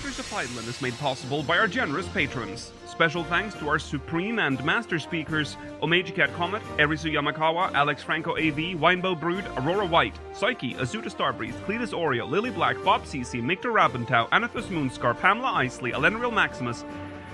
Speakers of Heidland is made possible by our generous patrons. Special thanks to our supreme and master speakers, Omeji Cat Comet, Erisu Yamakawa, Alex Franco AV, Winebow Brood, Aurora White, Psyche, Azuta Starbreeze, Cletus Oreo, Lily Black, Bob CC, Mictor Rabentau, Anathus Moonscar, Pamela Isley, Elenril Maximus,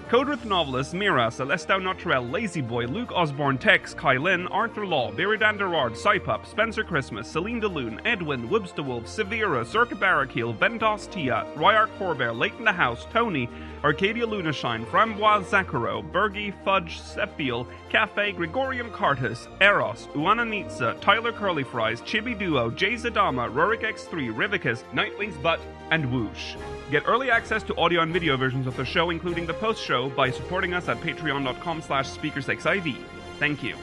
Codrith Novelist, Mira, Celestau Notrell, Lazy Boy, Luke Osborne, Tex, Kai Lin, Arthur Law, Biridan Derard, Sypup, Spencer Christmas, Celine DeLune, Edwin, Wibs the Wolf, Severa, Circa Barrakiel, Ventos Tia, Ryark Corbear, Leighton the House, Tony, Arcadia Lunashine, Framboise Zakaro, Bergie, Fudge, Sephiel, Cafe, Gregorium Cartus, Eros, Uana Nitsa, Tyler Curly Fries, Chibi Duo, Jay Zadama, Rurik X3, Rivicus, Nightwing's Butt, and Whoosh. Get early access to audio and video versions of the show, including the post-show, by supporting us at patreon.com/SpeakersXIV. Thank you.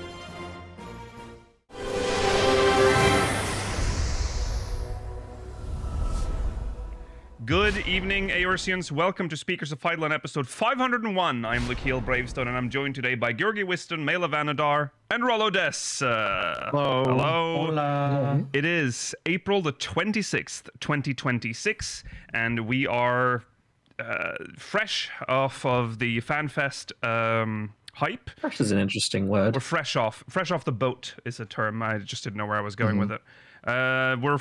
Good evening, Aorcians. Welcome to Speakers of Heidland, episode 501. I'm Lakeel Bravestone, and I'm joined today by Georgi Wiston, Mela Vanadar, and Rollo Des. Hello. Hello. Hola. It is April the 26th, 2026, and we are fresh off of the FanFest hype. Fresh is an interesting word. We're fresh off the boat is a term. I just didn't know where I was going with it. We're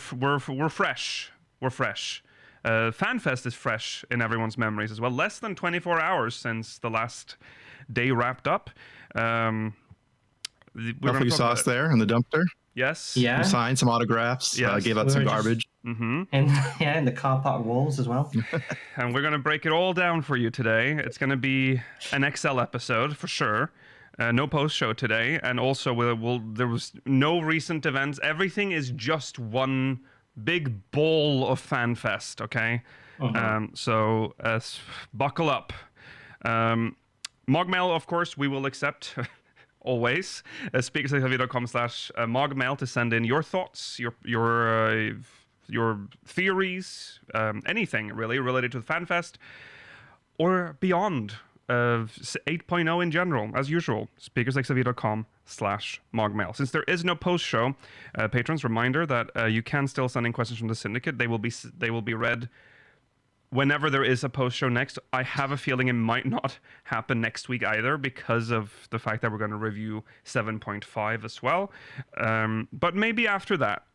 fresh. We're fresh. FanFest is fresh in everyone's memories as well. Less than 24 hours since the last day wrapped up. Hopefully you saw us there in the dumpster. Yes. Yeah. We signed some autographs. Yes. Gave out some garbage. Mm-hmm. And the car park walls as well. And we're going to break it all down for you today. It's going to be an XL episode for sure. No post show today. And also there was no recent events. Everything is just one big ball of FanFest, okay? So buckle up. Mogmail, of course, we will accept always. SpeakersxIV.com/mogmail to send in your thoughts, your theories, anything really related to the FanFest or beyond. 8.0 in general, as usual. speakersxIV.com/mogmail. Since there is no post show, patrons, reminder that you can still send in questions from the syndicate. They will be read whenever there is a post show next. I have a feeling it might not happen next week either because of the fact that we're going to review 7.5 as well. But maybe after that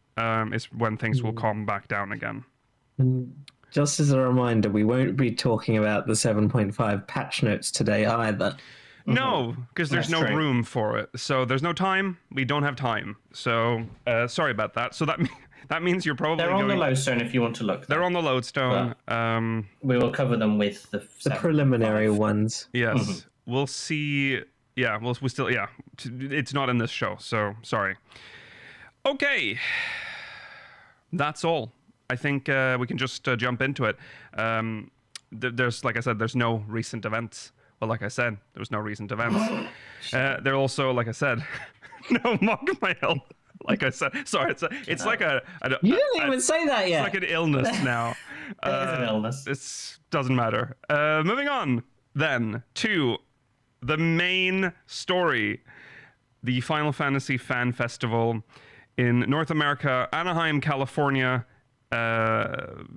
is when things will calm back down again. Just as a reminder, we won't be talking about the 7.5 patch notes today either. No, because there's no room for it. So there's no time. We don't have time. So sorry about that. So that means you're probably They're on the lodestone if you want to look. They're on the lodestone. We will cover them with the preliminary ones. Yes, we'll see. Yeah, we still. Yeah, it's not in this show. So sorry. Okay, that's all. I think we can just jump into it. There's, like I said, there's no recent events. Well, like I said, there's no recent events. There also, like I said, no mock mail. Like I said, sorry, it's like a. You didn't even say that yet. It's like an illness now. It is an illness. It doesn't matter. Moving on then to the main story, the Final Fantasy Fan Festival in North America, Anaheim, California. Do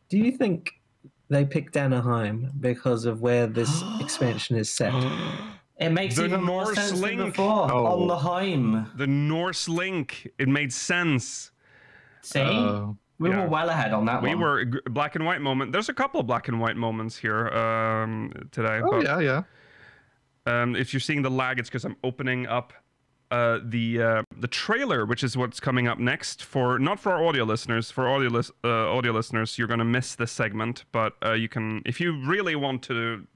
you think they picked Anaheim because of where this expansion is set? It makes even more sense than before. On the Heim. The Norse link. It made sense. See? We were well ahead on that one. We were black and white moment. There's a couple of black and white moments here today. Oh, yeah. If you're seeing the lag, it's because I'm opening up the trailer, which is what's coming up next. Not for our audio listeners. For audio listeners, you're going to miss this segment, but you can, if you really want to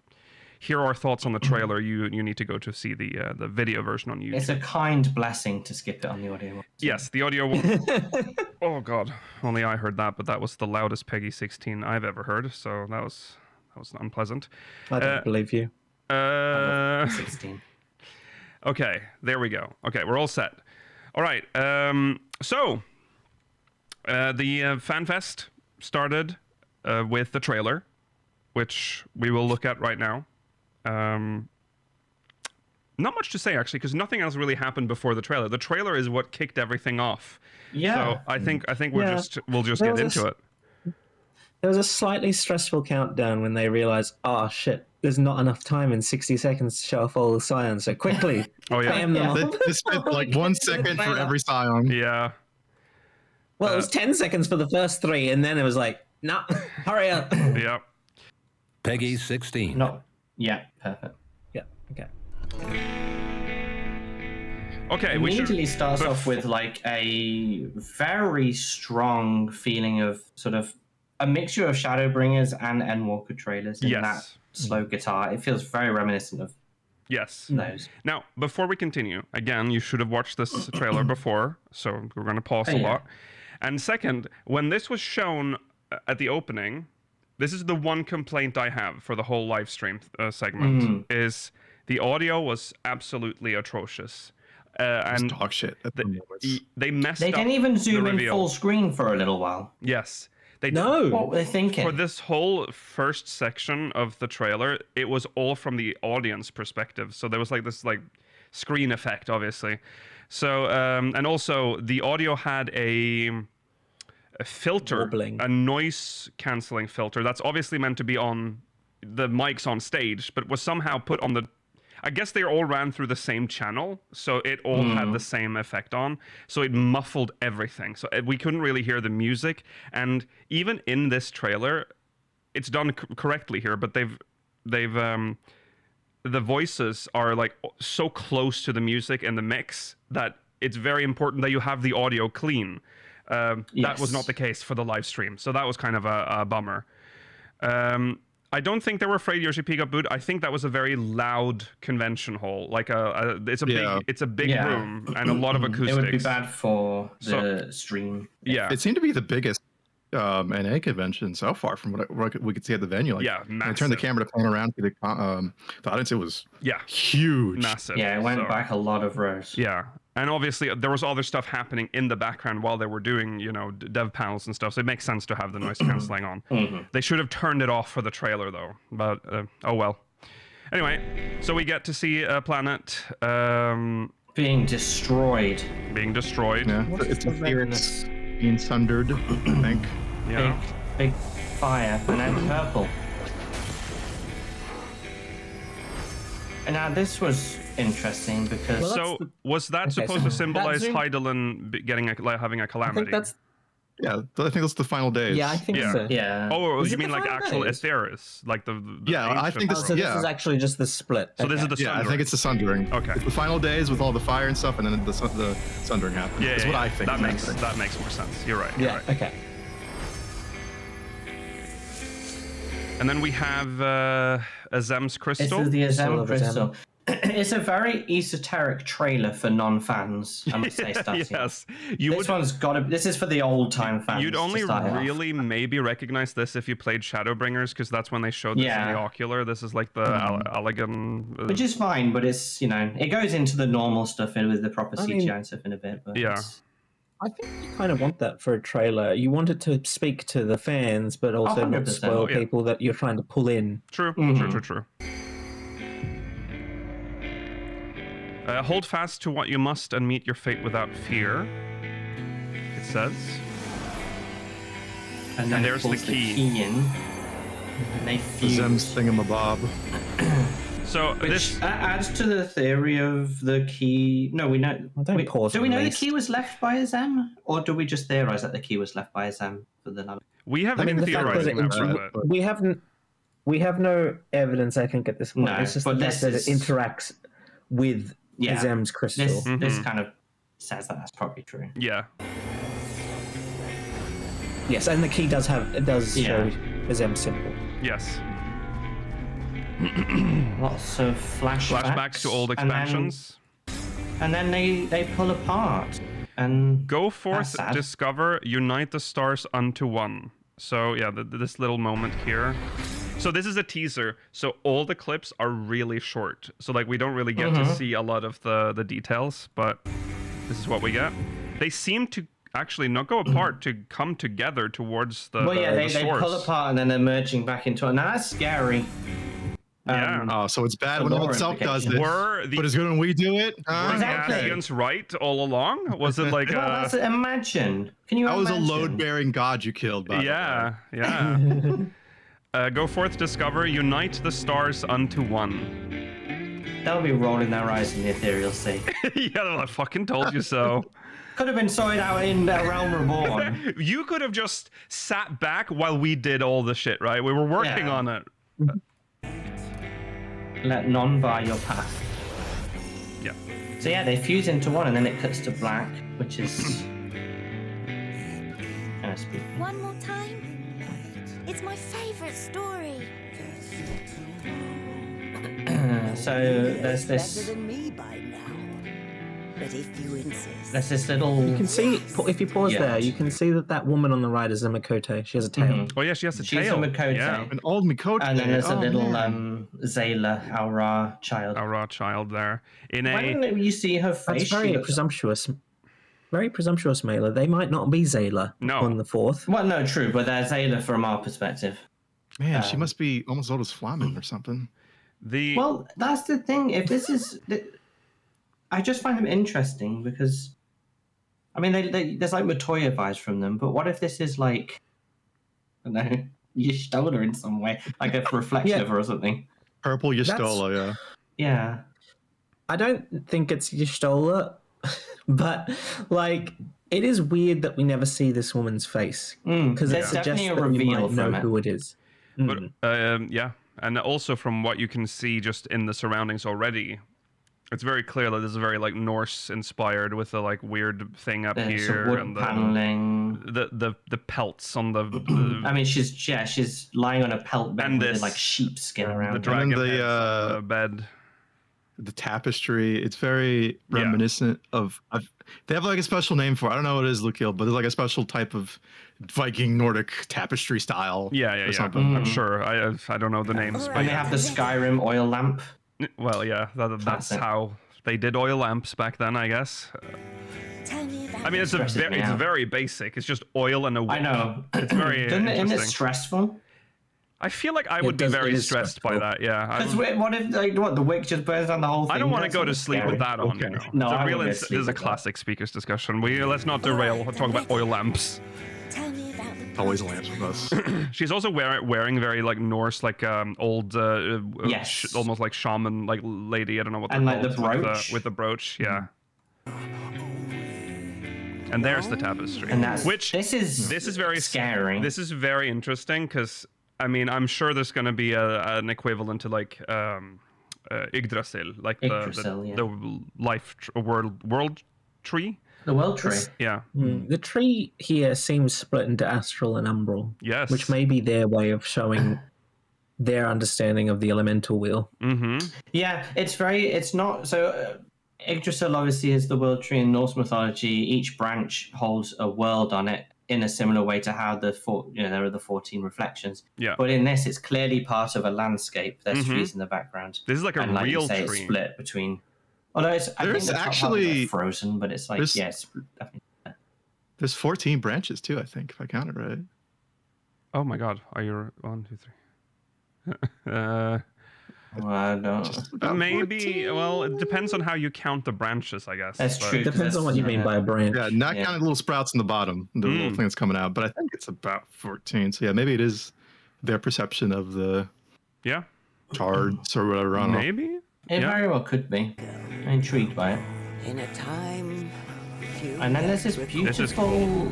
hear our thoughts on the trailer, you need to go to see the video version on YouTube. It's a kind blessing to skip it on the audio. Yes, the audio. Oh God, only I heard that, but that was the loudest Peggy 16 I've ever heard. So that was unpleasant. I don't believe you. 16. Okay, there we go. Okay, we're all set. All right. So the FanFest started with the trailer, which we will look at right now. Not much to say actually, because nothing else really happened before the trailer. The trailer is what kicked everything off. Yeah. So I think we'll just get into it. There was a slightly stressful countdown when they realized, oh shit, there's not enough time in 60 seconds to show off all the scions. So quickly, bam them all. They spent like 1 second for every scion. Yeah. Well, it was 10 seconds for the first 3, and then it was like, nah, hurry up. Yeah. Peggy 16. No. Yeah, perfect. Yeah, okay. Okay, Immediately starts off with like a very strong feeling of sort of a mixture of Shadowbringers and Endwalker trailers in that slow guitar. It feels very reminiscent of those. Now, before we continue, again, you should have watched this trailer before, so we're going to pause a lot. And second, when this was shown at the opening, this is the one complaint I have for the whole live stream segment, is the audio was absolutely atrocious. And dog shit at the moment. They messed They up. didn't even zoom the in reveal. full screen for a little while. Yes. What were they thinking? For this whole first section of the trailer, it was all from the audience perspective. So there was like this like screen effect, obviously. So and also the audio had a filter, a noise canceling filter that's obviously meant to be on the mics on stage, but was somehow put on the. I guess they all ran through the same channel, so it all had the same effect on. So it muffled everything. So we couldn't really hear the music. And even in this trailer, it's done correctly here, but the voices are like so close to the music and the mix that it's very important that you have the audio clean. That was not the case for the live stream, so that was kind of a bummer. I don't think they were afraid Yoshi-P got booed. I think that was a very loud convention hall. Like it's a big room and a lot of acoustics. It would be bad for the stream. Yeah, it seemed to be the biggest NA convention so far from what we could see at the venue. Like, massive. I turned the camera to pan around to the audience. It was huge, massive. Yeah, it went back a lot of rows. Yeah. And obviously, there was other stuff happening in the background while they were doing, dev panels and stuff. So it makes sense to have the noise canceling on. They should have turned it off for the trailer, though. But, oh well. Anyway, so we get to see a planet... being destroyed. Yeah, it's a Phoenix being sundered, I think. Yeah. Big fire, and then purple. And now this was interesting because... was that supposed to symbolize Hydaelyn having a calamity? I think that's the final days. Yeah, I think so. Yeah. Oh, you mean like actual Aetheris? Like the I think this. So this is actually just the split. So this is the sundering. I think it's the sundering. Okay. It's the final days with all the fire and stuff, and then the sundering happens. That's what I think. That makes more sense. You're right. Yeah. Okay. And then we have Azem's crystal. This is the Azem crystal. It's a very esoteric trailer for non-fans, I must say, Yes. This is for the old-time fans. You'd only really maybe recognize this if you played Shadowbringers, because that's when they showed this in the Ocular. This is like the Allegan... Which is fine, but it's, it goes into the normal stuff with the proper CGI and stuff in a bit. But I think you kind of want that for a trailer. You want it to speak to the fans, but also not spoil people that you're trying to pull in. True. Hold fast to what you must and meet your fate without fear, it says. And then there's the key. In, and they fuse. Zem's thingamabob. So this adds to the theory of the key. No, we know. Do we know the key was left by Azem, or do we just theorize that the key was left by Azem for the? We have been theorizing that. We have no evidence. I think at this point, it's just the fact that it interacts with Azem's crystal. This kind of says that that's probably true. Yeah. Yes, and the key does show Azem's symbol. Yes. Lots of flashbacks to old expansions. And then they pull apart. And go forth, discover, unite the stars unto one. So yeah, this little moment here. So this is a teaser. So all the clips are really short. So like we don't really get to see a lot of the details, but this is what we get. They seem to actually not go apart, to come together towards the they source. pull apart and then they're merging back into it. Now that's scary. Yeah. So it's bad when lore itself does it. But But it's good when we do it. Were Exactly. the Asians right all along? Was it like Well, that's imagine. Can you That was imagine? a load-bearing god you killed, by yeah, yeah. Go forth, discover, unite the stars unto one. They'll be rolling their eyes in the ethereal sea. Yeah, I fucking told you so. Could have been sorted out in Realm Reborn. You could have just sat back while we did all the shit, right? We were working Yeah. on it. Let none bar your path. Yeah. So yeah, they fuse into one, and then it cuts to black, which is kind of spooky. One more time. It's my favorite story. So there's Better this. than me by now. But if you insist. There's this little. You can see, if you pause Yeah. there, you can see that woman on the right is a Makoto. She has a tail. Oh yeah, she has a She's tail. a Makoto. Yeah. An old Mikoto. And then there's a little man. Zayla Aura child. A raw child there. In When a you see her face, That's very she looks- presumptuous. Very presumptuous, Mailer. They might not be Zayla No. on the 4th. Well, no, true, but they're Zayla from our perspective. Man, she must be almost as old as Flamin or something. the Well, that's the thing. If this is, I just find them interesting because, I mean, there's like Matoya vibes from them. But what if this is like, I don't know, Y'shtola in some way, like a reflection Yeah. of her or something? Purple Y'shtola, yeah. Yeah. I don't think it's Y'shtola, but like it is weird that we never see this woman's face because it There's suggests definitely a that we reveal might know from it. who it is. but yeah, and also from what you can see just in the surroundings already, it's very clear that this is very like Norse inspired with the like weird thing up There's some here wood and paneling. the pelts on the I mean, she's lying on a pelt bed And with this- like sheepskin around the her. dragon the, heads on the bed. The tapestry, it's very Yeah. reminiscent of. They have like a special name for it. I don't know what it is, Lukiel, but there's like a special type of Viking Nordic tapestry style. Yeah, or something. I'm sure. I don't know the names, And but they have the Skyrim oil lamp. well, yeah, that's Classic. how they did oil lamps back then, I guess. Tell me about I mean, it's Stresses me it's out. very basic. It's just oil and a wick. I know. It's very Isn't it interesting. stressful? I feel like I would be does- very it is stressed by stressful. that. Yeah, Because what if the wick just burns down the whole thing? I don't want to That's go to something sleep scary. with that on. You Okay. know, No, It's a I real wouldn't go to this sleep is a with that. classic speakers discussion. Let's not derail. We'll talk about oil lamps. Tell me about the Always lamps with us. She's also wearing very like Norse, like old, Yes. almost like shaman, like lady. I don't know what they're And, like, called. the brooch. with the brooch, yeah. And there's the tapestry. And that's which this is very scary. This is very interesting because I mean I'm sure there's going to be an equivalent to like Yggdrasil, like Yggdrasil, yeah. the world tree. the world tree. Yeah. The tree here seems split into astral and umbral, Yes. which may be their way of showing their understanding of the elemental wheel. Mm-hmm. Yeah, it's not so. Yggdrasil obviously is the world tree in Norse mythology. Each branch holds a world on it in a similar way to how there are the 14 reflections. Yeah. But in this, it's clearly part of a landscape. There's trees in the background. This is like a and like real you say, tree. it's split between. Although I think There's the top half is, actually- like, frozen, but it's like there's- it's definitely. There's 14 branches too, I think, if I counted right. Oh my God! Are you 1, 2, 3? Well, I don't. Just about Maybe. 14. Well, it depends on how you count the branches, I guess. That's but- true. Depends on what you mean by a branch. Yeah, not Yeah. counting the little sprouts in the bottom, the little thing that's coming out, but I think it's about 14. So yeah, maybe it is their perception of the Yeah. cards or whatever. I don't know. Maybe. It Yeah. very well could be. I'm intrigued by it. In a time. few And then there's this left This is beautiful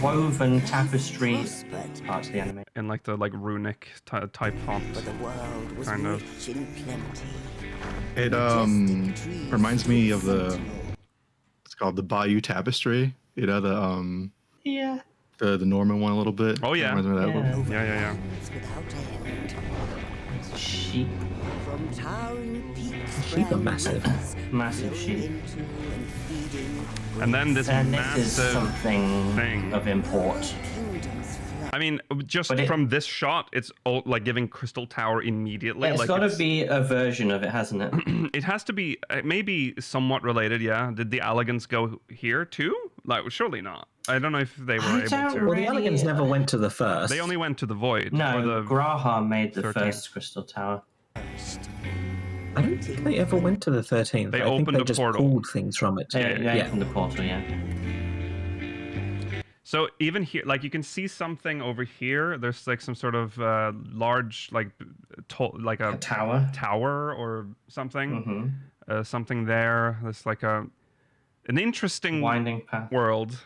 woven tapestry prospered, part of the anime. In like the runic type font. but the world was Kind of. rich in plenty. It reminds me of it's called the Bayou Tapestry. You know Yeah. the Norman one a little bit. Oh, yeah. Reminds me of that one. Yeah. It's without end. Sheep. From towering peaks. Sheep are sprang massive. rivers, Massive flowing sheep. into and feeding And then this And this is massive something thing. of import. kingdoms flood. I mean, just But it- from this shot, it's all, like giving Crystal Tower immediately. It's like got to be a version of it, hasn't it? It has to be maybe somewhat related. Yeah. Did the Elegants go here too? Like, surely not. I don't know if they were I able don't to. Well, the Really? Elegants never went to the first. They only went to the Void. No, or the Graha made the 13th. first Crystal Tower. I don't think they ever went to the 13th. They I think opened they a just portal. pulled things from it. Yeah, from the portal, yeah. So even here, like you can see something over here. There's like some sort of large, like a tower or something. Something there. There's like an interesting winding path world.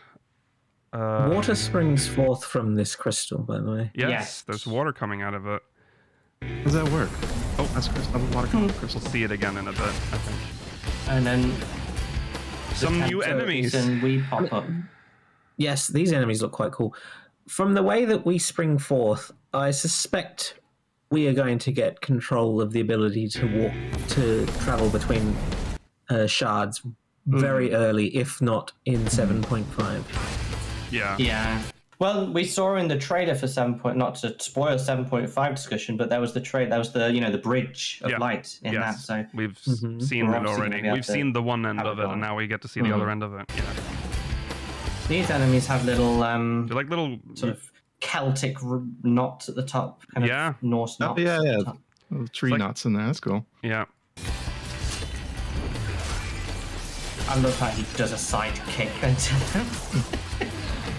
Water springs forth from this crystal, by the way. Yes, there's water coming out of it. How does that work? Oh, that's crystal. Water crystal. We'll see it again in a bit, I think. And then some new enemies. And we pop up. Yes, these enemies look quite cool. From the way that we spring forth, I suspect we are going to get control of the ability to travel between shards very early, if not in 7.5. Yeah. Yeah. Well, we saw in the trailer for 7. Not to spoil 7.5 discussion, but that was the the bridge of light in that. So we've seen it already. We've seen the one end of it, and now we get to see the other end of it. Yeah. These enemies have little they're like little sort of Celtic knots at the top, kind of Norse knots. Yeah. Little tree knots in there. That's cool. Yeah. I love how he does a side kick into them.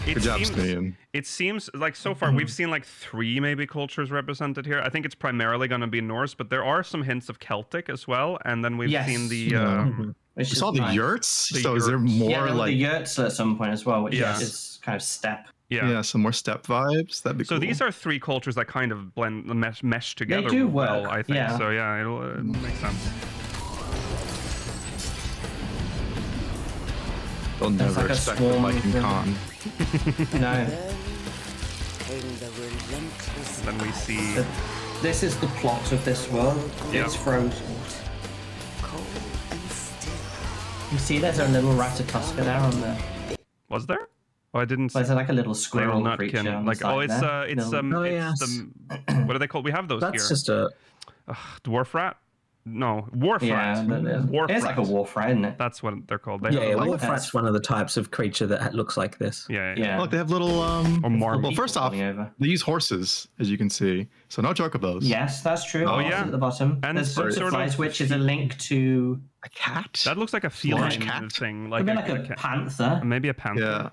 Good job, Snean. It seems like so far we've seen like 3 maybe cultures represented here. I think it's primarily going to be Norse, but there are some hints of Celtic as well. And then we've seen the... We saw the yurts. So is there more like... the yurts at some point as well, which is kind of steppe. Yeah, some more steppe vibes. That'd be cool. So these are 3 cultures that kind of blend, mesh together. They do well, work, I think. yeah. So yeah, it'll make sense. They'll never like expect the Viking Con. No. Then we see... This is the plot of this world. Yeah. It's frozen. You see there's a little Ratatoska there on there. Was there? Oh, I didn't see. There's like a little squirrel creature on the like, side it's yes. what are they called? We have those here. That's just a... Dwarf rat? No, wharf rat. Wharf rat. It's like a wharf rat, isn't it? That's what they're called. Wharf rat's one of the types of creature that looks like this. Yeah. Look, they have little well, first off, they use horses, as you can see. So no chocobos. Yes, that's true. Oh yeah, at the bottom. And there's butterflies, which is a link to a cat. That looks like a feline thing, like a panther. Maybe a panther.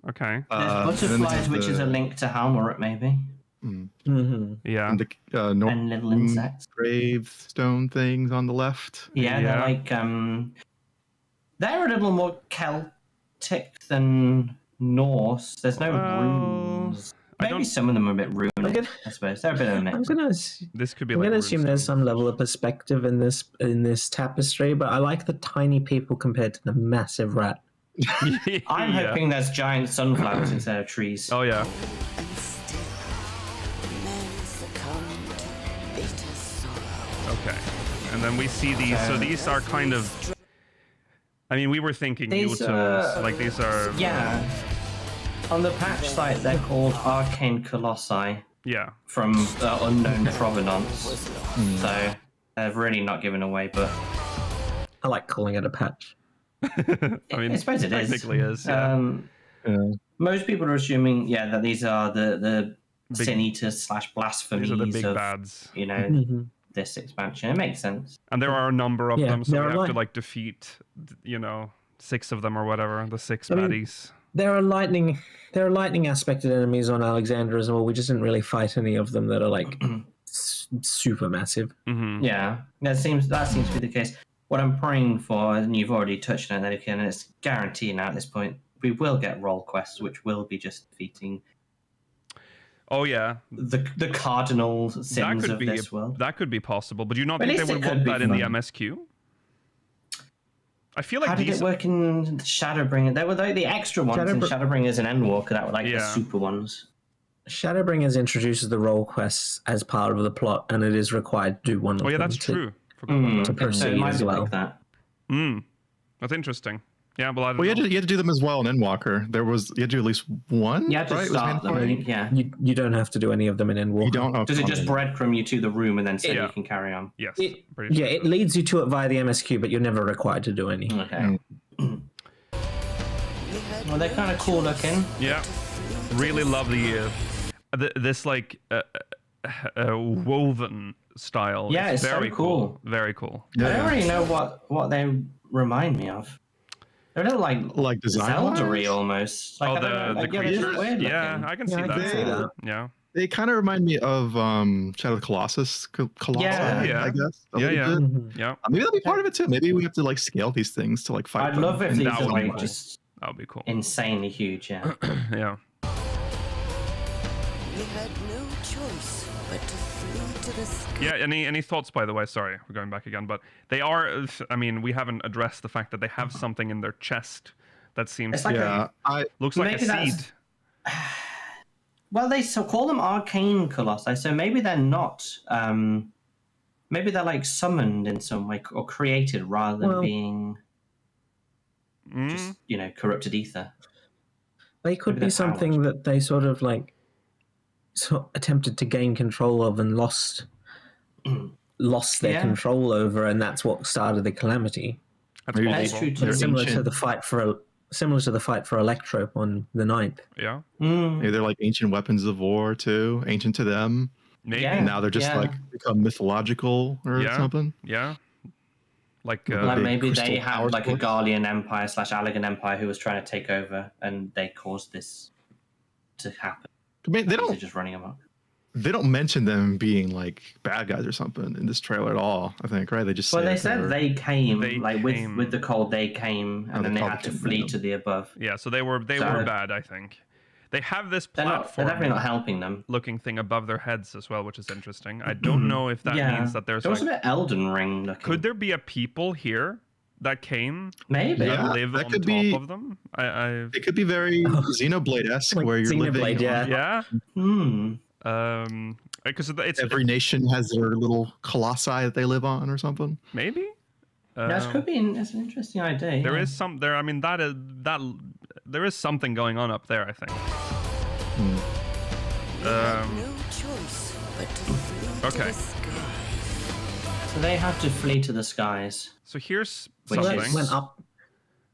Yeah. Okay. There's butterflies, which is a link to Halmoret, maybe. Yeah. And the and little insects. Gravestone things on the left. Yeah, they're like they're a little more Celtic than Norse. There's no runes. Maybe some of them are a bit runic, I suppose. They're a bit of a mix. This could be. I'm gonna assume there's some level of perspective in this tapestry, but I like the tiny people compared to the massive rat. I'm hoping there's giant sunflowers instead of trees. Oh yeah. Okay, and then we see these. So these are kind of. I mean, we were thinking Utos. Like these are. Yeah. On the patch site, they're called Arcane Colossi. Yeah. From unknown provenance. So they've really not given away, but. I like calling it a patch. I mean, I suppose it technically is. Yeah. Most people are assuming, that these are the Sin Eaters / blasphemies. These are the big of, bads. This expansion. It makes sense. And there are a number of them, so we have to defeat, 6 of them or whatever, the 6 baddies. There are lightning aspected enemies on Alexander as well. We just didn't really fight any of them that are like super massive. Yeah, that seems to be the case. What I'm praying for, and you've already touched on it, and it's guaranteed now at this point, we will get role quests, which will be just defeating. Oh yeah, the cardinal sins of this world. That could be possible, but do you not think they would want that in the MSQ? I feel like how did it work in Shadowbringer? There were the extra ones in Shadowbringers and Endwalker that were like the super ones. Shadowbringers introduces the role quests as part of the plot, and it is required to do one of them. Oh yeah, that's true. To proceed as well. Like that. That's interesting. Yeah, well, I don't know. You had to do them as well in Endwalker. You had to do at least one. You had to start them, I think. Yeah. You don't have to do any of them in Endwalker. You don't. Does it just breadcrumb you to the room and then say you can carry on? Yes. It leads you to it via the MSQ, but you're never required to do any. Okay. Well, they're kind of cool looking. Yeah. Really love this woven style. Yeah, it's so very cool. Very cool. I don't really know what they remind me of. They're a little like design Zelda-y almost. Like, I don't know, the like, yeah, they're just creatures. weird Yeah, looking. I can see I that. can see that. Yeah. They kind of remind me of Shadow of the Colossus. Colossi, Yeah. I guess. Yeah, yeah. Bit. Mhm. Yeah. Maybe that'll be part of it too. Maybe we have to like scale these things to like fight I'd them. love if And these that are would be like cool. just That would be cool. insanely huge. Yeah. Yeah. We had no choice but to flee to the sky. Yeah, any thoughts, by the way? Sorry, we're going back again, but they are. I mean, we haven't addressed the fact that they have something in their chest that seems It's like looks like a maybe that's- seed. Well, they call them arcane colossi, so maybe they're not. Maybe they're like summoned in some way or created rather than Well- being Mm, just corrupted ether. They could Maybe be they're something that they sort of like attempted to gain control of and lost their Yeah. control over, and that's what started the calamity. that's Maybe That's possible. true too. They're Similar to ancient. the fight for Electrope on the 9th. Yeah, Maybe they're like ancient weapons of war too, ancient to them. maybe. Yeah. And now they're just Yeah. like become mythological or Yeah. something. Yeah. Like, Like big maybe crystal they power had like a source. Garlean Empire / Allegan Empire who was trying to take over, and they caused this to happen. I mean, They're just running amok. they don't mention them being like bad guys or something in this trailer at all. I think right. They just Well, say they that said they're- they came They like came. with the cold. They came, Oh, and then the they cold had to came, flee yeah. to the above. yeah, so they were So- bad, I think. They have this They're platform definitely not helping them. looking thing above their heads as well, which is interesting. I don't know if that yeah, means that there's it was like, a bit Elden Ring looking. could there be a people here that came Maybe. Yeah. that live that on could top be- of them? I It could be very Xenoblade-esque, Like where you're Xenoblade, living. yeah. yeah. Because it's Every nation has their little colossi that they live on, or something. maybe. That could be. That's an interesting idea. There yeah. is some there. I mean, there is something going on up there, I think. We had no choice but to flee okay. to the sky. So they had to flee to the skies. So here's Which Well, something. it went up.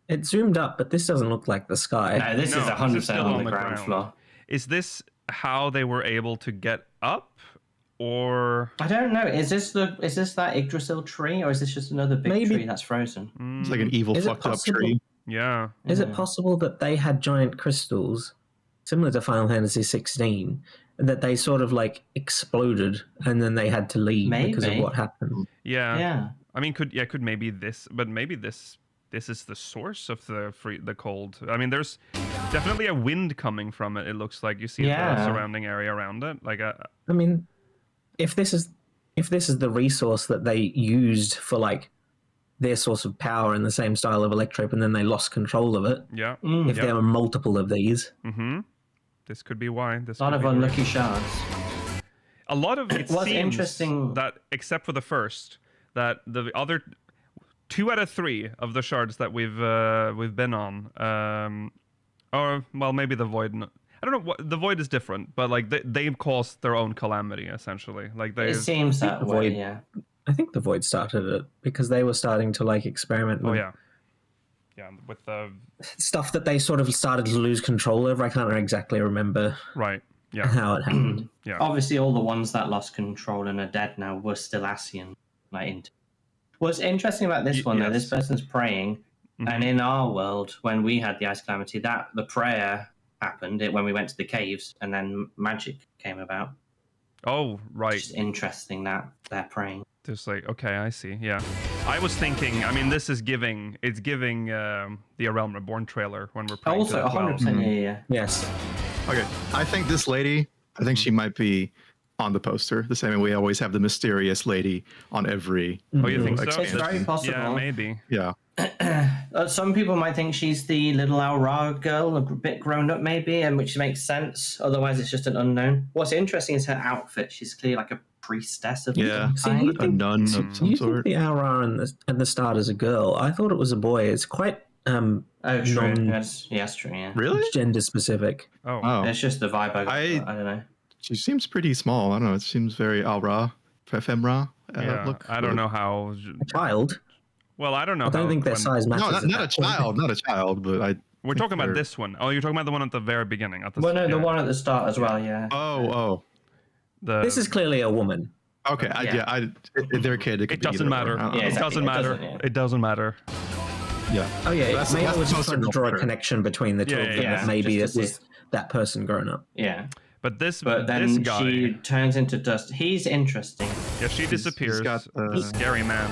It zoomed up, but this doesn't look like the sky. No, this No, is this is 100% still on the ground floor. Is this how they were able to get up, or I don't know. Is this that Yggdrasil tree, or is this just another big Maybe- tree that's frozen? It's like an evil, Is it fucked up possible- tree. yeah? Is it possible that they had giant crystals, similar to Final Fantasy 16, and that they sort of like exploded and then they had to leave because of Maybe. what happened? Yeah. Yeah. I mean, could maybe this, but maybe this is the source of the cold. I mean, there's definitely a wind coming from it. It looks like you see the Yeah. surrounding area around it. Like I mean, if this is the resource that they used for like their source of power in the same style of Electrope, and then they lost control of it, yeah. if Yeah. there were multiple of these, This could be why. This A lot could of be unlucky shards. A lot of it What's seems interesting- that, except for the first, that the other 2 out of 3 of the shards that we've been on, or well, maybe the void. I don't know what the void is different, but like they've caused their own calamity essentially. Like they. It seems that way. Void- Yeah. I think the Void started it because they were starting to like experiment with Oh yeah. Yeah, with the stuff that they sort of started to lose control over. I can't exactly remember right. Yeah. how it happened. Yeah. Obviously, all the ones that lost control and are dead now were still Ascian. What's interesting about this one, though, this yes. person's praying, and in our world, when we had the ice calamity, that the prayer happened when we went to the caves, and then magic came about. Oh right. It's interesting that they're praying. Just like okay, I see. Yeah, I was thinking. I mean, this is giving. It's giving the A Realm Reborn trailer when we're playing. Also, to it as well. 100%. Yeah. Yes. Okay, I think this lady. I think she might be on the poster. The same way we always have the mysterious lady on every. Oh, you think so? It's very possible. Yeah, maybe. Yeah. Some people might think she's the little Aura girl, a bit grown up maybe, and which makes sense. Otherwise, it's just an unknown. What's interesting is her outfit. She's clearly like a priestess of Yeah. some See, kind. you A think, nun of some you think sort. the Aurora and the start is a girl? I thought it was a boy. It's quite Oh, true. non- That's true. Yeah. Really? gender specific. Oh. Oh, It's just the vibe I got. I- I don't know. she seems pretty small. I don't know. It seems very Aura, Femra. Yeah, Look. I don't know how. A child. Well, I don't know. I don't how, think their when- size matters. No, at not a that point. child. Not a child. But I. We're talking about they're- this one. Oh, you're talking about the one at the very beginning. At the, Well, no, the yeah. one at the start as well. Yeah. Oh. This is clearly a woman. Okay, they're a kid. It doesn't matter. Yeah, It doesn't matter. It doesn't matter. Yeah. Oh yeah, That's- maybe I that's was just supposed to trying to go draw a for it. connection between the two of them. yeah. That maybe it Just to was that person grown up. Yeah. But But this then guy, she turns into dust. He's interesting. yeah, she disappears. got, Scary man.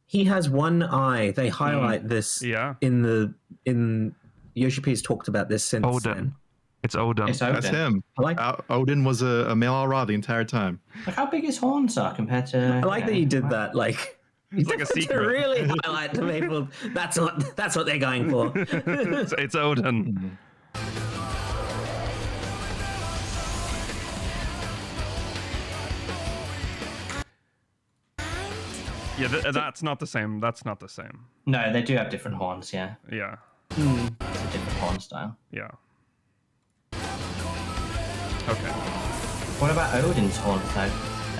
He has one eye. They highlight this Yeah. in Yoshi-P's talked about this since Odin. then. It's Odin. It's Odin. That's him. I like Odin was a male Al-Ra the entire time. Look how big his horns are compared to. I like that you did that. Like It's like a to secret. really highlight to people. That's what they're going for. It's Odin. Yeah, that's not the same. That's not the same. No, they do have different horns. Yeah, Yeah. it's a different horn style. Yeah. Okay. What about Odin's horns though?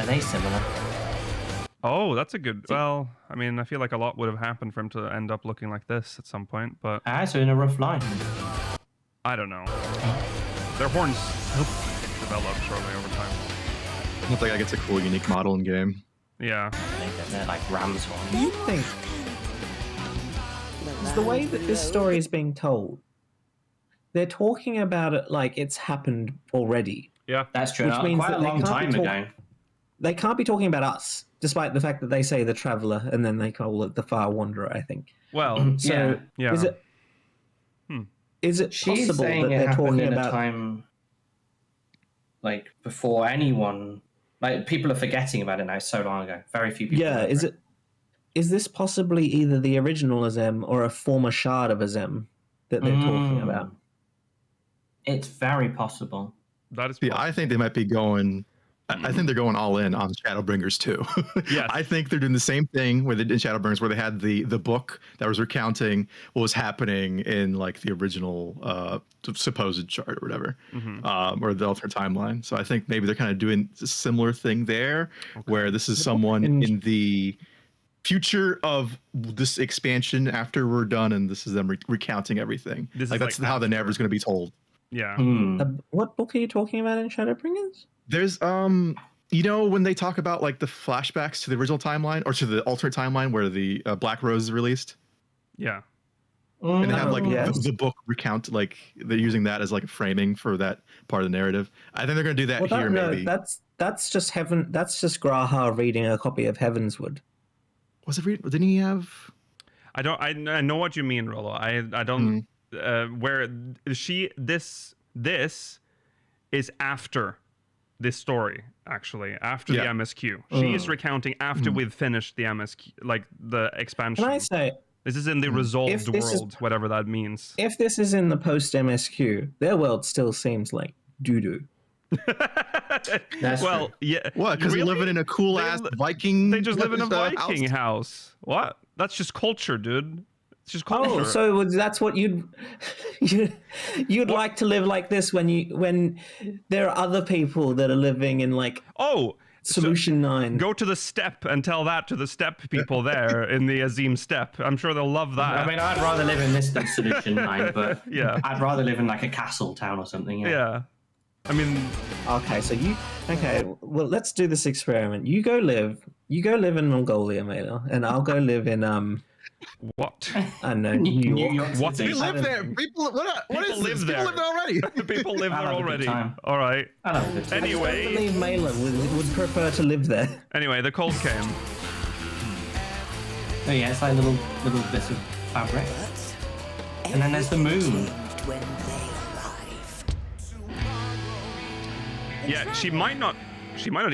Are they similar? Oh, that's a good. Well, I mean, I feel like a lot would have happened for him to end up looking like this at some point, but So in a rough line. I don't know. Their horns develop shortly over time. I think I get a cool, unique model in game. Yeah. They're like ram's horns. Do you think it's the way that this story is being told? They're talking about it like it's happened already. Yeah. That's true. Which means Quite that a they long can't be time ago. They can't be talking about us, despite the fact that they say the Traveler and then they call it the Far Wanderer, I think. Well, So yeah. is it is it She's possible saying that it they're happened talking in about a time like before anyone. Like people are forgetting about it now. So long ago, very few people. Yeah, remember is this possibly either the original Azem or a former shard of Azem that they're talking about? It's very possible. That is. Yeah, I think they might be going. I think they're going all in on Shadowbringers too. Yes. I think they're doing the same thing with in Shadowbringers, where they had the book that was recounting what was happening in like the original supposed chart or whatever, or the alternate timeline. So I think maybe they're kind of doing a similar thing there, where this is someone in the future of this expansion after we're done, and this is them recounting everything. This Like is that's like how the narrative is going to be told. Yeah. What book are you talking about in Shadowbringers? There's you know, when they talk about like the flashbacks to the original timeline or to the alternate timeline where the Black Rose is released, Yeah. and they have like yes. the book recount, like they're using that as like a framing for that part of the narrative. I think they're going to do that here. Maybe that's just Heaven. That's just Graha reading a copy of Heavenswood. was it? Didn't he have? I don't. I know what you mean, Rolo. I don't. Where this is after this story, actually, after the MSQ. She is recounting after we've finished the MSQ, like the expansion. Can I say, This is in the resolved world, whatever that means. if this is in the post MSQ, their world still seems like doo doo. That's Well, true. yeah. What? Because they're living in a cool ass Viking. They just live in a Viking house. house. What? That's just culture, dude. It's just culture. Oh, so that's what you'd like to live like this when there are other people that are living in like Solution 9. Go to the steppe and tell that to the steppe people there in the Azim steppe. I'm sure they'll love that. I mean, I'd rather live in this than Solution 9, but Yeah. I'd rather live in like a castle town or something. Yeah. I mean, Okay, so well, let's do this experiment. You go live in Mongolia, Mela, and I'll go live in what? I don't know, New York. What? City. We live there. People, what is People live this? there. People live there already. People live I'll there have a good already. time. All right. I love it. I Anyway, believe Mela would prefer to live there. anyway, the cold came. Oh yeah, it's like little bits of fabric. And then there's the moon. When they arrived. Yeah, she might not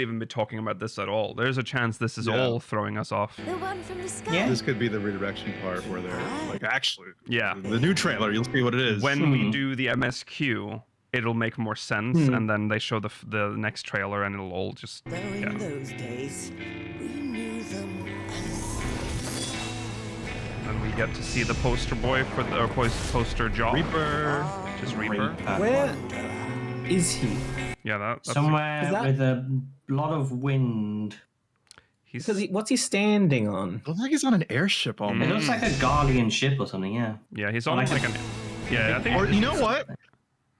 even be talking about this at all. There's a chance this is all throwing us off. The one from the sky. Yeah. This could be the redirection part where they're like, actually, Yeah. the new trailer. You'll see what it is. When we do the MSQ, it'll make more sense, and then they show the next trailer, and it'll all just Though in those days, we knew them. and we get to see the poster boy for the poster job. Reaper. Just Reaper. Where is he? Yeah, that's Somewhere that- with a lot of wind. he's Because what's he standing on? Looks like he's on an airship It almost. looks like a Guardian ship or something, yeah. yeah, he's almost like like an yeah. I think Or you know what?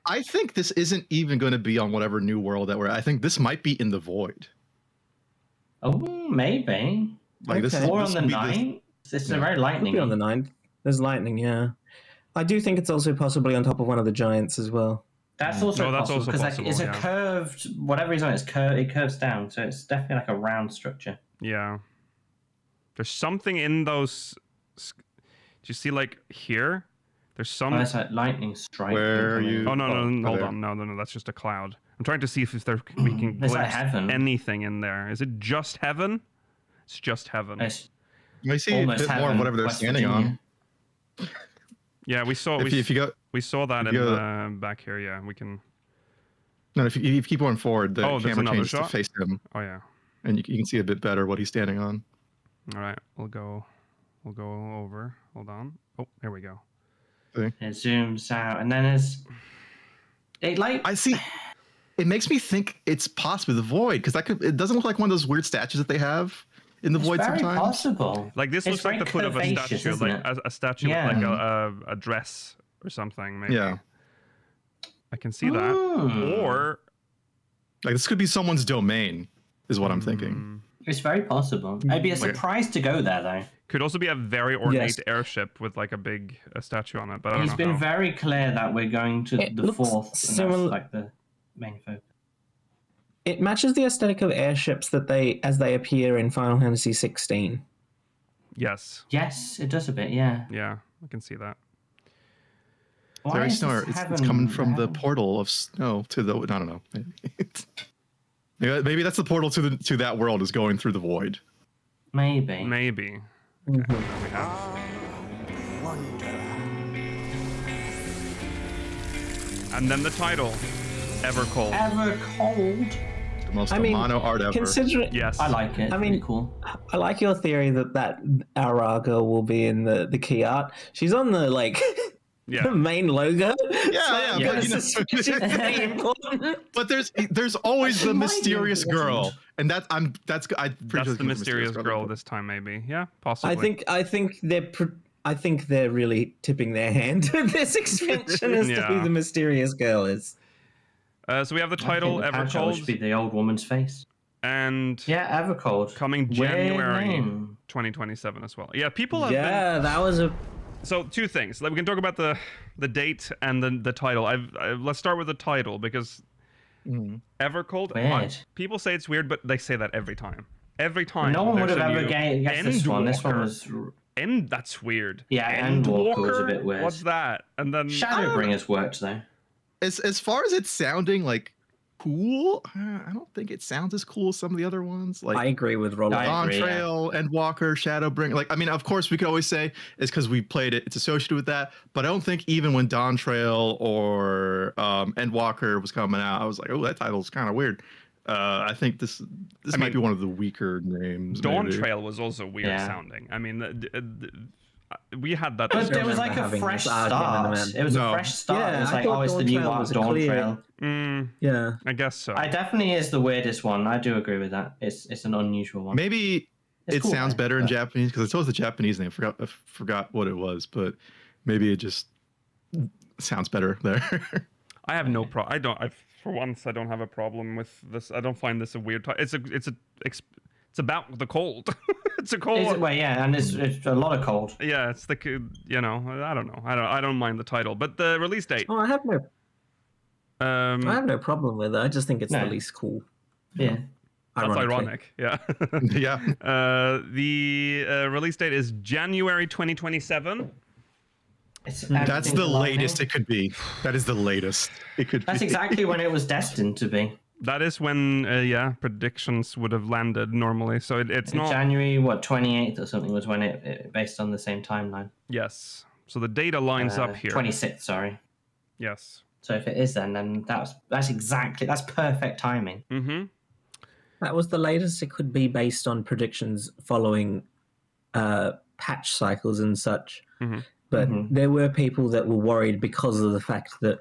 I think this isn't even going to be on whatever new world that we're. I think this might be in the void. Oh, maybe. Like this, Okay. Or this on the would be 9th. It's a Yeah. very Could lightning. be on the 9th. There's lightning, yeah. I do think it's also possibly on top of one of the giants as well. That's also that's possible also because possible, it's a yeah. curved, whatever he's on, it curves down, so it's definitely like a round structure. Yeah. There's something in those. Do you see like here? There's some. Oh, that's like lightning strike. Where are you? Oh no, hold there. on, no, that's just a cloud. I'm trying to see if there we can It's like glimpse heaven. anything in there. Is it just heaven? It's just heaven. It's I see a almost bit more heaven, of whatever they're West standing Virginia. on. Yeah, we saw. If you go, we saw that if in you go- back here. Yeah, we can. no, if you keep going forward, the Oh, there's camera another changes to shot? face him, Oh yeah. and you can see a bit better what he's standing on. All right, we'll go over. Hold on. Oh, there we go. It zooms out, and then it like I see. It makes me think it's possibly the void because it doesn't look like one of those weird statues that they have in the it's void very sometimes. possible. Like this It's looks like very the foot of a curvaceous, statue, isn't like it? a statue Yeah. with like a dress or something. Maybe. Yeah, I can see that. Or like this could be someone's domain, is what I'm thinking. It's very possible. It'd be a surprise to go there, though. could also be a very ornate Yes. airship with like a big statue on it. But I don't He's know. been how. very clear that we're going to It the looks 4th, and similar- that's like the main focus. It matches the aesthetic of airships as they appear in Final Fantasy 16. Yes. Yes, it does a bit, yeah. Yeah, I can see that. Why Very is snow. this It's heaven- coming from the heaven? portal of snow to the. I don't know. Maybe that's the portal to that world is going through the void. Maybe. Maybe. Okay, there we have. And then the title, Evercold. Evercold. The most I mean, mono art ever. considering Yes. I like it. I I mean- mean, cool. I like your theory that Aura girl will be in the key art. She's on the Yeah. the main logo. Yeah, yeah, I'm but, gonna suspect she's pretty important. But there's always She the might be mysterious important. girl, and I'm pretty That's sure the mysterious girl this time, maybe. Yeah, possibly. I think they're really tipping their hand with this expansion as to who Yeah. the mysterious girl is. So we have the title, I think the patch art should be Evercold, the old woman's face. and Yeah, Evercold. coming Weird January name. 2027 as well. Yeah, people have been. Yeah, that was a So two things. Like, we can talk about the date and the title. Let's start with the title because Evercold. Weird. People say it's weird, but they say that every time. Every time. No one would there's have a ever new guessed this one. This one Endwalker. was End. That's weird. Yeah, Endwalker was a bit weird. What's that? And then Shadowbringers worked though. as far as it's sounding like cool, I don't think it sounds as cool as some of the other ones. Like I agree with Roland. I Dawn agree, yeah. Trail, Endwalker, Shadowbringer. Like, I mean, of course, we could always say it's because we played it. It's associated with that. But I don't think even when Dawn Trail or Endwalker was coming out, I was like, oh, that title's kind of weird. I think this might be one of the weaker names. Dawn maybe. Trail was also weird Yeah. sounding. I mean, we had that. But there was remember like a having fresh this argument in the start. man. It was No. a fresh start. Yeah, it was I like, thought oh, it's Dawn the new Trail was a Dawn clear- Trail. Yeah. I guess so. I definitely is the weirdest one. I do agree with that. It's an unusual one. Maybe It's it cool, sounds though, better in but- Japanese because I told the Japanese name. I forgot what it was, but maybe it just sounds better there. I have no problem. For once, I don't have a problem with this. I don't find this a weird title. It's about the cold. It's a cold. Is it, well, yeah, and it's a lot of cold. Yeah, it's I don't know. I don't mind the title, but the release date. Oh, I have no problem with it. I just think it's No. the least cool. Yeah. That's Ironically. ironic. Yeah. Yeah. The release date is January 2027. That's everything's the lightning. latest it could be. That is the latest it could That's be. exactly when it was destined to be. That is when predictions would have landed normally. So it's not. January 28th or something was when it based on the same timeline. Yes. So the data lines up here. 26th, sorry. Yes. So if it is then that's perfect timing. Mm-hmm. That was the latest it could be based on predictions following patch cycles and such. Mm-hmm. But Mm-hmm. there were people that were worried because of the fact that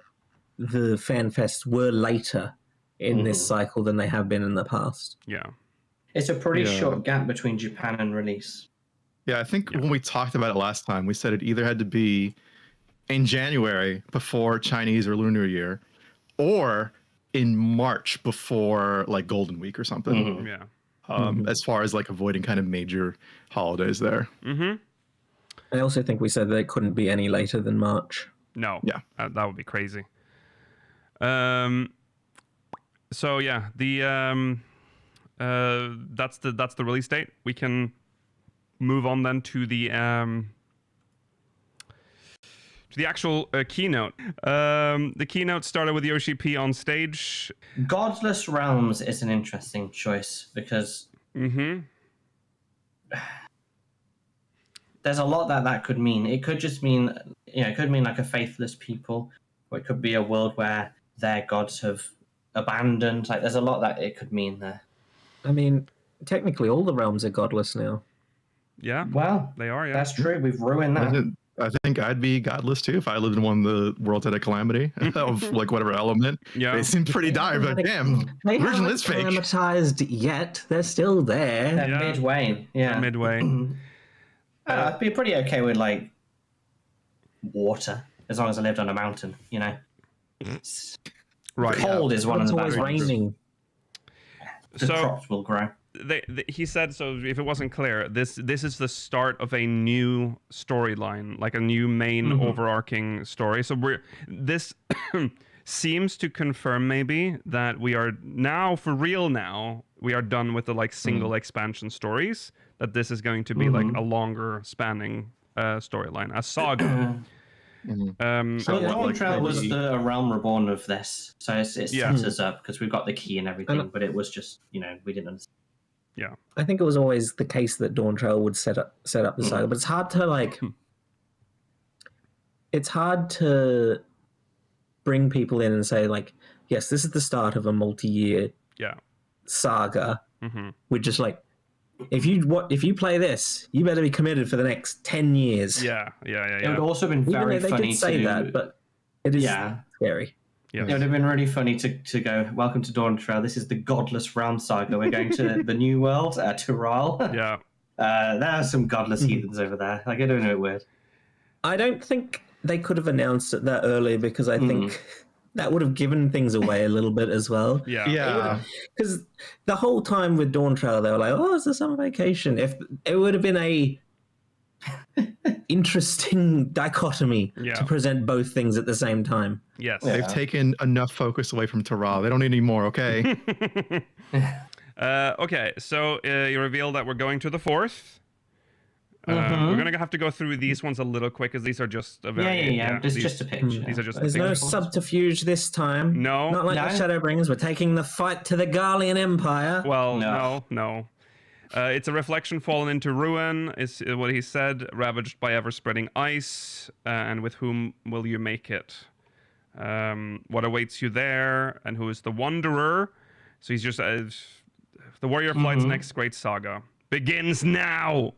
the fan fests were later in this cycle than they have been in the past. Yeah. It's a pretty Yeah. short gap between Japan and release. Yeah, I think when we talked about it last time, we said it either had to be in January before Chinese or Lunar Year, or in March before like Golden Week or something. Yeah. As far as like avoiding kind of major holidays there. I also think we said that it couldn't be any later than March. No. Yeah. That would be crazy. So yeah, that's the release date. We can move on then to the actual keynote. The keynote started with Yoshi-P on stage. Godless Realms is an interesting choice because there's a lot that could mean. It could just mean, it could mean like a faithless people, or it could be a world where their gods have abandoned. Like, there's a lot that it could mean there. I mean, technically, all the realms are godless now. Yeah. Well, they are. Yeah. That's true. We've ruined that. I think I'd be godless too if I lived in one of the worlds at a calamity of like whatever element. Yeah. They seem pretty dire, but damn, They original haven't is fake. calamitized yet. They're still there. They're Yeah. midway. Yeah. Midway. I'd be pretty okay with like water as long as I lived on a mountain. Right. Cold is one of It's the bad always ones. raining. The crops will grow. He said, so if it wasn't clear, this is the start of a new storyline, like a new main overarching story. So this seems to confirm maybe that we are now, for real now, we are done with the like single expansion stories, that this is going to be like a longer spanning storyline, a saga. So Dawn Trail was the realm reborn of this, so it sets us up because we've got the key and everything. But it was just we didn't understand. Yeah, I think it was always the case that Dawn Trail would set up the saga, but it's hard to like. It's hard to bring people in and say like, yes, this is the start of a multi-year saga. We're just like, if you play this, you better be committed for the next 10 years. Yeah. It would also have been very Even though funny they did say to that, but it is scary. Yes. It would have been really funny to go, welcome to Dawn Trail. This is the Godless Realm Saga. We're going to the New World, Tural. Yeah. There are some godless heathens over there. Like, I don't know, weird. I don't think they could have announced it that early because I think that would have given things away a little bit as well. Yeah. Because the whole time with Dawn Trail, they were like, oh, it's a summer vacation. If it would have been a interesting dichotomy to present both things at the same time. Yes. They've taken enough focus away from Terral. They don't need any more, okay? Okay, so you reveal that we're going to the 4th. We're going to have to go through these ones a little quick, because these are just a very... It's just a picture. These are just There's no pictures. subterfuge this time. No. Not like the Shadowbringers. We're taking the fight to the Garlean Empire. Well, no. It's a reflection fallen into ruin, is what he said, ravaged by ever-spreading ice, and with whom will you make it? What awaits you there, and who is the Wanderer? So he's just... the Warrior of Light's next great saga begins now!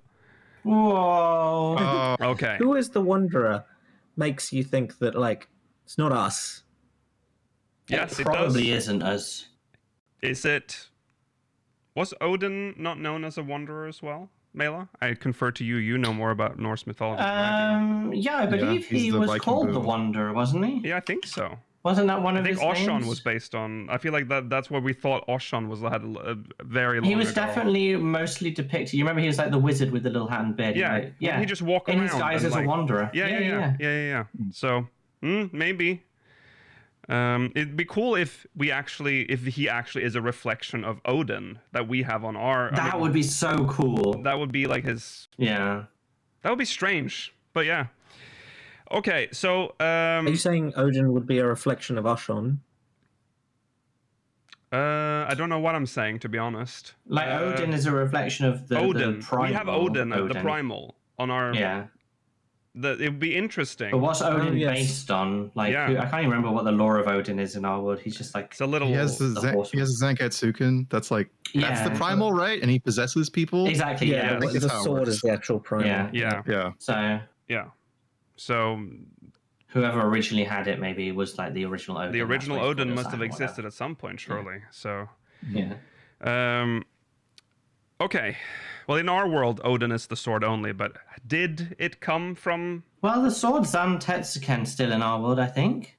Whoa. Okay. Who is the Wanderer? Makes you think that, like, it's not us. Yes, it probably does. isn't us. Is it... Was Odin not known as a wanderer as well, Mela? I confer to you. You know more about Norse mythology than I do. I believe he's he the was Viking called the boom. Wanderer, wasn't he? Yeah, I think so. Wasn't that one I of think his Oshon names? was based on... I feel like that's what we thought Oshon was had a very long He was ago. definitely... mostly depicted. You remember he was like the wizard with the little hat and beard. Yeah, right? Yeah. he just walked in around. his guise and, as like- a wanderer. Yeah. So, maybe. It'd be cool if he actually is a reflection of Odin that we have on our... That would be so cool. That would be like his... Yeah. That would be strange, but yeah. Okay, so... Are you saying Odin would be a reflection of Oshon? I don't know what I'm saying, to be honest. Like Odin is a reflection of the Odin. The primal We have Odin, the primal, on our... Yeah. It would be interesting. But what's Odin yes. based on? Like, I can't even remember what the lore of Odin is in our world. He's just like... It's a little... He has the Zankatsuken. That's like that's the primal, right? And he possesses people. Exactly. Yeah. the that's how it sword works. is the actual primal. Yeah. Yeah. Yeah. So Whoever originally had it maybe was like the original Odin. the original That's why it's Odin called must have Anaheim or existed at some point, surely. So... whatever. Yeah. Okay. Well, in our world, Odin is the sword only, but did it come from... Well, the sword Zam Tetsuken still in our world, I think.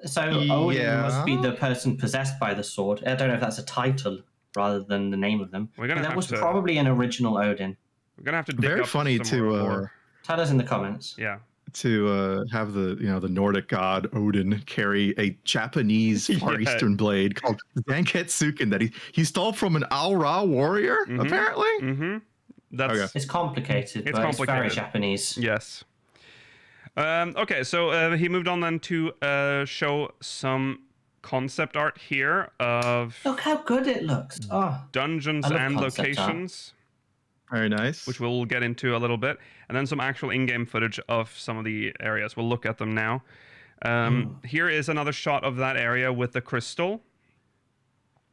So Odin Yeah. must be the person possessed by the sword. I don't know if that's a title rather than the name of them. We're gonna But there have was to- probably an original Odin. We're gonna have to dig Very up funny some more to lore. Tell us in the comments. Yeah. to have the the Nordic god Odin carry a Japanese Far Yeah. Eastern blade called Danketsuken that he stole from an Aura warrior, apparently. Mm-hmm. That's Okay. It's complicated, It's but it's very complicated. Japanese. yes. Okay, so he moved on then to show some concept art here of Look how good it looks. Oh, dungeons I love and concept art. locations, Very nice. which we'll get into a little bit, and then some actual in-game footage of some of the areas. We'll look at them now. Here is another shot of that area with the crystal.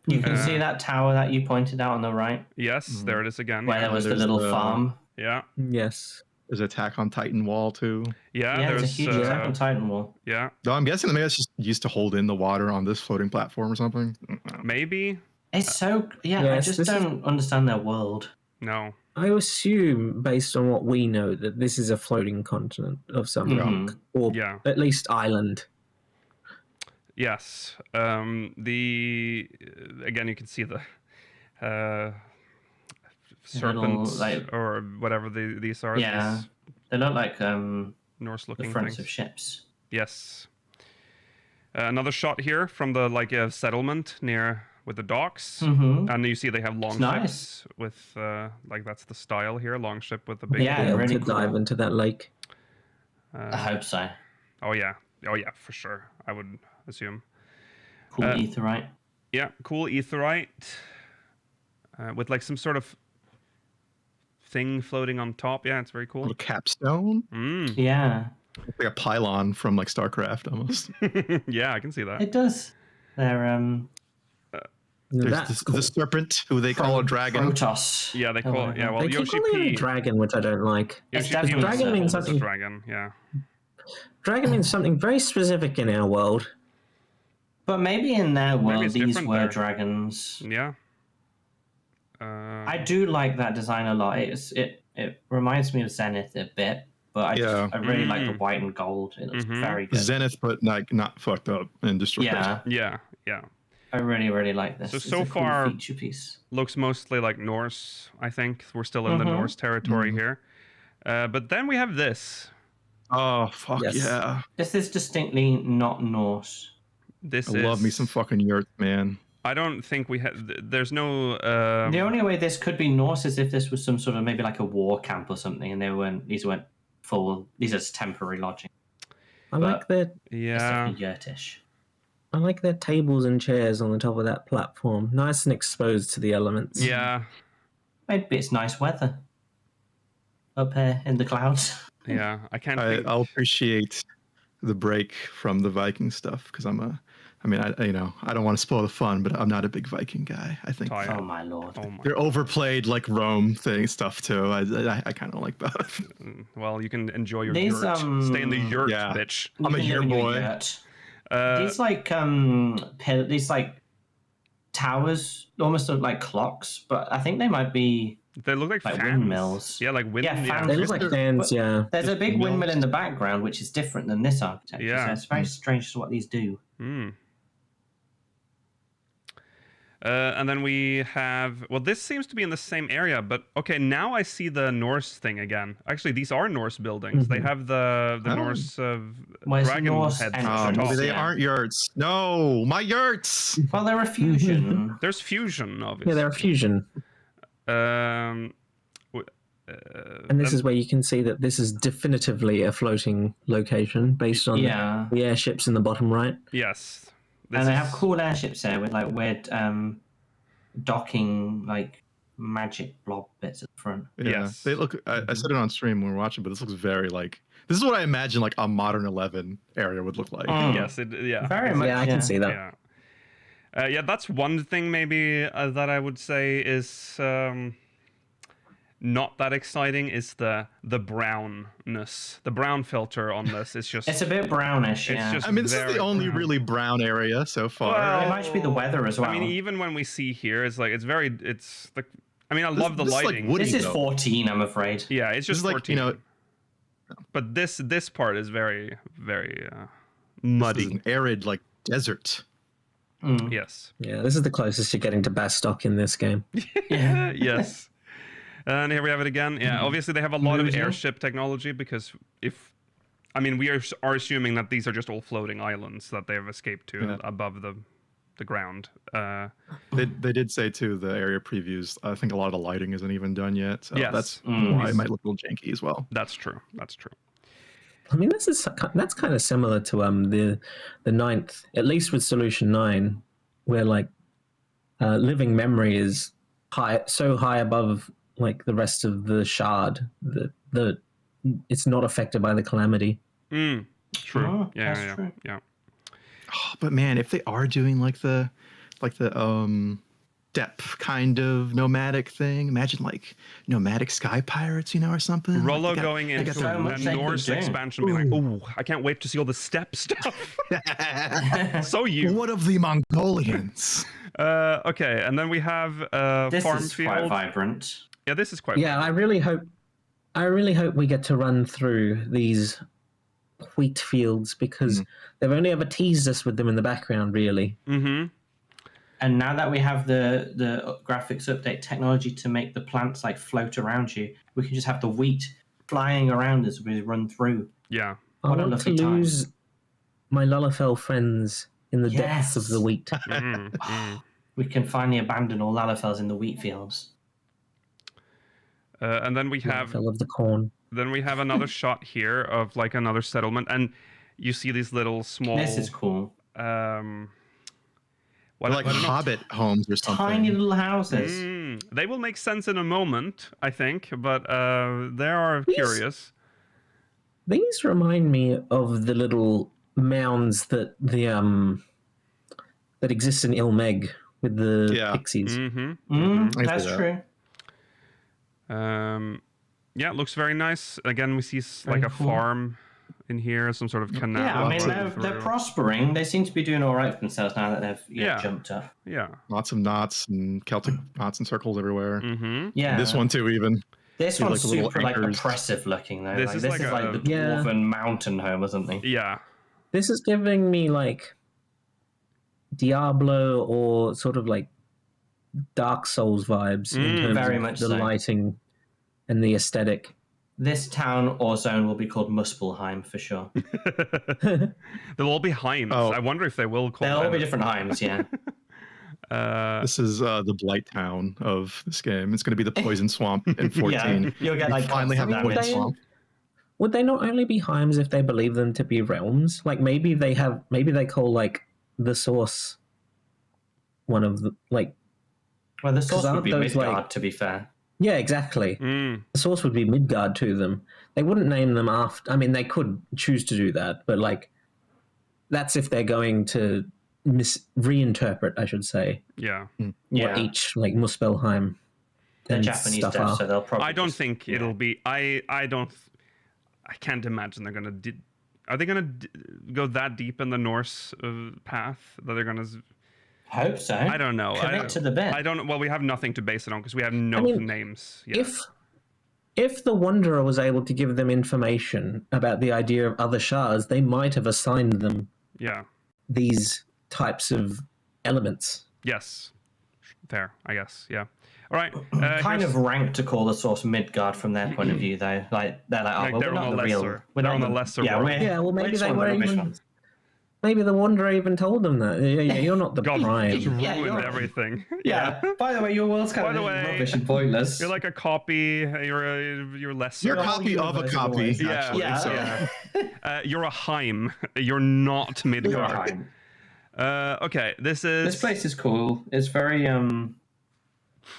you can see that tower that you pointed out on the right, Yes, there it is again. where there was the there's little the- farm. Yeah, Yes. There's Attack on Titan wall too. yeah. Yeah, There's there's a huge Attack on Titan wall. yeah, Though I'm guessing maybe that's just used to hold in the water on this floating platform or something. maybe. It's so I Yes, just this is- don't understand their world. No. I assume, based on what we know, that this is a floating continent of some ilk, or Yeah. at least island. Yes. The again, you can see the serpents like- or whatever these are. Yeah, These they look like the Norse-looking fronts things. of ships. Yes. Another shot here from the settlement near with the docks, and you see they have long nice. ships with that's the style here, long ship with the big. Yeah, Be able really to dive cool. into that lake. I hope so. Oh yeah, for sure. I would assume. Cool etherite. Yeah, cool etherite with like some sort of thing floating on top. Yeah, it's very cool. Little capstone, Yeah, it's like a pylon from like StarCraft almost. Yeah, I can see that. it does. They're There's That's cool. the serpent who they call a dragon. Protoss. Yeah, they call it. Yeah, well, They keep calling it a Yoshi-P. dragon, which I don't like. It's Yoshi-P definitely was dragon means sold as a something- dragon. Yeah. Dragon means something very specific in our world. But maybe in their world, it's these different were there. dragons. Yeah. I do like that design a lot. It reminds me of Zenith a bit, but I really like the white and gold. It looks very good. Zenith, but like not fucked up and destroyed. Yeah, Yeah. I really like this. So- It's so a cool far- feature piece. Looks mostly like Norse, I think. We're still in the Norse territory here. But then we have this. Oh fuck Yes. yeah! This is distinctly not Norse. This I is. love me some fucking yurts, man. I don't think we have. There's no. The only way this could be Norse is if this was some sort of maybe like a war camp or something, and these weren't full. These are just temporary lodging. I like their It's Yeah. definitely yurtish. I like their tables and chairs on the top of that platform. Nice and exposed to the elements. Yeah. Maybe it's nice weather up here in the clouds. Yeah. I can't. think. I'll appreciate the break from the Viking stuff because I don't want to spoil the fun, but I'm not a big Viking guy. I think Tired. Oh my lord. Oh my. they're overplayed like Rome stuff too. I kind of like both. Well, you can enjoy your These, yurt. Stay in the yurt, yeah. bitch. You I'm a can live yurt in your boy. yurt. These These like towers almost look like clocks, but I think they might be. they look like like fans. windmills. Yeah, like wind. Yeah, Yeah, fans. They look like fans, yeah. There's a big windmills. windmill in the background, which is different than this architecture. Yeah. So it's very strange to what these do. And then we have. Well, this seems to be in the same area, but okay. Now I see the Norse thing again. Actually, these are Norse buildings. They have the Norse Well, it's dragon Norse heads. entrance. on top. Maybe they Yeah. aren't yurts. No, my yurts. Well, they're a fusion. There's fusion, obviously. Yeah, they're a fusion. Um, And this is where you can see that this is definitively a floating location based on Yeah. the airships in the bottom right. yes. And they have is- cool airships there with like weird docking, like magic blob bits at the front. Yeah, Yes. they look. I said it on stream when we were watching, but this looks very like. This is what I imagine like a modern 11 area would look like. Yes. Yeah. Very much. Yeah, I can see that. Yeah. Yeah, that's one thing maybe that I would say is not that exciting is the brownness. The brown filter on this is just It's a bit brownish. it's Yeah. just I mean, this is very the only brown. really brown area so far. Well, It might just be the weather as well. I mean, even when we see here, it's like it's like I mean, I love the this is like lighting. woody, this is though. 14, I'm afraid. Yeah, it's This just is like 14. you know. But this part is very very This is an arid like desert. Yes. Yeah, this is the closest you're getting to Bastock in this game. Yes. And here we have it again. Yeah, obviously they have a lot of airship technology because we are assuming that these are just all floating islands that they have escaped to above the ground. They did say too, the area previews, I think a lot of the lighting isn't even done yet. So Yes. that's why it might look a little janky as well. That's true. I mean, that's kind of similar to the ninth, at least with Solution 9, where like living memory is so high above like the rest of the shard that it's not affected by the calamity. True. Oh, Yeah. that's true. Yeah. Oh, but man, if they are doing like the depth kind of nomadic thing, imagine like nomadic sky pirates, or something. Rollo Like going into so much a they Norse could do. expansion, being like, "Oh, I can't wait to see all the step stuff." So you. What of the Mongolians? Okay, and then we have This farm is field. quite vibrant. Yeah, this is quite. Yeah, I really hope we get to run through these wheat fields because they've only ever teased us with them in the background, really. Mm-hmm. And now that we have the graphics update technology to make the plants like float around you, we can just have the wheat flying around as we run through. Yeah. I What a want to lovely time. lose my Lalafell friends in the depths of the wheat. We can finally abandon all Lalafells in the wheat fields. And then we have Lalafell of the corn. Then we have another shot here of like another settlement, and you see these little small. This is cool. Like hobbit homes or something. Tiny little houses. They will make sense in a moment, I think, but they are curious. These remind me of the little mounds that that exist in Ilmeg with the pixies. That's true. Yeah, it looks very nice. Again, we see like a farm in here, some sort of canal. Yeah, I mean, they're prospering. They seem to be doing all right for themselves now that they've jumped up. Yeah. Lots of knots and Celtic knots and circles everywhere. Yeah. This one too, even. This Like one's the little super anchors. oppressive looking though. This This is is like like a- the dwarven mountain home or something. Yeah. This is giving me like Diablo or sort of like Dark Souls vibes in terms very of much the so. lighting and the aesthetic. This town or zone will be called Muspelheim for sure. They'll all be Heims. Oh. I wonder if they will call They'll all them. be different Heims, yeah. This is the blight town of this game. It's going to be the poison swamp in 14. You'll get We like finally have a constant poison damage. swamp. Would they not only be Heims if they believe them to be realms? Like maybe they call like the source one of the like. Well, the source would aren't be those, Midgard, like- to be fair. Yeah, exactly. The source would be Midgard to them. They wouldn't name them after. I mean, they could choose to do that, but like, that's if they're going to reinterpret, I should say, Yeah. Yeah, what each like Muspelheim. they're and Japanese stuff devs, are. so they'll probably. I don't just- think it'll be. I can't imagine they're gonna. Are they gonna go that deep in the Norse path that they're gonna? Hope so. I don't know. Commit to the bit. I don't. Well, we have nothing to base it on because we have no mean, names yet. If the Wanderer was able to give them information about the idea of other shards, they might have assigned them Yeah. these types of elements. Yes. Fair. I guess. Yeah. All right. Kind here's- of rank to call the source Midgard from their point of view, though. Like they're like, oh, Like, well, they're we're on not the the real. lesser- We're they're not on the lesser Yeah, world. Yeah, well, maybe we're they just one of the were rubbish even- ones. Maybe the Wanderer even told them that. Yeah, you're not the God, prime. just ruined you're- everything. Yeah. By the way, your world's kind By the of way, rubbish and pointless. You're like a copy. You're lesser. You're a copy of a universe copy, is always- actually. Yeah. So. Yeah. You're a Heim. You're not Midgard. Midgard. Okay, this is. This place is cool. It's very a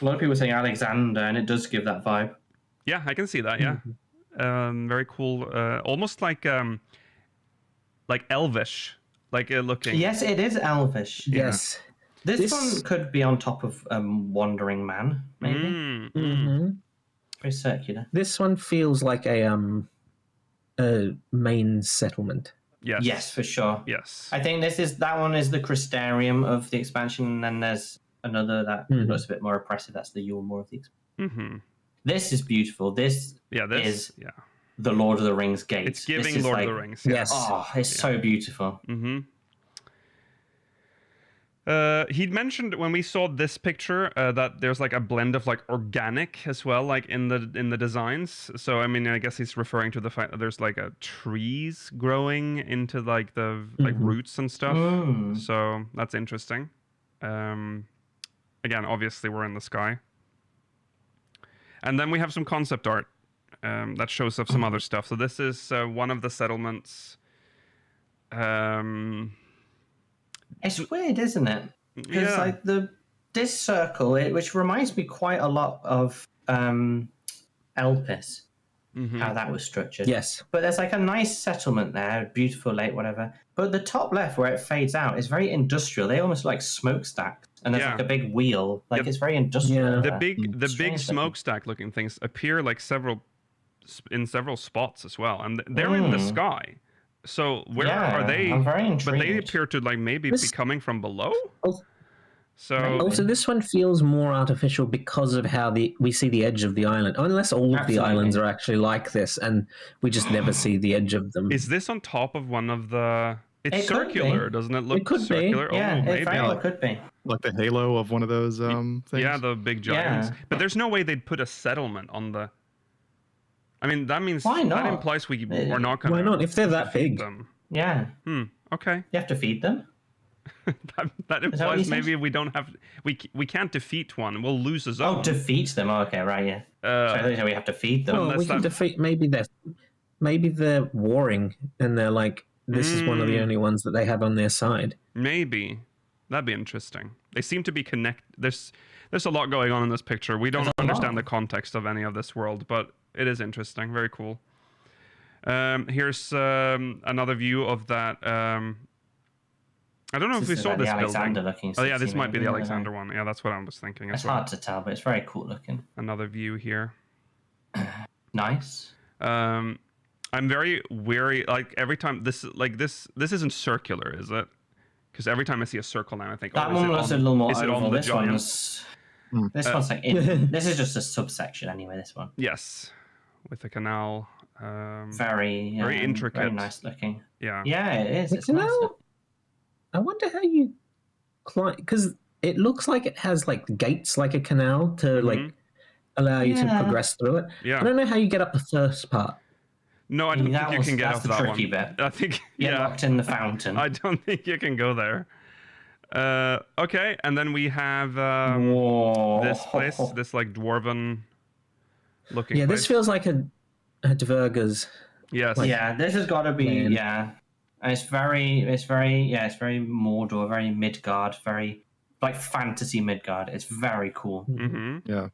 lot of people are saying Alexander, and it does give that vibe. Yeah, I can see that. Yeah, very cool. Almost like elvish, like looking. Yes, it is elvish. Yes. This one could be on top of Wandering Man, maybe. Mm-hmm. Very circular. This one feels like a main settlement. Yes. Yes, for sure. Yes. I think that one is the Crystarium of the expansion, and then there's another that looks a bit more oppressive. That's the Yulmore of the expansion. Mm-hmm. This is beautiful. This Yeah. This. is Yeah. the Lord of the Rings gate. It's giving Lord of the Rings. Yes. Oh, it's so beautiful. He'd mentioned when we saw this picture that there's like a blend of like organic as well, like in the designs. So I mean, I guess he's referring to the fact that there's like trees growing into like the like roots and stuff. So that's interesting. Again, obviously we're in the sky. And then we have some concept art that shows off some other stuff. So this is one of the settlements. It's weird, isn't it? Because like this circle, which reminds me quite a lot of Elpis, how that was structured. Yes. But there's like a nice settlement there, beautiful lake, whatever. But the top left, where it fades out, is very industrial. They almost like smokestacks, and there's like a big wheel. Like it's very industrial. The big smokestack looking things appear like in several spots as well, and they're in the sky. So where are they? I'm very intrigued. But they appear to like maybe be coming from below. So also, this one feels more artificial because of how we see the edge of the island. Unless all of the islands are actually like this, and we just never see the edge of them. Is this on top of one of the? It's circular, doesn't it? Look it could circular. Be. Yeah, maybe. it very well could be. Like the halo of one of those things. Yeah, the big giants. Yeah. But there's no way they'd put a settlement on the. I mean, that means Why not? that implies we are not going to. Why not? If they're that big. Them. Yeah. Okay. You have to feed them. that implies maybe we don't have. We can't defeat one. We'll lose a zone. Oh, defeat them. Oh, okay, right, yeah. So I thought we have to feed them. Well, we can defeat. Maybe they're warring, and they're like, this is one of the only ones that they have on their side. Maybe that'd be interesting. They seem to be connected. There's a lot going on in this picture. We don't understand the context of any of this world, but it is interesting. Very cool. Here's another view of that. I don't know if we saw this building. Oh yeah, this might be the Alexander one. Yeah, that's what I was thinking. It's hard to tell, but it's very cool looking. Another view here. Nice. I'm very wary. Like every time this isn't circular, is it? Because every time I see a circle now, I think that one was a little more oval. This one's like this is just a subsection anyway. This one. Yes, with the canal. Very intricate. Very nice looking. Yeah. Yeah, it is. It's nice. nice. I wonder how you climb, because it looks like it has like gates like a canal to like allow you to progress through it. Yeah. I don't know how you get up the first part. No, I don't think you can get off that one. That's the tricky bit. I think locked in the fountain. I don't think you can go there. Okay, and then we have this place, this like dwarven looking. Yeah, place. this feels like a Dverga's. Yes. Yeah, this has got to be And it's very Mordor, very Midgard, very like fantasy Midgard. It's very cool. Yeah.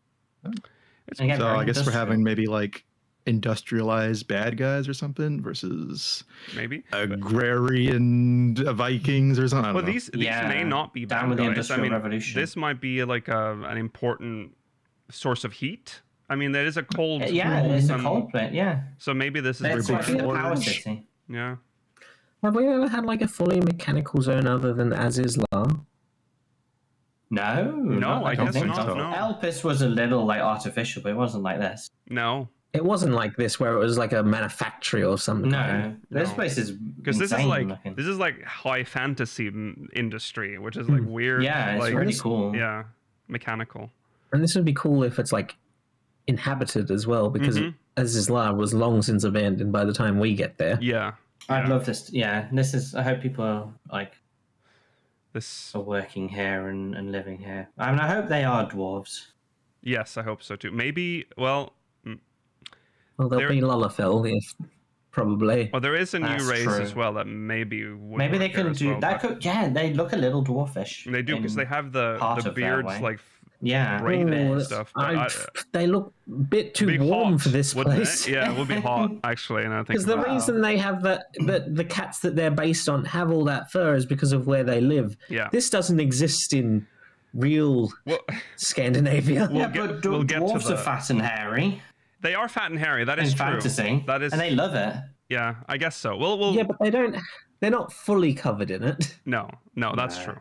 Again, so I guess we're having maybe like industrialized bad guys or something versus maybe agrarian Vikings or something. I don't know. These may not be bad with guys. the Industrial Revolution. This might be like an important source of heat. I mean, there is a cold. Yeah, it's a cold plate. Yeah. So maybe this is a power city. Yeah. Have we ever had like a fully mechanical zone other than Azizlar? No, I guess not. So. No. Elpis was a little like artificial, but it wasn't like this. No. It wasn't like this where it was like a manufactory or something. No, this place is because this is like high fantasy industry, which is like weird. Yeah, it's like, really cool. Yeah, mechanical. And this would be cool if it's like inhabited as well, because Azizlar was long since abandoned by the time we get there. Yeah. I'd love this. Yeah, this is. I hope people are like this are working here and living here. I mean, I hope they are dwarves. Yes, I hope so too. Maybe. Well, there'll be Lullafell, if probably. Well, there is a new race as well that maybe they couldn't do that. They look a little dwarfish. They do because they have the beards like. Yeah, and stuff. They look a bit too warm hot, for this place. Yeah, it would be hot actually, and I think because the reason they have the cats that they're based on have all that fur is because of where they live. Yeah, this doesn't exist in real Scandinavia. But dwarves are fat and hairy. They are fat and hairy. That is true. Fantasy. That is, and they love it. Yeah, I guess so. We'll yeah, but they don't. They're not fully covered in it. No, that's true.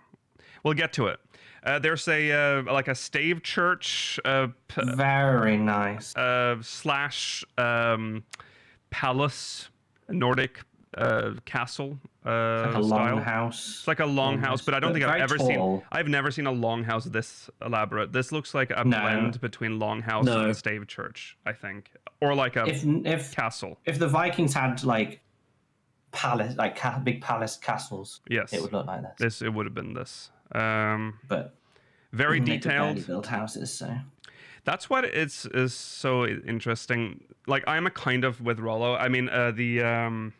We'll get to it. There's a like a stave church. Very nice. / palace, Nordic castle Like a style. longhouse. It's like a longhouse, but I don't think I've ever seen. I've never seen a longhouse this elaborate. This looks like a blend between longhouse and stave church, I think, or like a castle. If the Vikings had like palace, like big palace castles, yes, it would look like this. It would have been this. But very detailed. They barely build houses, so. That's what is so interesting. Like I'm a kind of with Rollo. I mean, the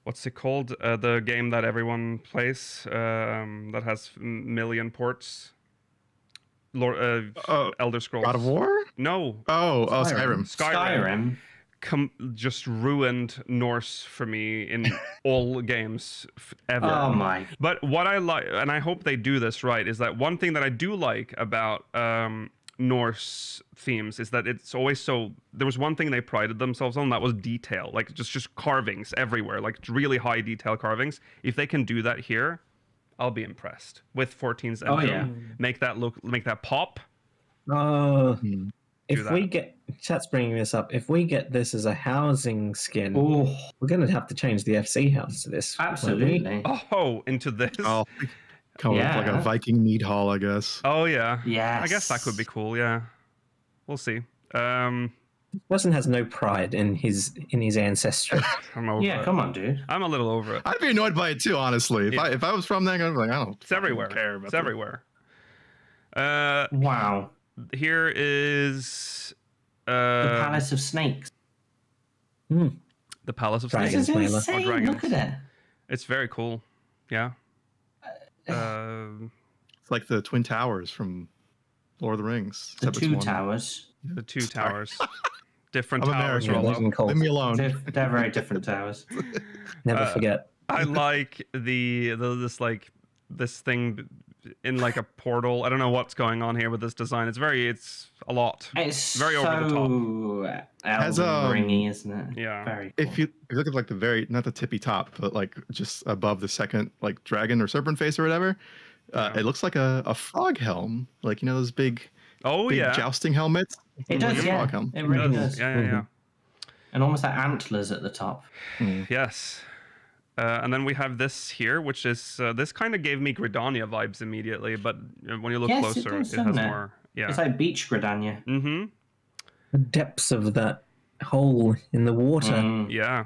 what's it called? The game that everyone plays that has million ports. Elder Scrolls. God of War? No. Skyrim. Just ruined Norse for me in all games ever. Oh my! But what I like, and I hope they do this right, is that one thing that I do like about Norse themes is that it's always so. There was one thing they prided themselves on, that was detail, like just carvings everywhere, like really high detail carvings. If they can do that here, I'll be impressed with 14's engine. Oh yeah, make that pop. If we get chat's bringing this up, if we get this as a housing skin, we're going to have to change the FC house to this. Absolutely. Oh, into this. Oh, kind of like a Viking mead hall, I guess. Oh yeah. Yes. I guess that could be cool. Yeah, we'll see. This person has no pride in his ancestry. I'm over it. Come on, dude. I'm a little over it. I'd be annoyed by it too, honestly. If I was from there, I'd be like, I don't. It's everywhere. Care about it's everywhere. Wow. Here is the Palace of Snakes. The Palace of Snakes. This is insane. Look at it. It's very cool. Yeah. It's like the Twin Towers from Lord of the Rings. The two towers. The two towers. Different I'm towers. American. Leave me alone. They're very different towers. Never forget. I like this thing in like a portal. I don't know what's going on here with this design. It's a lot. It's very over the top. Has ringy, isn't it? Yeah. Very cool. If you look at like not the tippy top, but like just above the second like dragon or serpent face or whatever, it looks like a frog helm. Like, you know, those big jousting helmets. It does, yeah. Frog helm. It really does. Yeah. And almost like antlers at the top. Yes. And then we have this here, which is this kind of gave me Gridania vibes immediately, but when you look closer, it has more. Yeah, it's like beach Gridania. Mm-hmm. The depths of that hole in the water. Yeah,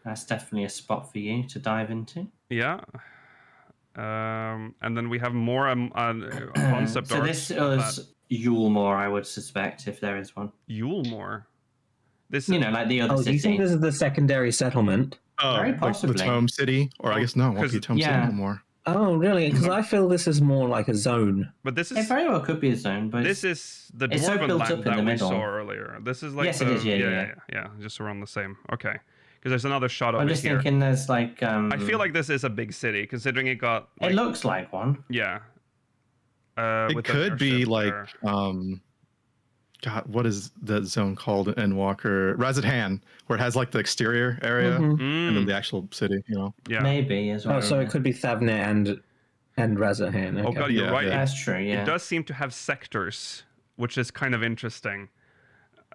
that's definitely a spot for you to dive into. Yeah. And then we have more concept art. So this is Yulemoor, I would suspect, if there is one. Yulemoor. This, like the other city. Do you think this is the secondary settlement? Very possibly. Like the Tome City, or I guess no, it won't be Tome City anymore. Oh, really? Because I feel this is more like a zone. But this is... It very well could be a zone, but... This is the Dwarven land that we saw earlier. This is like... Yes, it is, yeah. Just around the same. Okay. Because there's another shot of it here. I'm just thinking there's like... I feel like this is a big city, considering it got... It looks like one. Yeah. It could be like... God, what is that zone called in Walker? Razathan, where it has like the exterior area and then the actual city, you know? Yeah. Maybe as well. Oh, so it could be Thavnir and Razathan. Okay. Oh, God, you're right. That's true, yeah. It does seem to have sectors, which is kind of interesting.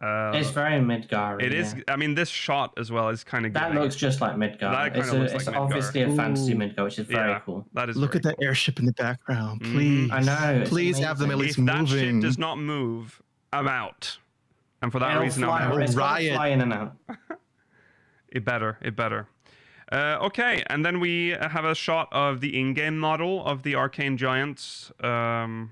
It's very Midgar. It is. I mean, this shot as well is kind of... That looks just like Midgar. It's obviously a fantasy Midgar, which is very cool. That is. Look at that airship in the background, please. I know. Please have them at least if moving. If that ship does not move, I'm out. And for that reason, I'm out. It's riot. Fly in and out. It better. Okay, and then we have a shot of the in-game model of the Arcane Giants. Hey,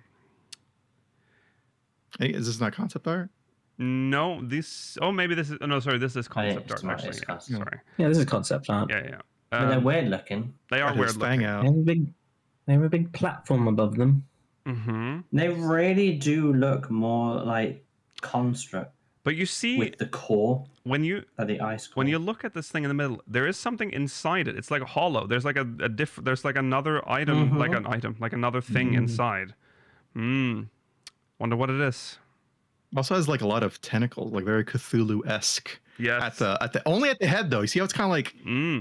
is this not concept art? No, this... Oh, maybe this is... Oh, no, sorry, this is concept art, actually. Yeah, sorry. Yeah, this is concept art. Yeah. But they're weird looking. They are weird looking. They have a big platform above them. Mm-hmm. They really do look more like construct. But you see... With the core. When you... the ice core. When you look at this thing in the middle, there is something inside it. It's like a hollow. There's like there's like another item, like another thing inside. Wonder what it is. Also has like a lot of tentacles, like very Cthulhu-esque. Yes. Only at the head though. You see how it's kind of like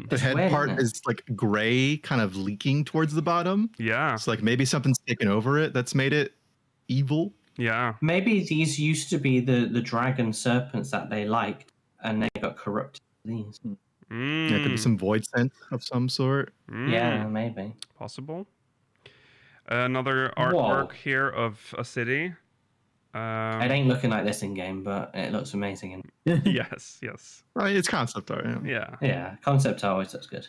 the head part is like gray, kind of leaking towards the bottom. Yeah. It's like maybe something's taken over it that's made it evil. Yeah. Maybe these used to be the dragon serpents that they liked, and they got corrupted. These. Yeah, it could be some void scent of some sort. Yeah, maybe. Possible. Another artwork here of a city. It ain't looking like this in game, but it looks amazing. Yes. Right, it's concept art. Yeah. Yeah, concept art always looks good.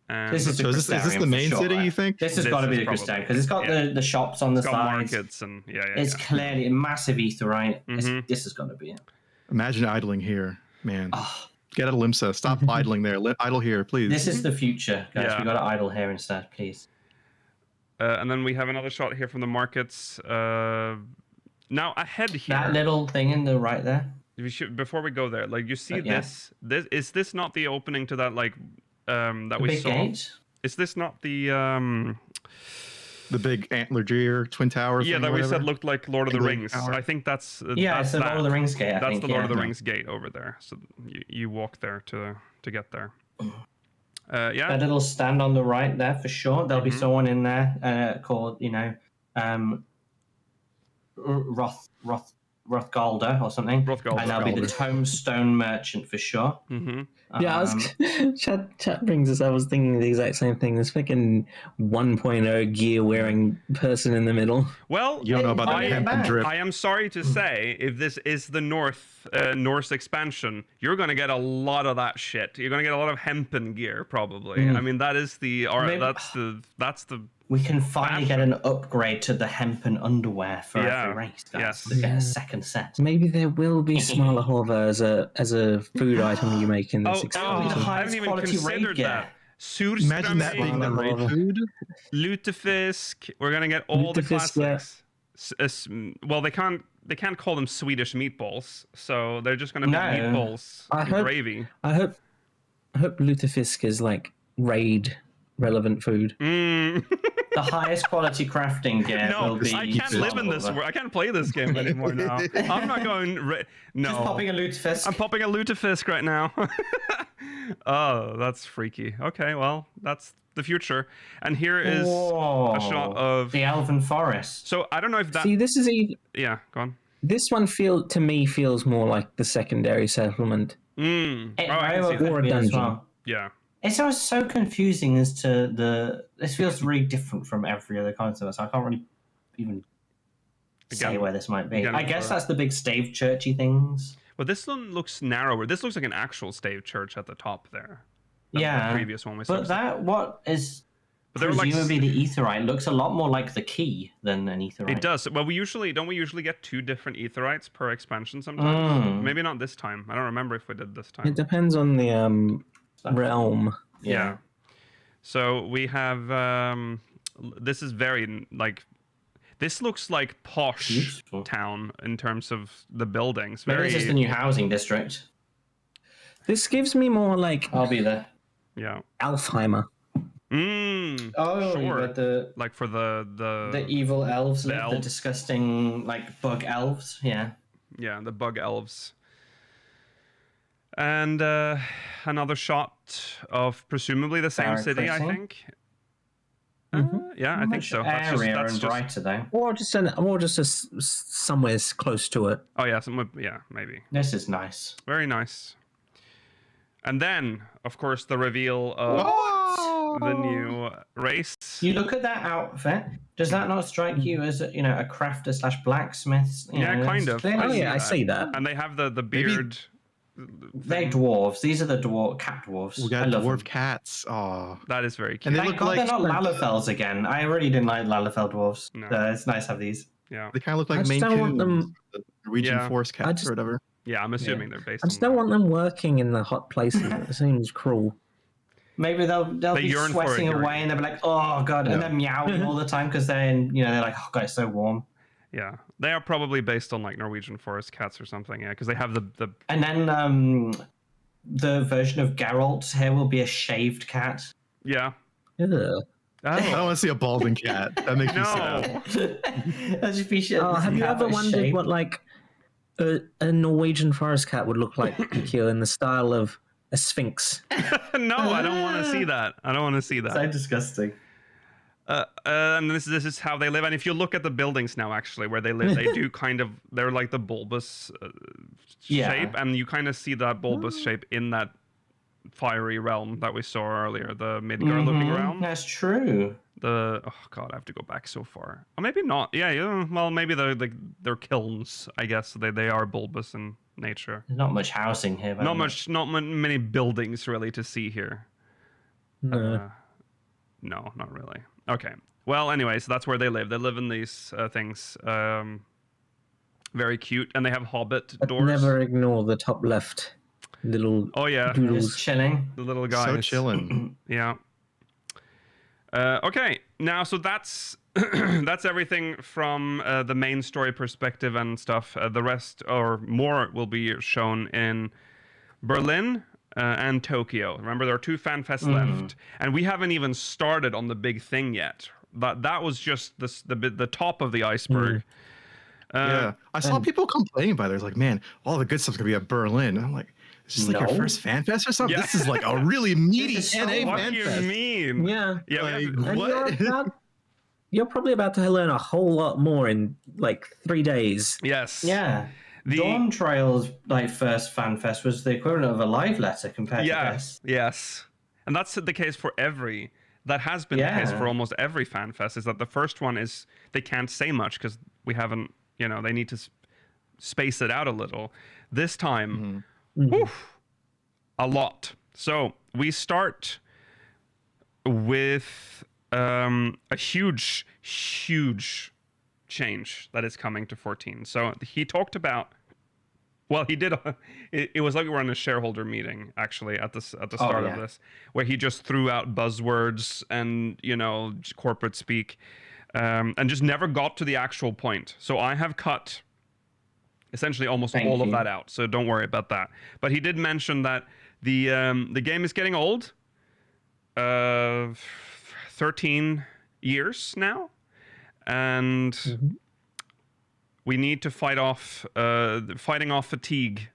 And This is the is this the main city, you think? This has got to be the Crystarium because it's got the shops on the it's got sides. markets and It's clearly a massive etherite. Mhm. This has got to be it. Imagine idling here, man. Oh, Get out of Limsa. Stop idling there. Idle here, please. this is the future, guys. Yeah. We got to idle here instead, please. and then we have another shot here from the markets. Now ahead here. That little thing in the right there. We should, before we go there, like you see Yeah. this is this not the opening to that like that The we big saw? gate. Is this not the big antler deer twin towers. yeah, that we said looked like Lord of the England Rings. Tower. I think that's Yeah, that's it's the Lord of the Rings gate. I That's think, the Lord of the yeah. Rings gate over there. So you walk there to get there. Yeah. That little stand on the right there for sure. There'll be someone in there called, Rothgolder or something. Rothgolder. And that'll be the Tombstone Merchant for sure. Mm-hmm. Yeah, chat brings us. I was thinking the exact same thing. This fucking 1.0 gear wearing person in the middle. Well, You don't know about that I- hemp and drip. I am sorry to say, if this is the Norse expansion, you're gonna get a lot of that shit. You're gonna get a lot of hempen gear, probably. I mean, that is the Maybe- that's the We can finally get an upgrade to the hempen underwear for Yeah. every race, guys. Yes. To get a second set. Maybe there will be smaller hover as a food item you make in this oh, expansion. the I highest haven't even quality considered raid gear. that. Imagine that being the raid food. Lutefisk. We're gonna get all the Lutefisk, yeah. classics. Well, they can't call them Swedish meatballs, so they're just gonna be No. meatballs I and hope- gravy. I hope lutefisk is like raid relevant food. The highest quality crafting gear No, will be. I can't live in this world. I can't play this game anymore now. I'm not going. No, Just popping a lutefisk. I'm popping a lutefisk right now. Oh, that's freaky. Okay, well, that's the future. And here is Whoa. a shot of. the Elven Forest. So I don't know if that. See, this is Yeah, go on. this one to me feels more like the secondary settlement. Mm. It Oh, I very can well see could that. Or a be as dungeon. well. Yeah. It's always so confusing as to this feels really different from every other concept, so I can't really even say Again- where this might be. again, I guess for- that's the big stave churchy things. Well, this one looks narrower. This looks like an actual stave church at the top there. Than Yeah, The previous one we saw. But that what is But they're like- presumably the etherite looks a lot more like the key than an etherite. It does. Well, we usually get 2 different etherites per expansion sometimes. Maybe not this time. I don't remember if we did this time. It depends on the realm. Yeah. So we have this is very like this looks like posh Beautiful. town in terms of the buildings. Maybe Very it's just the new housing district. This gives me more like I'll be there. yeah. Alfheimer. Oh, you Sure. got the Like for the evil elves, the the elves. disgusting like bug elves. Yeah. yeah, the bug elves. And another shot of presumably the same Barrack city, I Crossing. think. Yeah, I think Much so. That's Airier that's and brighter though. Or just somewhere close to it. Oh yeah, yeah, maybe. This is nice. Very nice. And then, of course, the reveal of the new race. You look at that outfit. Does that not strike you as a crafter / blacksmith? Yeah, kind of. Oh see yeah, I that. see that. And they have the beard. They're dwarves. These are the cat dwarves. We got I love dwarf them. cats. Oh, That is very cute. and they Thank look God like they're not Lalafels again. I really didn't like Lalafell dwarves. No. It's nice to have these. Yeah, they kind of look I like just Maine don't want Coons, them- the Norwegian Yeah. forest cats just- or whatever. yeah. I'm assuming they're based. I just on don't want them working in the hot places. It seems cruel. Maybe they'll They be yearn for it, sweating you're away and they'll be like, oh god, and they're meowing all the time because they're like, oh god, it's so warm. Yeah, they are probably based on like Norwegian forest cats or something. Yeah, because they have the. And then the version of Geralt here will be a shaved cat. Yeah. Ugh. I don't Oh want to see a balding cat. That makes me sad. no. That'd just be shit. Oh, have you ever wondered what like a Norwegian forest cat would look like Kyo, in the style of a sphinx? No, I don't want to see that. I don't want to see So that. disgusting. And this is how they live. And if you look at the buildings now, actually, where they live, they do they're like the bulbous shape, and you kind of see that bulbous shape in that fiery realm that we saw earlier, the Midgar-looking realm. That's true. Oh god, I have to go back so far. Or maybe not. Yeah. Well, maybe they're kilns. I guess they are bulbous in nature. Not much housing here. Not many buildings really to see here. No. No, not really. Okay. Well, anyways, that's where they live. They live in these things. Very cute, and they have hobbit But doors. never ignore the top left little. Oh yeah, doodles. Chilling. the little guys. So chilling. Yeah. Okay, now so that's that's everything from the main story perspective and stuff. The rest or more will be shown in Berlin and Tokyo. Remember, there are 2 fan fests left, and we haven't even started on the big thing yet. That was just the top of the iceberg. Yeah, I saw people complaining about it. It's like, man, all the good stuff's gonna be at Berlin. I'm like, is this like your first fan fest or something? Yeah. This is like a really meaty This is NA What fan do you fest. mean? Yeah. Yeah. Like, And what? you're probably about to learn a whole lot more in like 3 days. Yes. Yeah. Dawn Trail's like first fan fest was the equivalent of a live letter compared to this. Yes. And that's the case for that has been the case for almost every fan fest, is that the first one is they can't say much because we haven't, they need to space it out a little. This time, a lot. So we start with a huge change that is coming to 14. So he talked about, well, he did. It was like we were in a shareholder meeting actually at the start of this, where he just threw out buzzwords and corporate speak, and just never got to the actual point. So I have cut essentially almost all of that out. So don't worry about that. But he did mention that the game is getting old. 13 years now, and we need to fighting off fatigue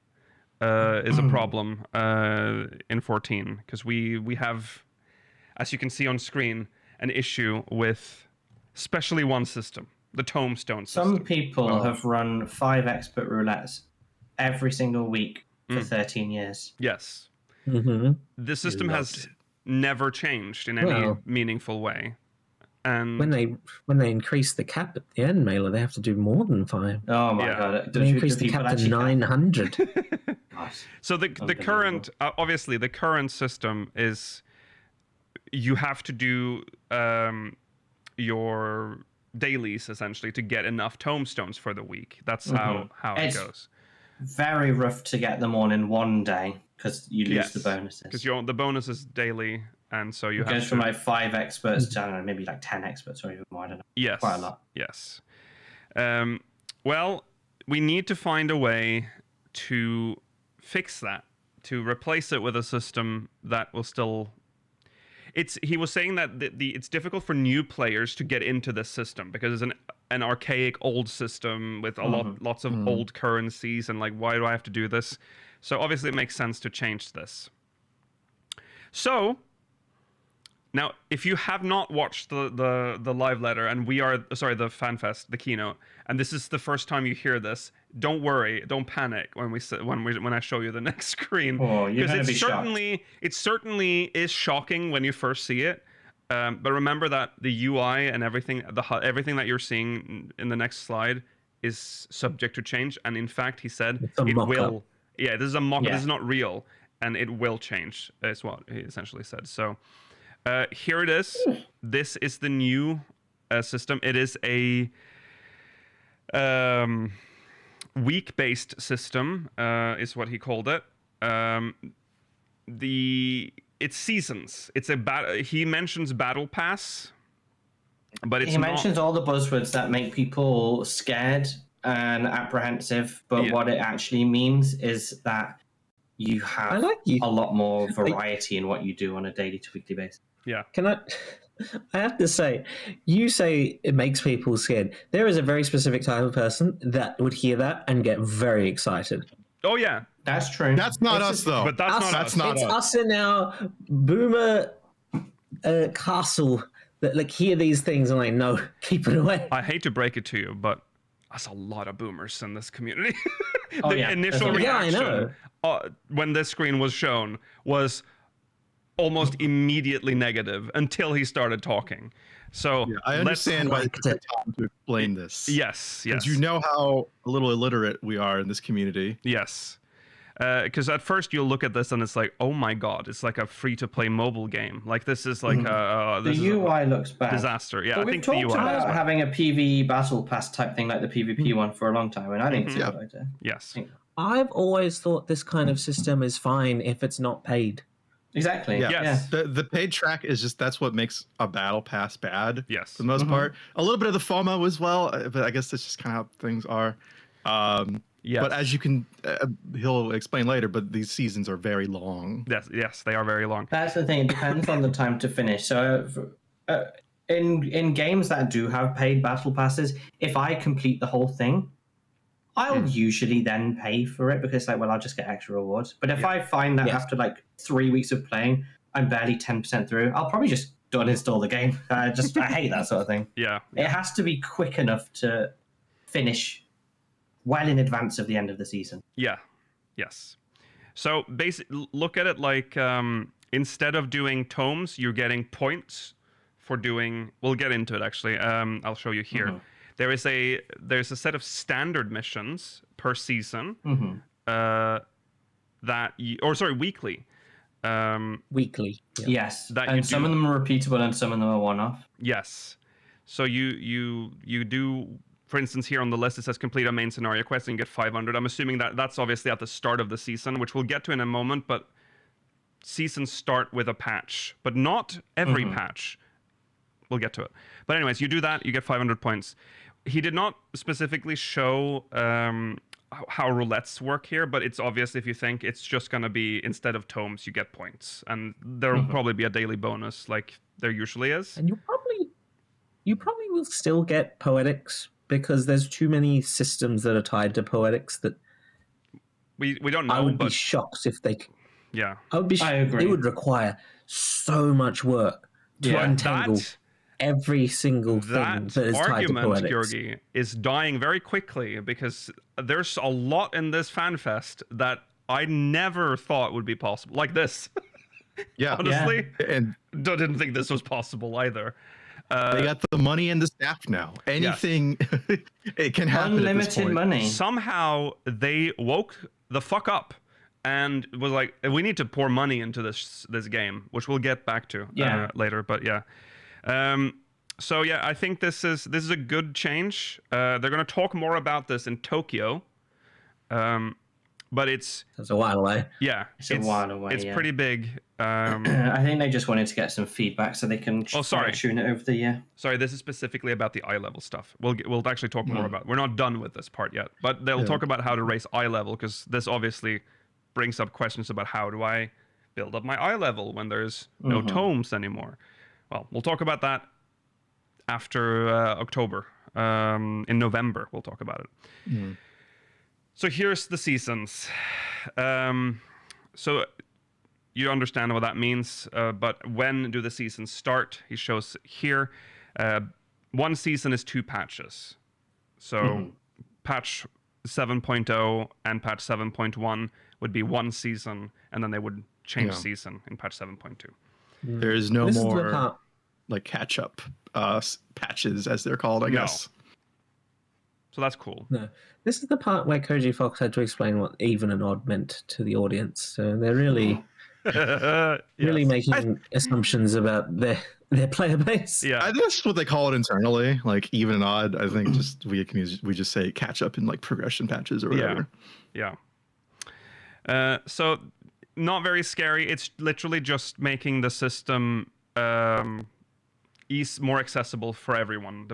is a problem in 14, because we have, as you can see on screen, an issue with especially one system, the tombstone system. Some people have run 5 expert roulettes every single week for 13 years. Yes. Mm-hmm. The system has never changed in any meaningful way. And when they increase the cap at the end, Mailer, they have to do more than 5. Oh my god! They increase the cap to 900. So the current, obviously, the current system is you have to do your dailies essentially to get enough tombstones for the week. That's how it goes. Very rough to get them on in one day because you lose the bonuses. Because the bonus is daily, and so you have goes from like 5 experts to, I don't know, maybe like 10 experts or even more. I don't know. Yes, quite a lot. Yes. Well, we need to find a way to fix that, to replace it with a system that will still. He was saying that it's difficult for new players to get into this system because it's an archaic old system with lots of old currencies, and like, why do I have to do this? So obviously it makes sense to change this. So now, if you have not watched the live letter, and the FanFest, the keynote, and this is the first time you hear this, don't worry, don't panic when I show you the next screen. Oh, you're gonna be it certainly is shocking when you first see it. But remember that the UI and everything that you're seeing in the next slide is subject to change, and in fact, he said it will. Yeah, this is a mock-up. This is not real, and it will change. Is what he essentially said. So. Here it is. This is the new system. It is a week-based system, is what he called it. It's seasons. He mentions battle pass, but he mentions all the buzzwords that make people scared and apprehensive. But what it actually means is that you have a lot more variety in what you do on a daily to weekly basis. Yeah. I have to say, you say it makes people scared. There is a very specific type of person that would hear that and get very excited. Oh, yeah. That's true. That's not us, though. But that's not us. It's us in our boomer castle that like hear these things and like, no, keep it away. I hate to break it to you, but That's a lot of boomers in this community. Oh, The yeah. initial Yeah, I reaction when this screen was shown was almost immediately negative until he started talking. So Yeah, I understand why it liked took it. time to explain this. Yes, yes. Because you know how a little illiterate we are in this community. Yes. Because at first you'll look at this and it's like, oh my god, it's like a free-to-play mobile game. Like this is like The UI looks bad. disaster. Yeah, But I we've think the talked UI is about bad. having a PvE battle pass type thing like the PvP one for a long time, and I think it's a good idea. Yes. I've always thought this kind of system is fine if it's not paid. Exactly. Yeah. Yes. The paid track is just that's what makes a battle pass bad. Yes. For the most part. A little bit of the FOMO as well, but I guess that's just kind of how things are. Yes. But as you can, he'll explain later, but these seasons are very long. Yes, they are very long. That's the thing. It depends on the time to finish. So, in games that do have paid battle passes, if I complete the whole thing, I'll usually then pay for it because, like, well, I'll just get extra rewards. But if I find that after like 3 weeks of playing, I'm barely 10% through, I'll probably just uninstall the game. I hate that sort of thing. Yeah. It has to be quick enough to finish well in advance of the end of the season. Yeah. Yes. So basically, look at it like instead of doing tomes, you're getting points for doing. We'll get into it actually. I'll show you here. There's a set of standard missions per season weekly. Weekly. Yeah. Yes, That you and some do- of them are repeatable and some of them are one-off. Yes. So you do, for instance, here on the list it says complete a main scenario quest and you get 500. I'm assuming that that's obviously at the start of the season, which we'll get to in a moment. But seasons start with a patch, but not every patch. We'll get to it. But anyways, you do that, you get 500 points. He did not specifically show how roulettes work here, but it's obvious if you think it's just going to be, instead of tomes, you get points. And there will probably be a daily bonus like there usually is. And you probably will still get poetics because there's too many systems that are tied to poetics that We don't know, I would be but shocked if they. yeah. I agree. It would require so much work to untangle every single thing That that is tied to argument, poetics. Georgi, is dying very quickly because there's a lot in this FanFest that I never thought would be possible. Like this. Yeah. Honestly, And didn't think this was possible either. they got the money and the staff now. Anything, it can happen. At this Unlimited point. money. Somehow they woke the fuck up and was like, we need to pour money into this game, which we'll get back to later. But yeah. So yeah, I think this is a good change. They're going to talk more about this in Tokyo, but it's That's a while away. yeah, It's a while away, It's yeah. pretty big. I think they just wanted to get some feedback so they can tune it over the year. Sorry, this is specifically about the eye level stuff. We'll actually talk more about it. We're not done with this part yet, but they'll talk about how to raise eye level because this obviously brings up questions about how do I build up my eye level when there's no tomes anymore. Well, we'll talk about that after October. In November, we'll talk about it. So here's the seasons. So you understand what that means, but when do the seasons start? He shows here. One season is 2 patches. So patch 7.0 and patch 7.1 would be one season, and then they would change season in patch 7.2. There is no This is the more part- like catch up patches, as they're called, I guess. So that's cool. No, this is the part where Koji Fox had to explain what even and odd meant to the audience. So they're really making assumptions about their player base. Yeah. I think that's what they call it internally, like even and odd. I think just we just say catch up in like progression patches or whatever. Yeah. So not very scary. It's literally just making the system more accessible for everyone,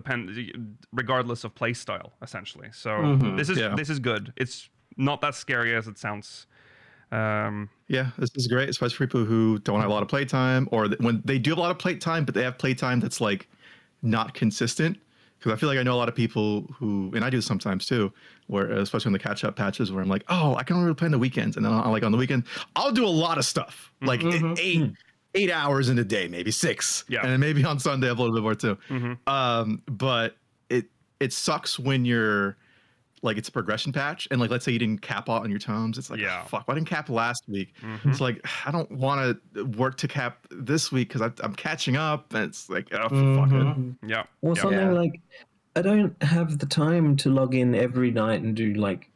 regardless of playstyle, essentially. So this is good. It's not that scary as it sounds. Yeah, this is great, especially for people who don't have a lot of playtime, or when they do have a lot of playtime, but they have playtime that's like not consistent. Because I feel like I know a lot of people who, and I do sometimes too, where especially in the catch-up patches, where I'm like, oh, I can only play on the weekends, and then like on the weekend, I'll do a lot of stuff, like 8 hours in a day, maybe 6, and then maybe on Sunday a little bit more too. But it sucks when you're like it's a progression patch, and like let's say you didn't cap out on your tomes, it's like, oh, fuck, why didn't cap last week? It's like, I don't want to work to cap this week because I'm catching up, and it's like, oh, fuck it. Yeah. Or something like, I don't have the time to log in every night and do like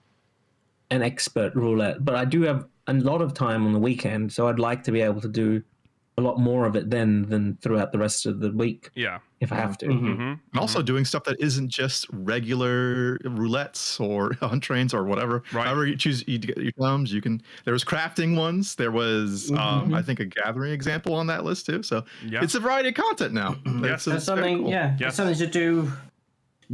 an expert roulette, but I do have a lot of time on the weekend, so I'd like to be able to do a lot more of it then than throughout the rest of the week. Yeah. If I have to. And also doing stuff that isn't just regular roulettes or hunt trains or whatever. Right. However you choose you get your tomes, you can. There was crafting ones. There was I think a gathering example on that list too. So it's a variety of content now. Yes. There's something, cool. there's something to do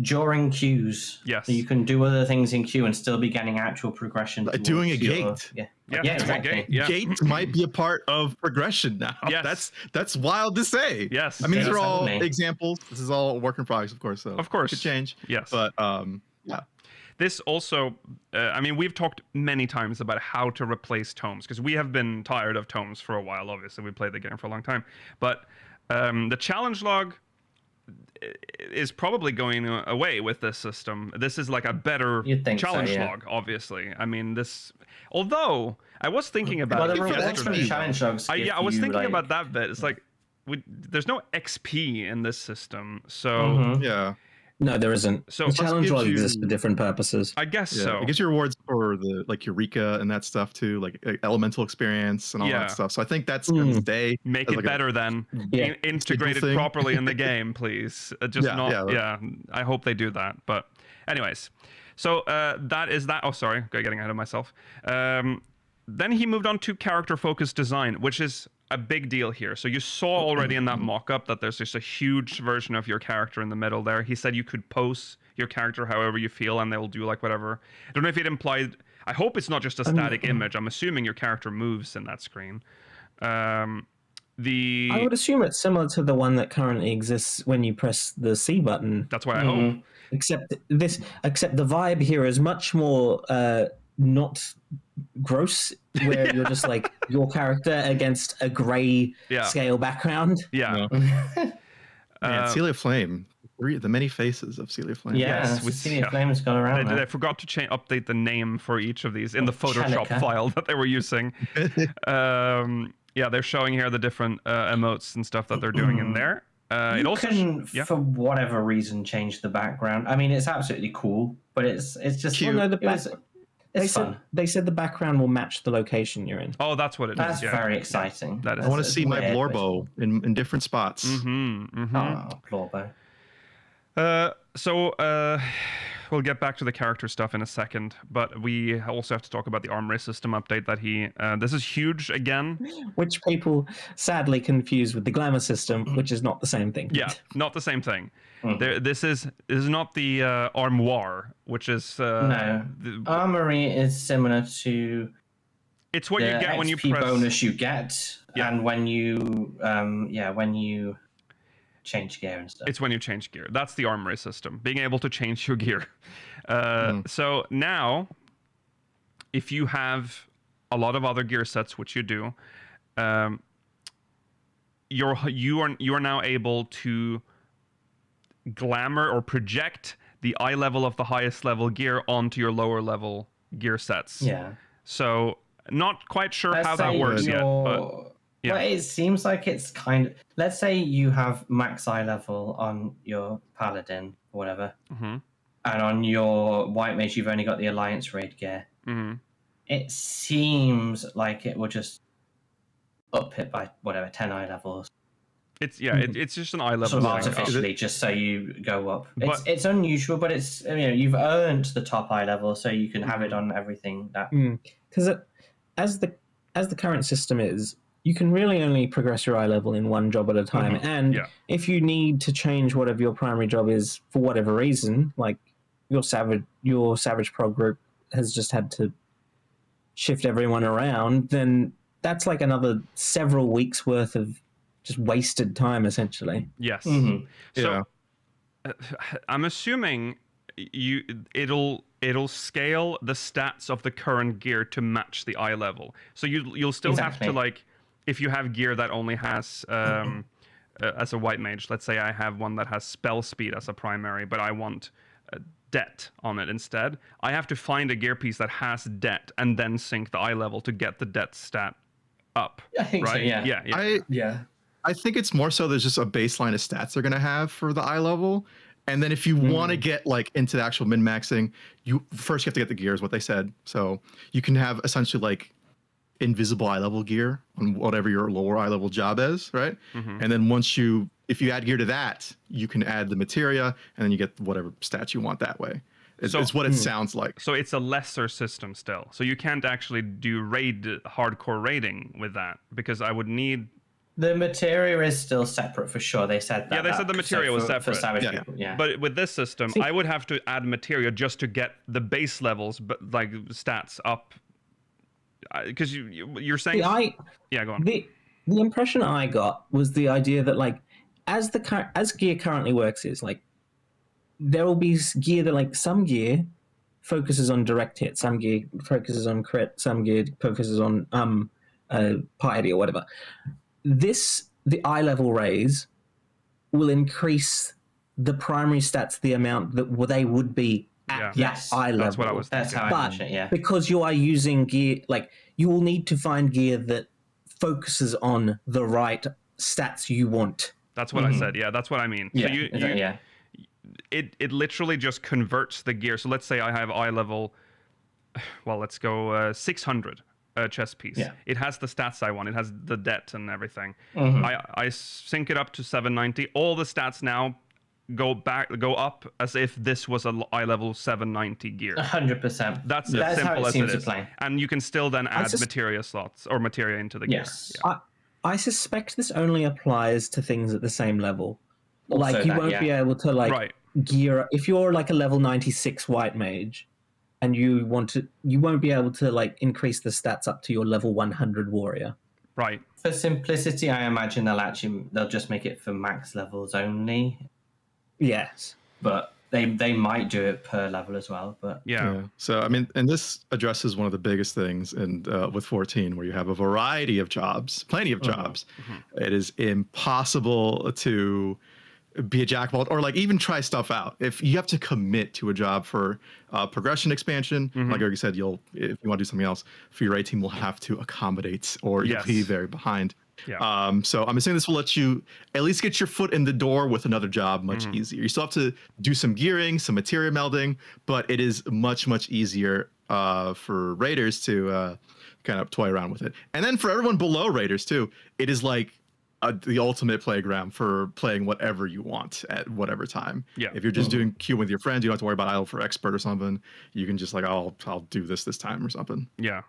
during queues. Yes. So you can do other things in queue and still be getting actual progression. Doing a towards gate. Exactly. Gate might be a part of progression now. Yes. That's wild to say. Yes. I mean, these are all Definitely. examples. This is all work in progress, of course. So Of course. it could change. Yes. But yeah. This also, I mean, we've talked many times about how to replace tomes because we have been tired of tomes for a while. Obviously, we played the game for a long time. But the challenge log is probably going away with this system. This is like a better challenge log, obviously. I mean, this. Although I was thinking about it yesterday. Challenge logs. I was thinking about that bit. It's like there's no XP in this system, so Yeah. No, there isn't. So the challenge log you- exists for different purposes. I guess Yeah, so. it gives you rewards for the like Eureka and that stuff too, like elemental experience and all that stuff. So I think that's gonna stay. Make as it like a- better then. Yeah. Integrated thing. properly in the game, please. Just Yeah, not. yeah. I hope they do that. But, anyways, so that is that. Oh, sorry, getting ahead of myself. Then he moved on to character-focused design, which is a big deal here. So you saw already in that mock-up that there's just a huge version of your character in the middle there. He said you could pose your character however you feel, and they'll do like whatever. I don't know if it implied. I hope it's not just a static image. I'm assuming your character moves in that screen. I would assume it's similar to the one that currently exists when you press the C button. That's what I hope. Except the vibe here is much more not gross, where you're just like your character against a gray scale background. Yeah. Man, Celia Flame. The many faces of Celia Flame. Yes, with Celia Flame's gone around. I forgot to update the name for each of these in the Photoshop file that they were using. They're showing here the different emotes and stuff that they're doing in there. You can, for whatever reason, change the background. I mean, it's absolutely cool, but it's just cute. Well, no, they said the background will match the location you're in. Oh, that's what it That's is. very exciting. That is. I want to see my Blorbo in different spots. Oh, Blorbo. We'll get back to the character stuff in a second, but we also have to talk about the armory system update that he. This is huge again. Which people sadly confuse with the glamour system, which is not the same thing. Yeah, not the same thing. This is not the armoire, which is no. Armory is similar to. It's what you get when you XP press bonus you get, and when you change gear and stuff. It's when you change gear. That's the armory system, being able to change your gear. So now, if you have a lot of other gear sets, which you do, you are now able to glamour or project the eye level of the highest level gear onto your lower level gear sets. Yeah. So not quite sure how that works yet, but. Yeah. Well, it seems like it's kind of. Let's say you have max eye level on your paladin or whatever, and on your white mage you've only got the alliance raid gear. It seems like it will just up it by 10 eye levels. It's it's just an eye level. Sort of artificially, just so you go up. It's unusual, but it's you've earned the top eye level, so you can have it on everything. That because as the current system is. You can really only progress your eye level in one job at a time. And if you need to change whatever your primary job is for whatever reason, like your Savage Pro group has just had to shift everyone around, then that's like another several weeks worth of just wasted time, essentially. Yes. So I'm assuming it'll scale the stats of the current gear to match the eye level. So you'll still have to like. If you have gear that only has, as a white mage, let's say I have one that has spell speed as a primary, but I want debt on it instead. I have to find a gear piece that has debt and then sync the eye level to get the debt stat up. I think so, right? yeah. Yeah. I think it's more so there's just a baseline of stats they're gonna have for the eye level, and then if you want to get like into the actual min maxing, you first have to get the gear, is what they said. So you can have essentially like invisible eye level gear on whatever your lower eye level job is, right? And then if you add gear to that, you can add the materia, and then you get whatever stats you want that way. It's what it sounds like. So it's a lesser system still. So you can't actually do hardcore raiding with that, because I would need. The materia is still separate for sure. They said that. Yeah, they said the materia was separate. For savage people, yeah. But with this system, I would have to add materia just to get the base levels, but like stats up. Because you're saying. Yeah, go on. The impression I got was the idea that like as gear currently works is like there will be gear that like some gear focuses on direct hit, some gear focuses on crit, some gear focuses on piety or whatever. The eye level raise will increase the primary stats the amount that they would be at that eye level. That's what I was thinking. That's how I mentioned it, yeah. Because you are using gear, like you will need to find gear that focuses on the right stats you want. That's what I said. Yeah, that's what I mean. Yeah, so it literally just converts the gear. So let's say I have eye level, well, let's go 600 chess piece. Yeah. It has the stats I want. It has the debt and everything. I sync it up to 790. All the stats now go up as if this was a eye level 790 gear. 100%. That's as simple how it as seems it to is. play. And you can still then add materia slots or materia into the gear. Yes. Yeah. I suspect this only applies to things at the same level. Also like you won't be able to like gear if you're like a level 96 white mage and you won't be able to like increase the stats up to your level 100 warrior. Right. For simplicity, I imagine they'll just make it for max levels only. Yes. But they might do it per level as well. But yeah. So I mean, and this addresses one of the biggest things with 14, where you have a variety of jobs, plenty of jobs. It is impossible to be a jack of all, or like even try stuff out. If you have to commit to a job for progression expansion, like Ergy said, if you want to do something else, for your A team will have to accommodate, or you'll be very behind. Yeah. So I'm assuming this will let you at least get your foot in the door with another job much easier. You still have to do some gearing, some materia melding, but it is much, much easier for raiders to kind of toy around with it. And then for everyone below raiders too, it is like the ultimate playground for playing whatever you want at whatever time. Yeah. If you're just doing queue with your friends, you don't have to worry about idle for expert or something. You can just like, I'll do this time or something. Yeah.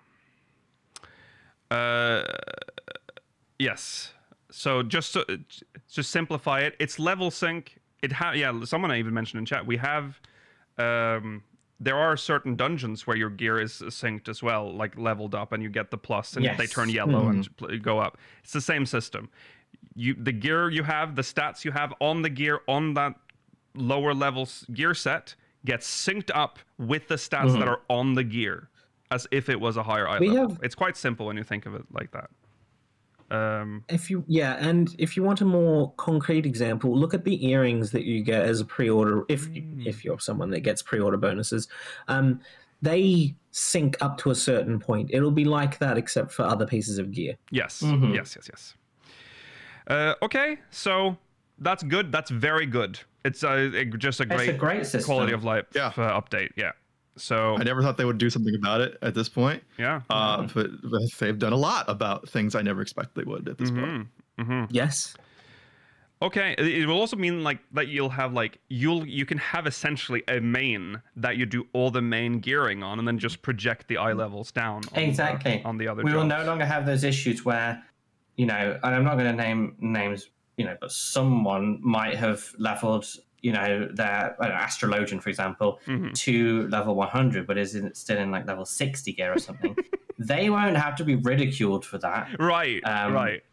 Yes. So just to simplify it, it's level sync. Someone even mentioned in chat, we have there are certain dungeons where your gear is synced as well, like leveled up, and you get the plus, and they turn yellow and go up. It's the same system. The gear you have, the stats you have on the gear on that lower level gear set gets synced up with the stats that are on the gear, as if it was a higher eye level. It's quite simple when you think of it like that. If you want a more concrete example, look at the earrings that you get as a pre-order. If you're someone that gets pre-order bonuses, they sync up to a certain point. It'll be like that, except for other pieces of gear. Yes. Yes. Okay, so that's good. That's very good. It's just a great quality of life update. Yeah. So I never thought they would do something about it at this point. Yeah. But they've done a lot about things I never expected they would at this point. Yes. Okay. It will also mean like that you'll have like you can have essentially a main that you do all the main gearing on, and then just project the eye levels down. On the other. We jobs. will no longer have those issues where, and I'm not going to name names, but someone might have leveled, their astrologian, for example, to level 100, but is still in like level 60 gear or something. They won't have to be ridiculed for that. Right. Right.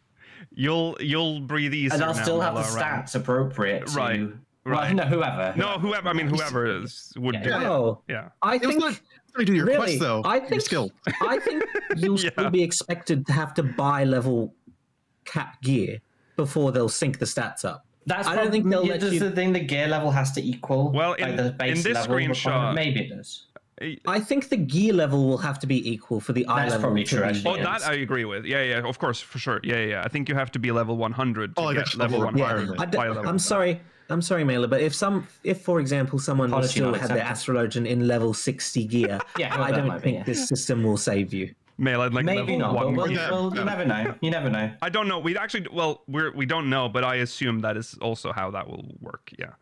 You'll breathe easier. And they'll still have the stats appropriate to. Right. Well, no, whoever. No, whoever. I mean, whoever would do it. Yeah. I think. Do your quest though. I think. I think you'll still be expected to have to buy level cap gear before they'll sync the stats up. I don't think they'll let does you. the thing the gear level has to equal. Well, like the base in this level screenshot, requirement? Maybe it does. I think the gear level will have to be equal for the eye That's level. probably to true, be actually. Oh, that used. I agree with. Yeah, of course, for sure. Yeah. I think you have to be level 100 to like get a level level 100. requirement. I'm sorry, Mailer, but if for example someone Apology still not had their accepted. Astrologian in level 60 gear, Yeah, I that don't might be, think yeah. this system will save you. Mail at like Maybe level not, 1. but Yeah. you never know. You never know. I don't know. We actually, we don't know, but I assume that is also how that will work. Yeah.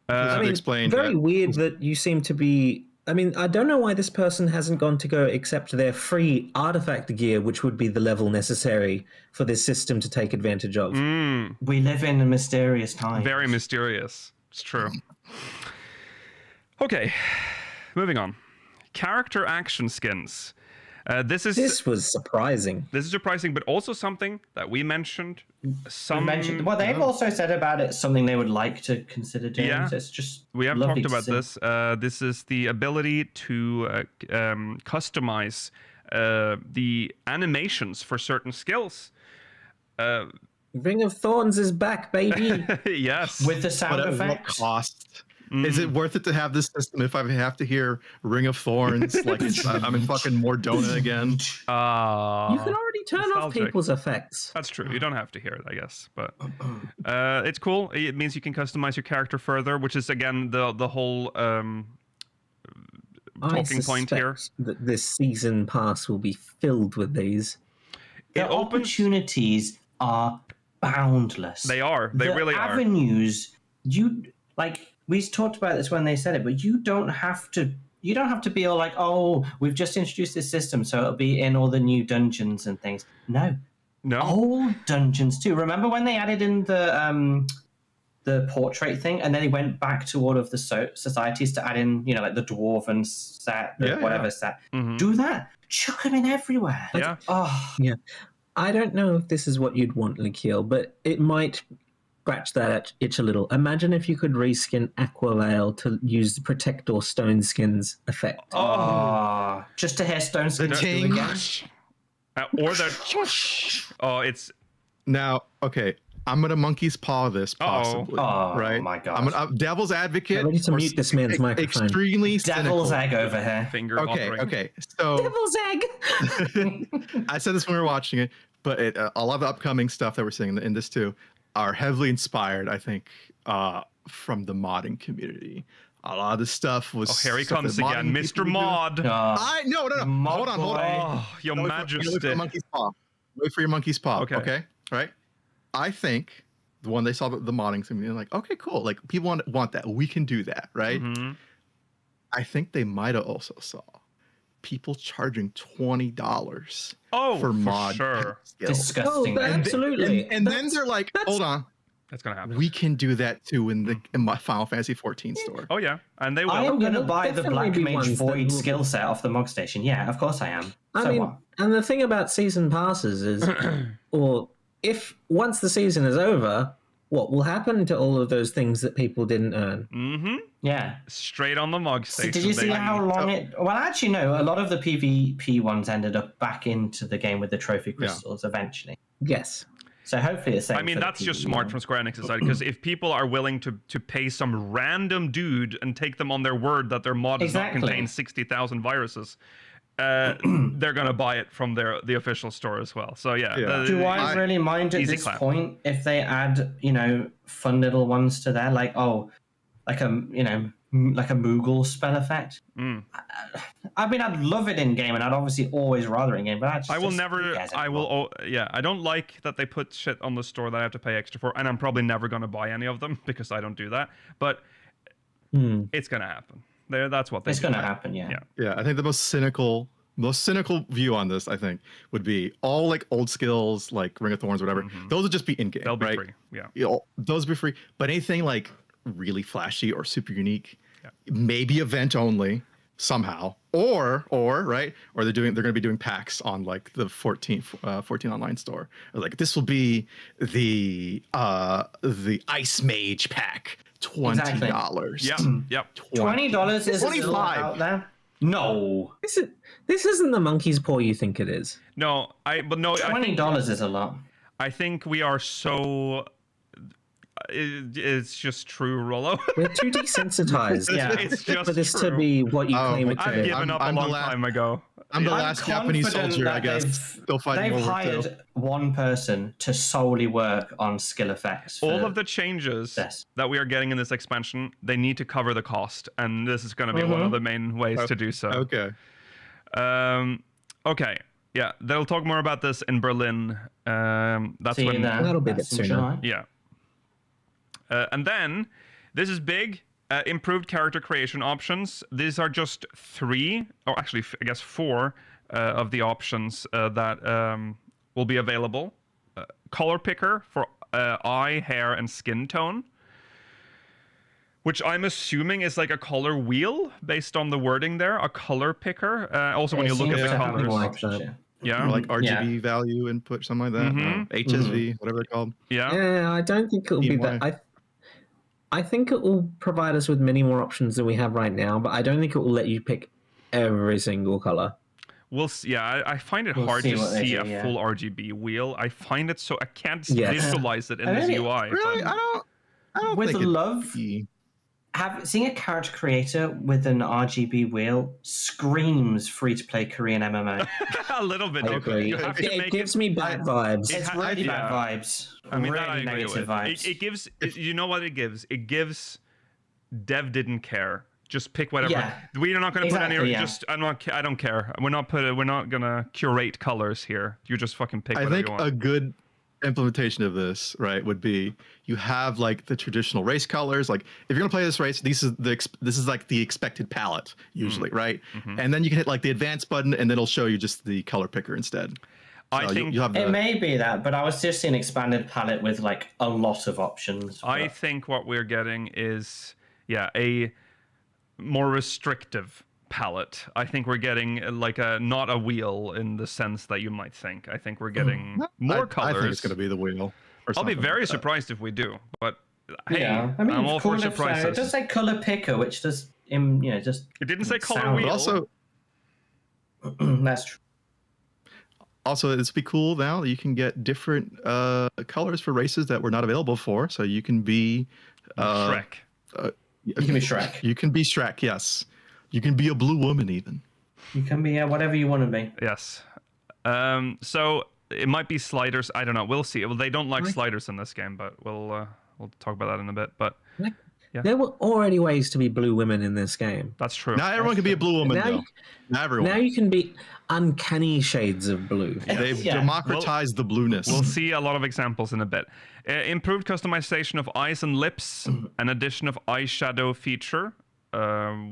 I mean, explain very that. weird that you seem to be. I mean, I don't know why this person hasn't gone to go accept their free artifact gear, which would be the level necessary for this system to take advantage of. We live in a mysterious time. Very mysterious. It's true. Okay, moving on. Character action skins. This was surprising. This is surprising, but also something that we mentioned. Well, they've also said about it something they would like to consider doing. Yeah. So it's just We have lovely talked to about see. this. This is the ability to customize the animations for certain skills. Ring of Thorns is back, baby. Yes. With the sound But at what effects. cost? Is it worth it to have this system if I have to hear Ring of Thorns? Like I'm in fucking Mordona again. You can already turn off nostalgic. people's effects. That's true. You don't have to hear it, I guess, but it's cool. It means you can customize your character further, which is again the whole talking point here. That this season pass will be filled with these. The It opens. opportunities are boundless. They are. They the really are. avenues, you like we talked about this when they said it, but you don't have to be all like, oh, we've just introduced this system, so it'll be in all the new dungeons and things. No. No. Old dungeons too. Remember when they added in the portrait thing, and then they went back to all of the societies to add in, like the dwarven set, whatever set. Mhm. Do that. Chuck them in everywhere. Yeah. Oh, Yeah. I don't know if this is what you'd want, Nikhil, but it might scratch that itch a little. Imagine if you could reskin Aquavale to use the Protector Stone Skins effect. just to hear Stone Skin do ting. again. Or the it's Now, okay, I'm gonna monkey's paw this possibly, Oh, right? my God. I'm gonna devil's advocate. Get ready to or mute this man's microphone. Extremely Devil's cynical. egg over here. finger Okay, offering. okay. So Devil's egg! I said this when we were watching it, but a lot of the upcoming stuff that we're seeing in this too are heavily inspired, I think, from the modding community. A lot of the stuff was. Oh, here he stuff comes that again, modding Mr. people would do. Mod. No. Mod Hold on. boy. Oh, your Wait for majesty. the monkey's paw. Wait for your monkey's paw. Okay. Okay. All right. I think the one they saw the modding thing, they're like, okay, cool. Like people want that. We can do that, right? Mhm. I think they might have also saw people charging $20 Oh, for mod sure. skills. Disgusting. Oh, absolutely. And then they're like, hold on, That's gonna happen. we can do that too in my Final Fantasy 14 store. Oh yeah, and they will. I am going to there'll buy the definitely Black be Mage ones that Void will- skill set off the Mog Station. Yeah, of course I am. I mean, what? and the thing about season passes is, or if once the season is over, what will happen to all of those things that people didn't earn? Mm-hmm. Yeah. Straight on the mug So station. did you see baby. how long it... Well, actually, no. A lot of the PvP ones ended up back into the game with the trophy crystals eventually. Yes. So hopefully it's the same I mean, for the that's just PvE smart one. from Square Enix's side, because if people are willing to pay some random dude and take them on their word that their mod does not Exactly. contain 60,000 viruses, they're gonna buy it from the official store as well. So yeah. Yeah. Do I really mind at Easy this clap. point if they add, fun little ones to there, like like a Moogle spell effect? Mm. I mean, I'd love it in game, and I'd obviously always rather in game. But I will who never. cares I anymore? will. Yeah, I don't like that they put shit on the store that I have to pay extra for, and I'm probably never gonna buy any of them because I don't do that. But it's gonna happen. That's what they. It's do. going to happen, yeah. Yeah. Yeah, I think the most cynical view on this, I think, would be all like old skills, like Ring of Thorns, whatever. Those would just be in game. They'll be right? free. Yeah. Those would be free. But anything like really flashy or super unique, maybe event only somehow, or they're going to be doing packs on like the 14 online store. Or like this will be the Ice Mage pack, $20. Yeah. Yep. $20 is a little 25. out there. No, This isn't the monkey's paw you think it is. No, I think $20 is a lot. I think we are so. it's just true, Rollo. We're too desensitized. It's just for this true. to be what you claim it to I've be. given up a long time ago. I'm the I'm last Japanese confident soldier, I that guess. Still fighting They've World War II. hired one person to solely work on skill effects. All of the changes that we are getting in this expansion, they need to cover the cost, and this is going to be one of the main ways to do so. Okay. Okay. Yeah, they'll talk more about this in Berlin. That's See when. you there. That'll be a bit That's in sooner. July. Yeah. And then this is big. Improved character creation options. These are just 3, or actually, I guess 4 of the options that will be available. Color picker for eye, hair, and skin tone, which I'm assuming is like a color wheel based on the wording there. A color picker. Also, when you look at the colors. like that. Yeah. Or like RGB value input, something like that. HSV, whatever they're called. Yeah. I don't think it will be that. I think it will provide us with many more options than we have right now, but I don't think it will let you pick every single color. We'll see. Yeah, I find it hard to see a full RGB wheel. I find it so I can't visualize it in this UI. Really, I don't With think love, seeing a character creator with an RGB wheel screams free-to-play Korean MMO. A little bit. I agree. You have to It make gives me bad vibes. It's really bad vibes. I mean, that really I agree negative with. vibes. It gives. You know what it gives? It gives. Dev didn't care. Just pick whatever. Yeah. We are not going to put any. Yeah. Just I don't care. We're not gonna curate colors here. You just fucking pick whatever you want. I think a good implementation of this, right, would be you have like the traditional race colors. Like if you're gonna play this race, this is like the expected palette usually, right? And then you can hit like the advanced button, and then it'll show you just the color picker instead. I think you have it may be that, but I was just seeing expanded palette with like a lot of options. I think what we're getting is a more restrictive palette. I think we're getting like not a wheel in the sense that you might think. I think we're getting more colors. I think it's going to be the wheel. I'll be very surprised if we do, but hey, I mean, I'm all for it surprises. does say color picker, which does just It didn't say color sound- wheel. But also, that's true. also, it'd be cool now that you can get different colors for races that were not available before. So you can be Shrek. You can be Shrek. You can be Shrek. Yes, you can be a blue woman even. You can be whatever you want to be. Yes. So it might be sliders. I don't know. We'll see. Well, they don't like sliders in this game, but we'll talk about that in a bit. But There were already ways to be blue women in this game. that's true. Not everyone can be a blue woman Now though. you- Not everyone. Now you can be uncanny shades of blue. They've Yeah. democratized the blueness. We'll see a lot of examples in a bit. Improved customization of eyes and lips, an addition of eyeshadow feature,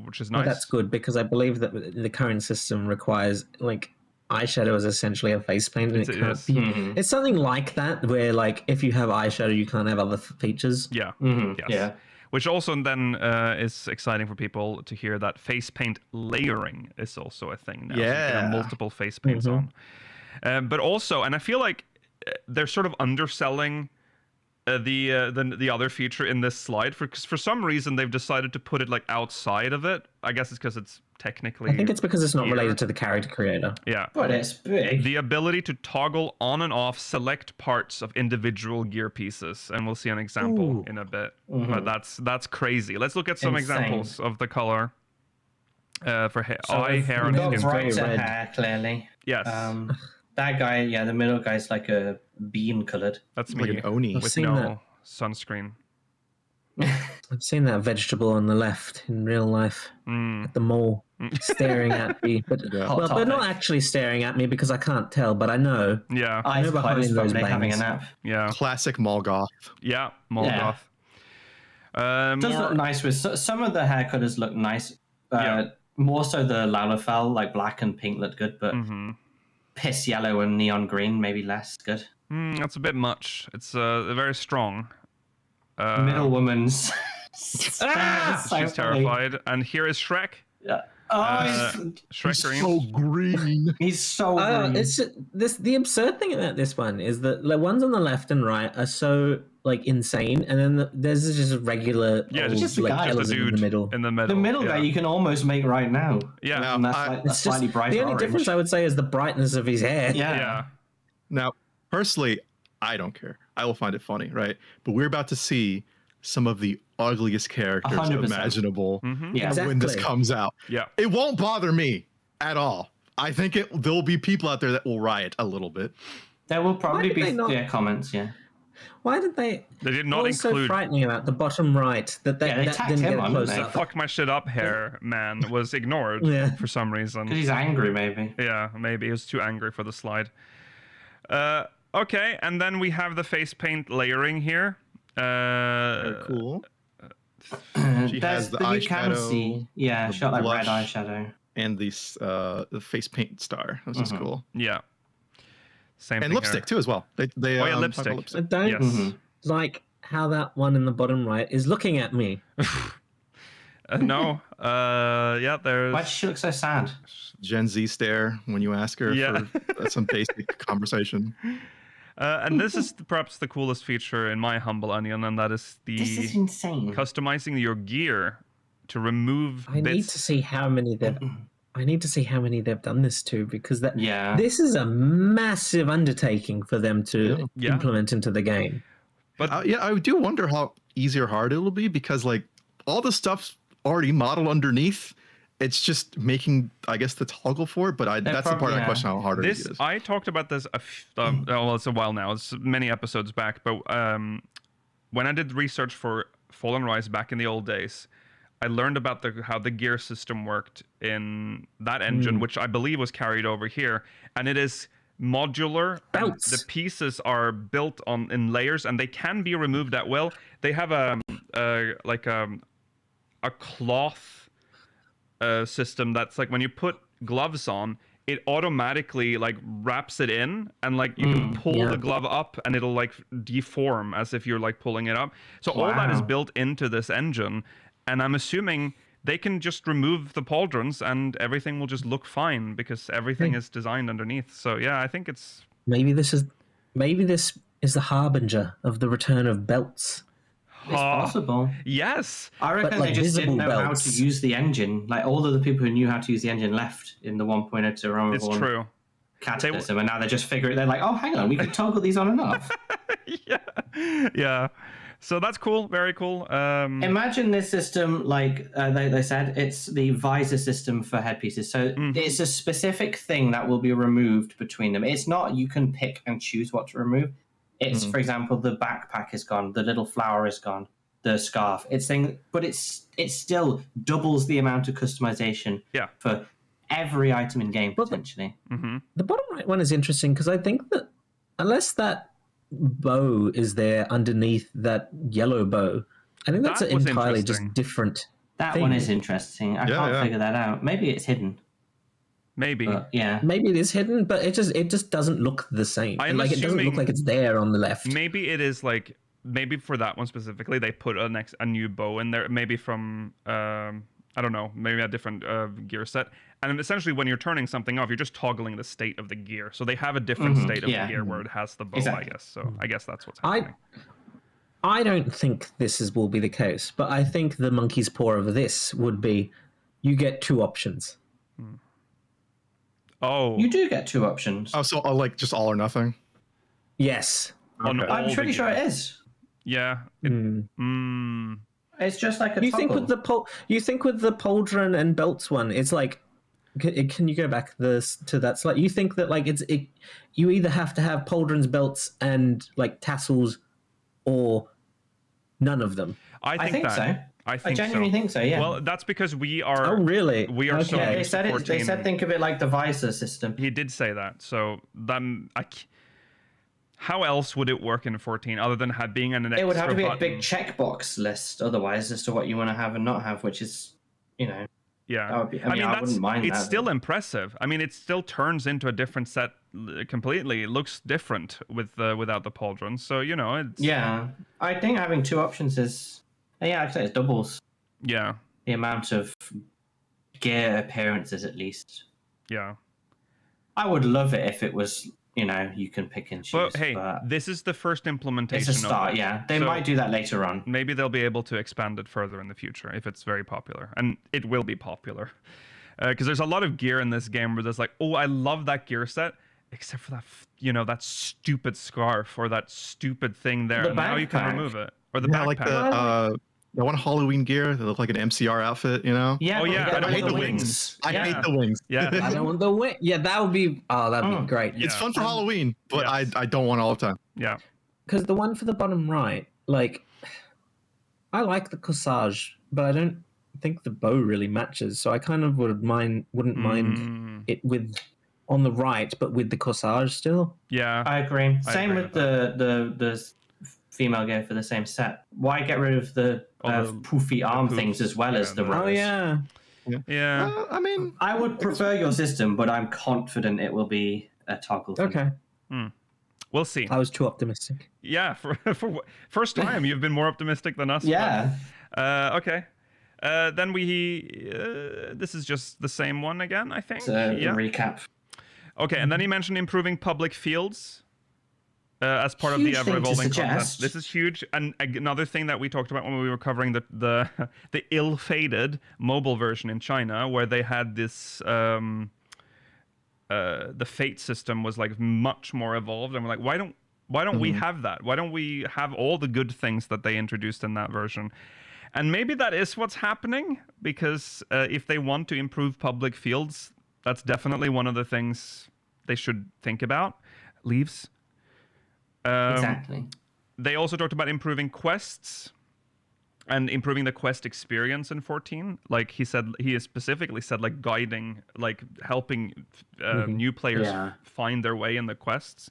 which is nice. Well, that's good because I believe that the current system requires like eyeshadow is essentially a face paint, and it can't be. It's something like that where like if you have eyeshadow, you can't have other features. Yeah. Mm-hmm. Yes. Yeah. Which also then is exciting for people to hear that face paint layering is also a thing now. So you can have Yeah. multiple face paints on. But also, and I feel like they're sort of underselling the other feature in this slide because for some reason they've decided to put it like outside of it. I guess it's because it's technically. I think it's because it's not related to the character creator. Yeah. But it's big. The ability to toggle on and off select parts of individual gear pieces, and we'll see an example in a bit. But that's crazy. Let's look at some Insane. examples of the color for So eye, hair, and we've got skin. brighter red. hair, clearly. Yes, That guy, the middle guy's like a bean colored. that's like me an Oni. with seen no that. sunscreen. I've seen that vegetable on the left in real life at the mall, staring at me. But Yeah. well, they're not topic. actually staring at me because I can't tell, but I know. Yeah, Eyes know behind closed, those probably having a bangs. nap. yeah, Classic Molgoth. yeah. Molgoth. Does More- look nice with some of the hair colors look nice. Yeah. More so the Lalafell, like black and pink look good, but piss yellow and neon green maybe less good. that's a bit much. It's very strong. Middle woman's. She's terrified, and here is Shrek. Yeah. Shrek green. green. He's so green. It's just, the absurd thing about this one is that the ones on the left and right are so like insane, and then there's just regular Yeah, old, just a like, guy, fellas just a dude in the middle. The middle guy you can almost make right now. Yeah, And that's I- like a It's just, slightly brighter the only orange. difference I would say is the brightness of his hair. Yeah. yeah. Now, personally, I don't care. I will find it funny, right? But we're about to see some of the ugliest characters 100%. imaginable Yeah. when this comes out. Yeah. It won't bother me at all. I think there'll be people out there that will riot a little bit. There will probably be not- comments, yeah. Why did they? They did What not was so include. frightening about the bottom right that Yeah, they that tagged didn't him get a on, close didn't they? up? Fuck my shit up hair man was ignored Yeah. for some Because reason. he's angry, maybe. Yeah, maybe he was too angry for the slide. Okay, and then we have the face paint layering here. Very cool. She has the you can eyeshadow, see, yeah, the shot like red blush. eyeshadow. And the face paint star, which is cool. Yeah. Same And thing lipstick too as well. They Oh, yeah, talk about lipstick. I don't Yes. like how that one in the bottom right is looking at me. No. Yeah, there's. Why does she look so sad? Gen Z stare when you ask her Yeah. for some basic conversation. And this is perhaps the coolest feature in my humble onion, and that is the This is insane. customizing your gear to remove I need bits. to see how many they've. I need to see how many they've done this to, because Yeah. this is a massive undertaking for them to Yeah. implement into the game. But Yeah, I do wonder how easy or hard it'll be, because like all the stuff's already modeled underneath. It's just making, I guess, the toggle for it. But that's the part of the question: how hard it this is. I talked about this well, it's a while now. It's many episodes back, but when I did research for Fallen Rise back in the old days, I learned about how the gear system worked in that engine, which I believe was carried over here, and it is modular. Belts. The pieces are built in layers, and they can be removed at will. They have a cloth system that's like when you put gloves on, it automatically like wraps it in, and like you can pull the glove up and it'll like deform as if you're like pulling it up. So all that is Wow. built into this engine, and I'm assuming they can just remove the pauldrons and everything will just look fine because everything is designed underneath. So yeah, I think it's Maybe this is the harbinger of the return of belts. It's possible. yes. I reckon like they just didn't visible know how belts. to use the engine. Like all of the people who knew how to use the engine left in the 1.0 to Realm It's Reborn true. Cataclysm, and now they're just figuring. They're like, oh, hang on, we can toggle these on and off. Yeah. So that's cool. Very cool. Imagine this system, like they said, it's the visor system for headpieces. So it's a specific thing that will be removed between them. It's not you can pick and choose what to remove. It's, for example, the backpack is gone, the little flower is gone, the scarf. But it still doubles the amount of customization for every item in game potentially. The bottom right one is interesting because I think that unless that bow is there underneath that yellow bow, I think that's That an was entirely just interesting. different That thing. one is interesting. I can't figure that out. Maybe it's hidden. Maybe. But yeah. Maybe it is hidden, but it just doesn't look the same. I'm Like it doesn't assuming- look like it's there on the left. Maybe it is like maybe for that one specifically they put a new bow in there. Maybe from I don't know, maybe a different gear set. And essentially, when you're turning something off, you're just toggling the state of the gear. So they have a different state of the gear where it has the bow, Exactly. I guess. So I guess that's what's happening. I don't think will be the case, but I think the monkey's paw of this would be you get two options. Oh, You do get two options. Oh, so like just all or nothing. Yes. on Okay. all I'm the pretty sure gear. it is. Yeah. It's just like a You think toggle. with the pauldron and belts one, it's like, can you go back to that slide? You think that like you either have to have pauldrons, belts, and like tassels, or none of them. I think so. that. I think genuinely so. think so, yeah. Well, that's because we are. Oh, really? We are so Okay. They used said to it. They 14. said think of it like the visor system. He did say that. So then, how else would it work in 14 other than being an extra It would have to be button? a big checkbox list otherwise as to what you want to have and not have, which is, that Yeah, would be- I mean, I that's wouldn't mind it's that, still but- impressive. I mean, it still turns into a different set completely. It looks different without the pauldron. So it's Yeah. I think having two options is, like I said, it doubles yeah, the amount of gear appearances at least. yeah. I would love it if it was, you can pick and choose. But hey, this is the first implementation. it's a start, of it. yeah. They So might do that later on. maybe they'll be able to expand it further in the future if it's very popular, and it will be popular. Because there's a lot of gear in this game where there's like, oh, I love that gear set, except for that, that stupid scarf or that stupid thing there. The Now you can backpack. remove it. Or the Yeah, backpack. like the one Halloween gear that looked like an MCR outfit, Yeah. Oh, but yeah, you get I don't I hate want the the wings. I Yeah. hate the wings. Yeah. I don't want the wing. Yeah, that would be. Oh, that'd be great. Yeah. It's fun for Halloween, but Yes. I don't want it all the time. Yeah. Because the one for the bottom right, like, I like the corsage, but I don't think the bow really matches. So I kind of wouldn't mind it with on the right, but with the corsage still. Yeah. I agree. I Same agree with with the female gear for the same set. Why get rid of the poofy arm things as well as the yeah, rose? Oh yeah. Yeah. I mean, I would prefer your system, but I'm confident it will be a toggle. For Okay. We'll see. I was too optimistic. Yeah. For first time, you've been more optimistic than us. Yeah. But, okay. Then this is just the same one again, I think. Yeah. Recap. Okay, and then he mentioned improving public fields as part of the Huge thing to ever-evolving content. suggest. This is huge. And another thing that we talked about when we were covering the ill-fated mobile version in China, where they had this the fate system was like much more evolved, and we're like, why don't we have that? Why don't we have all the good things that they introduced in that version? And maybe that is what's happening, because if they want to improve public fields, that's definitely one of the things they should think about. Leaves. Exactly. They also talked about improving quests and improving the quest experience in 14. Like he specifically said, like guiding, like helping new players find their way in the quests.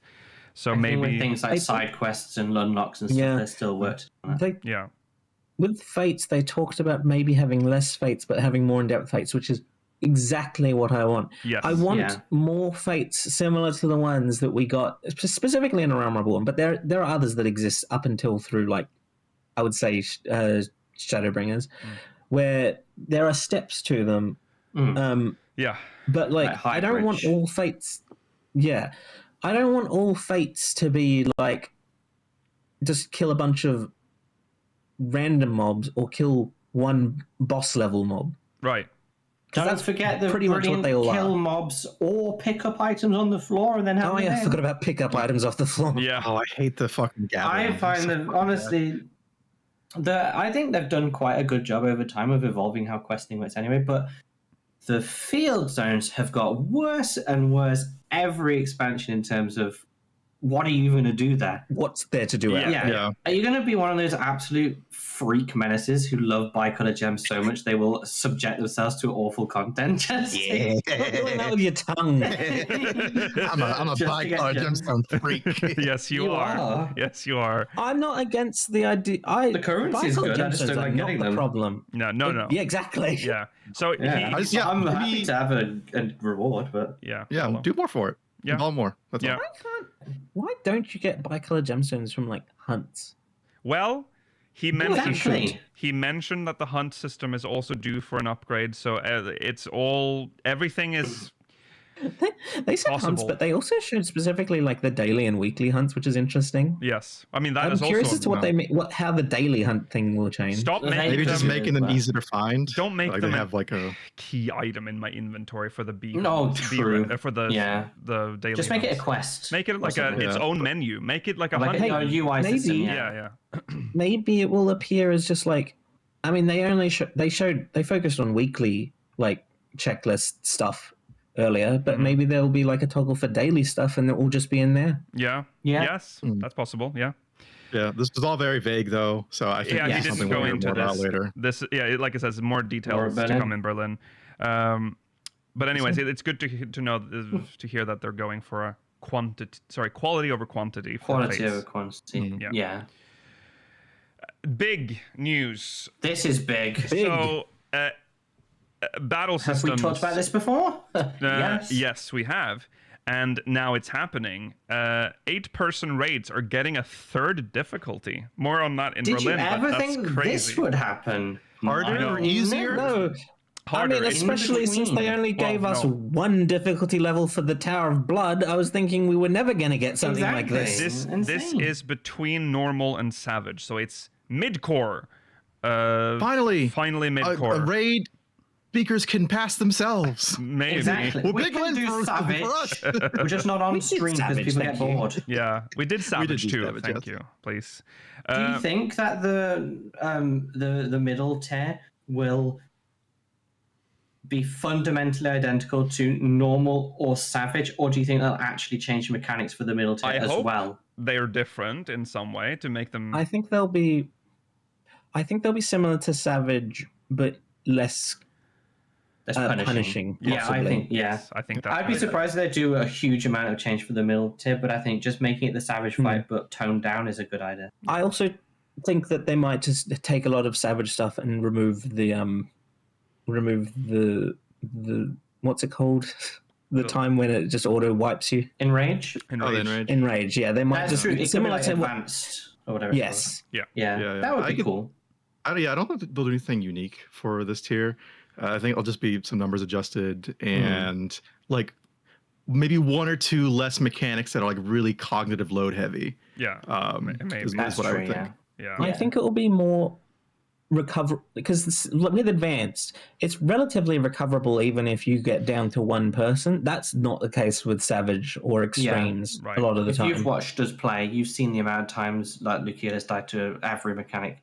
So I think maybe with things like side quests and unlocks and stuff, they're still worked on that. With fates, they talked about maybe having less fates, but having more in-depth fates, which is exactly what I want. Yes. I want more fates similar to the ones that we got specifically in A Realm Reborn, but there are others that exist up until through, like, I would say Shadowbringers, where there are steps to them. But like I don't want all fates. Yeah, I don't want all fates to be like just kill a bunch of random mobs or kill one boss level mob. Right. Don't forget the pretty much what they all kill are. mobs or pick up items on the floor and then have them I in. forgot about pick up items off the floor. Yeah. Oh, I hate the fucking gathering. I find that honestly, I think they've done quite a good job over time of evolving how questing works anyway, but the field zones have got worse and worse every expansion in terms of what are you going to do there? What's there to do? Yeah. Are you going to be one of those absolute freak menaces who love bicolor gems so much they will subject themselves to awful content? Just doing that with your tongue. I'm a bicolor gemstone freak. Yes, you are. Yes, you are. I'm not against the idea. The currency is good. I just don't like getting the them. problem. No. Yeah, exactly. Yeah. So I'm happy to have a reward, but yeah, do more for it. Yeah. All more. That's all. Why don't you get bicolor gemstones from like hunts? Well, he Exactly. mentioned that the hunt system is also due for an upgrade. So everything is. They said possible. hunts, but they also showed specifically like the daily and weekly hunts, which is interesting. Yes, I mean that I'm is curious also as to what they how the daily hunt thing will change. Stop making Maybe them, just making them easy to find. Don't make like them they have like a key item in my inventory for the B. No, true. For the daily. Just make it a hunts. quest. Make it like its own menu. Make it like a like hunt. a UI maybe. system. Yeah. Maybe it will appear as just like, I mean, they focused on weekly like checklist stuff earlier, but maybe there'll be like a toggle for daily stuff, and it will just be in there. Yeah. Yeah. Yes, that's possible. Yeah. Yeah, this is all very vague though, so I think Yeah, this he is didn't something go we'll hear into more about this. later. This, like it says, more details to come in Berlin. But anyways, it's good to know to hear that they're going for a quality over quantity. Quality over quantity. Yeah. Big news. This is big. So, battle systems. Have we talked about this before? Yes. Yes, we have. And now it's happening. 8-person raids are getting a 3rd difficulty. More on that in Did Berlin. you ever but think that's crazy. this would happen? Harder or easier? No. Harder. I mean, especially since they only gave us no. one difficulty level for the Tower of Blood, I was thinking we were never going to get something like this. This is between normal and savage, so it's mid-core. Finally mid-core. a raid speakers can pass themselves. Maybe. Exactly. Well, We big can win do for Savage. us. We're just not on did stream because Savage, people thank get you. bored. Yeah, we did Savage do too. Savage, Thank yes. you, please. Do you think that the middle tier will be fundamentally identical to normal or Savage, or do you think they'll actually change the mechanics for the middle tier I as hope well? they're different in some way to make them. I think they'll be similar to Savage, but less That's punishing. Yeah, I possibly. think. Yeah, I think that's I'd be surprised if they do a huge amount of change for the middle tier, but I think just making it the Savage fight but toned down is a good idea. I also think that they might just take a lot of Savage stuff and remove the what's it called? The time when it just auto wipes you. Enrage? Enrage. Enrage, yeah. They might That's just true. It could be similar like to advanced or whatever. yes. Yeah. Yeah, that would be cool. I don't think they'll do anything unique for this tier. I think it'll just be some numbers adjusted and like maybe one or two less mechanics that are like really cognitive load heavy. Yeah. Maybe. Is That's what I would true, think. Yeah. I think it will be more recover because with Advanced, it's relatively recoverable even if you get down to one person. That's not the case with Savage or Extremes right. a lot of the If time. you've watched us play, you've seen the amount of times like Lucius died to every mechanic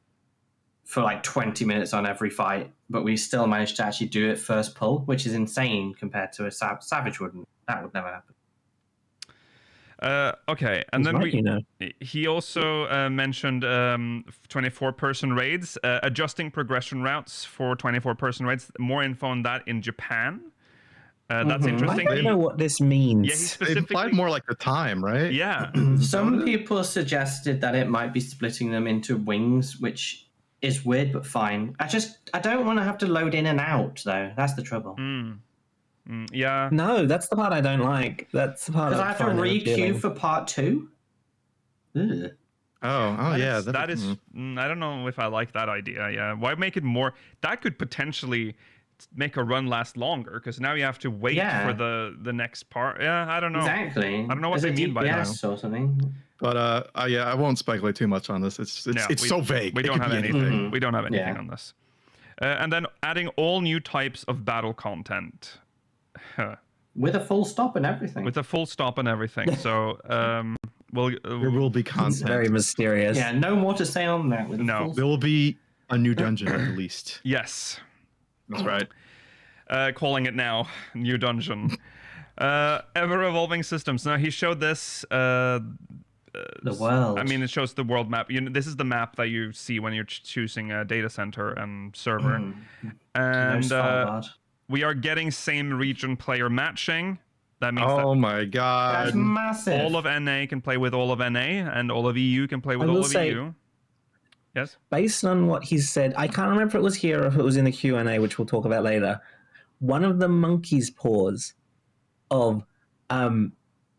for like 20 minutes on every fight, but we still managed to actually do it first pull, which is insane compared to a Savage wouldn't. That would never happen. Okay, and He's then right, he also mentioned 24-person raids, adjusting progression routes for 24-person raids. More info on that in Japan. That's I interesting. don't know what this means. Yeah, he They specifically. implied more like the time, right? Yeah, Some people suggested that it might be splitting them into wings, which is weird but fine. I don't want to have to load in and out though. That's the trouble. yeah. No, that's the part I don't like. That's the part Because I have to find re-queue unappealing. for part 2. Ugh. Oh yeah. That is. I don't know if I like that idea. Yeah, why make it more? That could potentially make a run last longer because now you have to wait for the next part. Yeah, I don't know. Exactly. I don't know what As they a mean by that. DPS or something. But yeah, I won't speculate too much on this. It's so vague. We It don't could have be anything. We don't have anything Yeah. on this. And then adding all new types of battle content. With a full stop and everything. With a full stop and everything. So, well, There will be It's content. very mysterious. Yeah, no more to say on that. With a No. full There will be a new dungeon at least. yes, That's right. calling it now, new dungeon. Ever evolving systems. Now he showed this. the world. I mean, it shows the world map. This is the map that you see when you're choosing a data center and server. No And Svalbard. we are getting same region player matching. That means Oh that my god. That's massive. all of NA can play with all of NA, and all of EU can play with I all will of say- EU. Yes. Based on what he said, I can't remember if it was here or if it was in the Q&A, which we'll talk about later. One of the monkey's paws of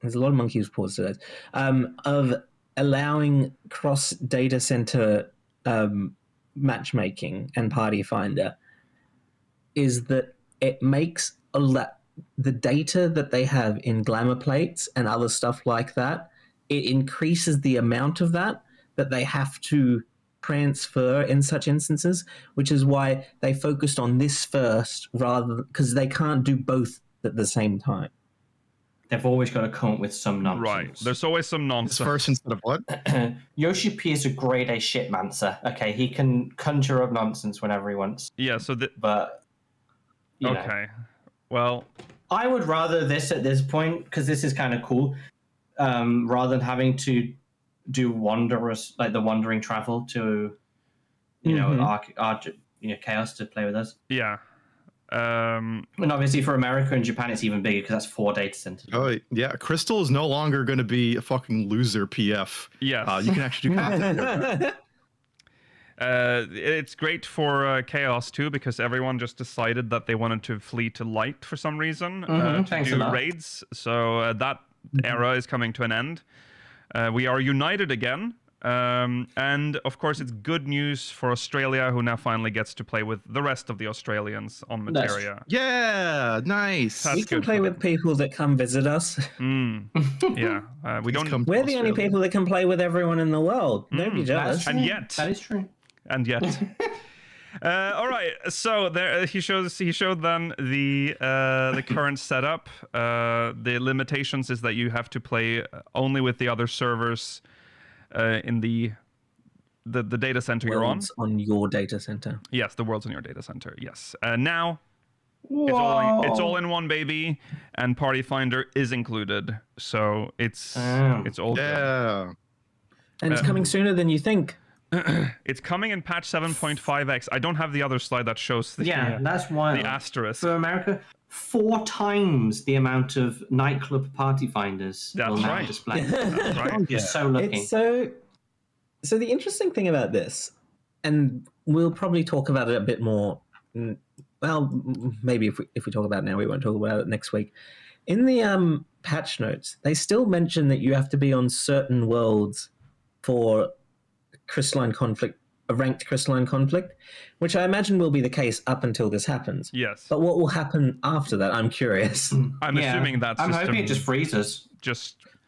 there's a lot of monkey's paws today, of allowing cross data center matchmaking and party finder is that it makes the data that they have in glamour plates and other stuff like that, it increases the amount of that they have to transfer in such instances, which is why they focused on this first rather because they can't do both at the same time. They've always got to come up with some nonsense. Right. There's always some It's nonsense. first instead of what? Yoshi-P is a grade A shitmancer. Okay, he can conjure up nonsense whenever he wants. Yeah. So But, you know. okay. Well, I would rather this at this point, because this is kind of cool, rather than having to do wanderers, like the wandering travel to, you know, Chaos to play with us. yeah. And obviously for America and Japan, it's even bigger because that's 4 data centers. Oh yeah, Crystal is no longer going to be a fucking loser PF. Yes. You can actually do content. It's great for Chaos too because everyone just decided that they wanted to flee to light for some reason to Thanks a do lot. raids. So that era is coming to an end. We are united again. And of course, it's good news for Australia, who now finally gets to play with the rest of the Australians on That's- Materia. Yeah, nice. That's We can good play for with people that come visit us. Yeah, we don't. come to We're the only Australia. people that can play with everyone in the world. Don't be That's jealous. true. And yet- That is true. And yet, All right, so there he showed them the current setup. The limitations is that you have to play only with the other servers in the data center you're on. Worlds on your data center. Yes, the world's in your data center. Yes. Now it's all in one, baby, and Party Finder is included, so it's all good. Yeah. And it's coming sooner than you think. It's coming in patch 7.5x. I don't have the other slide that shows the that's wild. the asterisk. For America, 4 times the amount of nightclub party finders That's will now right. display. That's right. You're so lucky. It's so the interesting thing about this, and we'll probably talk about it a bit more. Well, maybe if we talk about it now, we won't talk about it next week. In the patch notes, they still mention that you have to be on certain worlds for crystalline conflict, a ranked crystalline conflict, which I imagine will be the case up until this happens. Yes. But what will happen after that? I'm curious. I'm assuming that I'm system hoping it just freezes.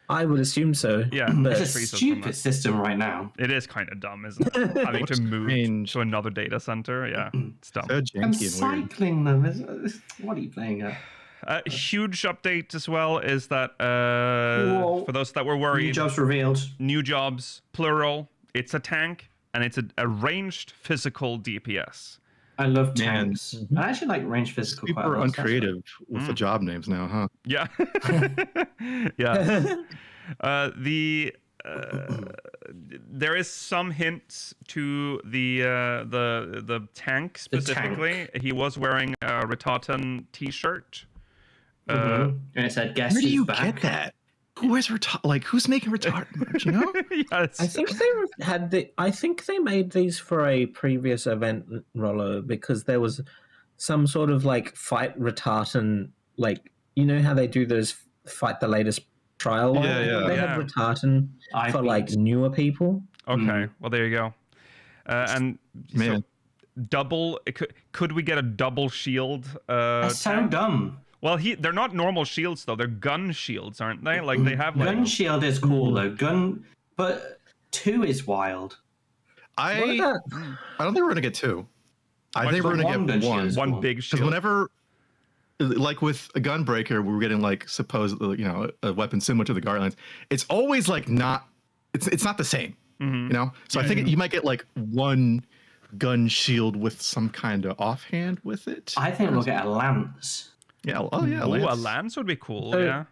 I would assume so. Yeah, but It's a stupid system right now. It is kind of dumb, isn't it? Having to move to another data center. Yeah, it's dumb. So I'm janky and weird. cycling them. What are you playing at? A huge update as well is that for those that were worried, New jobs revealed. new jobs, plural. It's a tank and it's a ranged physical DPS. I love tanks. I actually like range physical quite a Super lot. uncreative with the job names now, huh? Yeah, yeah. There is some hints to the tank specifically. He was wearing a Ratatan t-shirt. And it said, "Guess Where do who's you back?" get that? Who is who's making retarded merch? You know? Yes. I think I think they made these for a previous event, Rollo, because there was some sort of like fight Ratatan, like you know how they do those fight the latest trial. Yeah. They had Ratatan for like newer people. Okay, well there you go. And Man. so double. Could we get a double shield? That's so dumb. Well, they're not normal shields though. They're gun shields, aren't they? Like they have like Gun shield is cool though. But 2 is wild. I don't think we're gonna get 2. I think we're gonna get one. One big Because shield. whenever, like with a gunbreaker, we're getting like supposedly, a weapon similar to the Guardians. It's always like not. It's not the same. So I think you might get like one gun shield with some kind of offhand with it. I think we'll get a lance. Yeah. Oh yeah. Ooh, a Lance. lance would be cool. So- Yeah.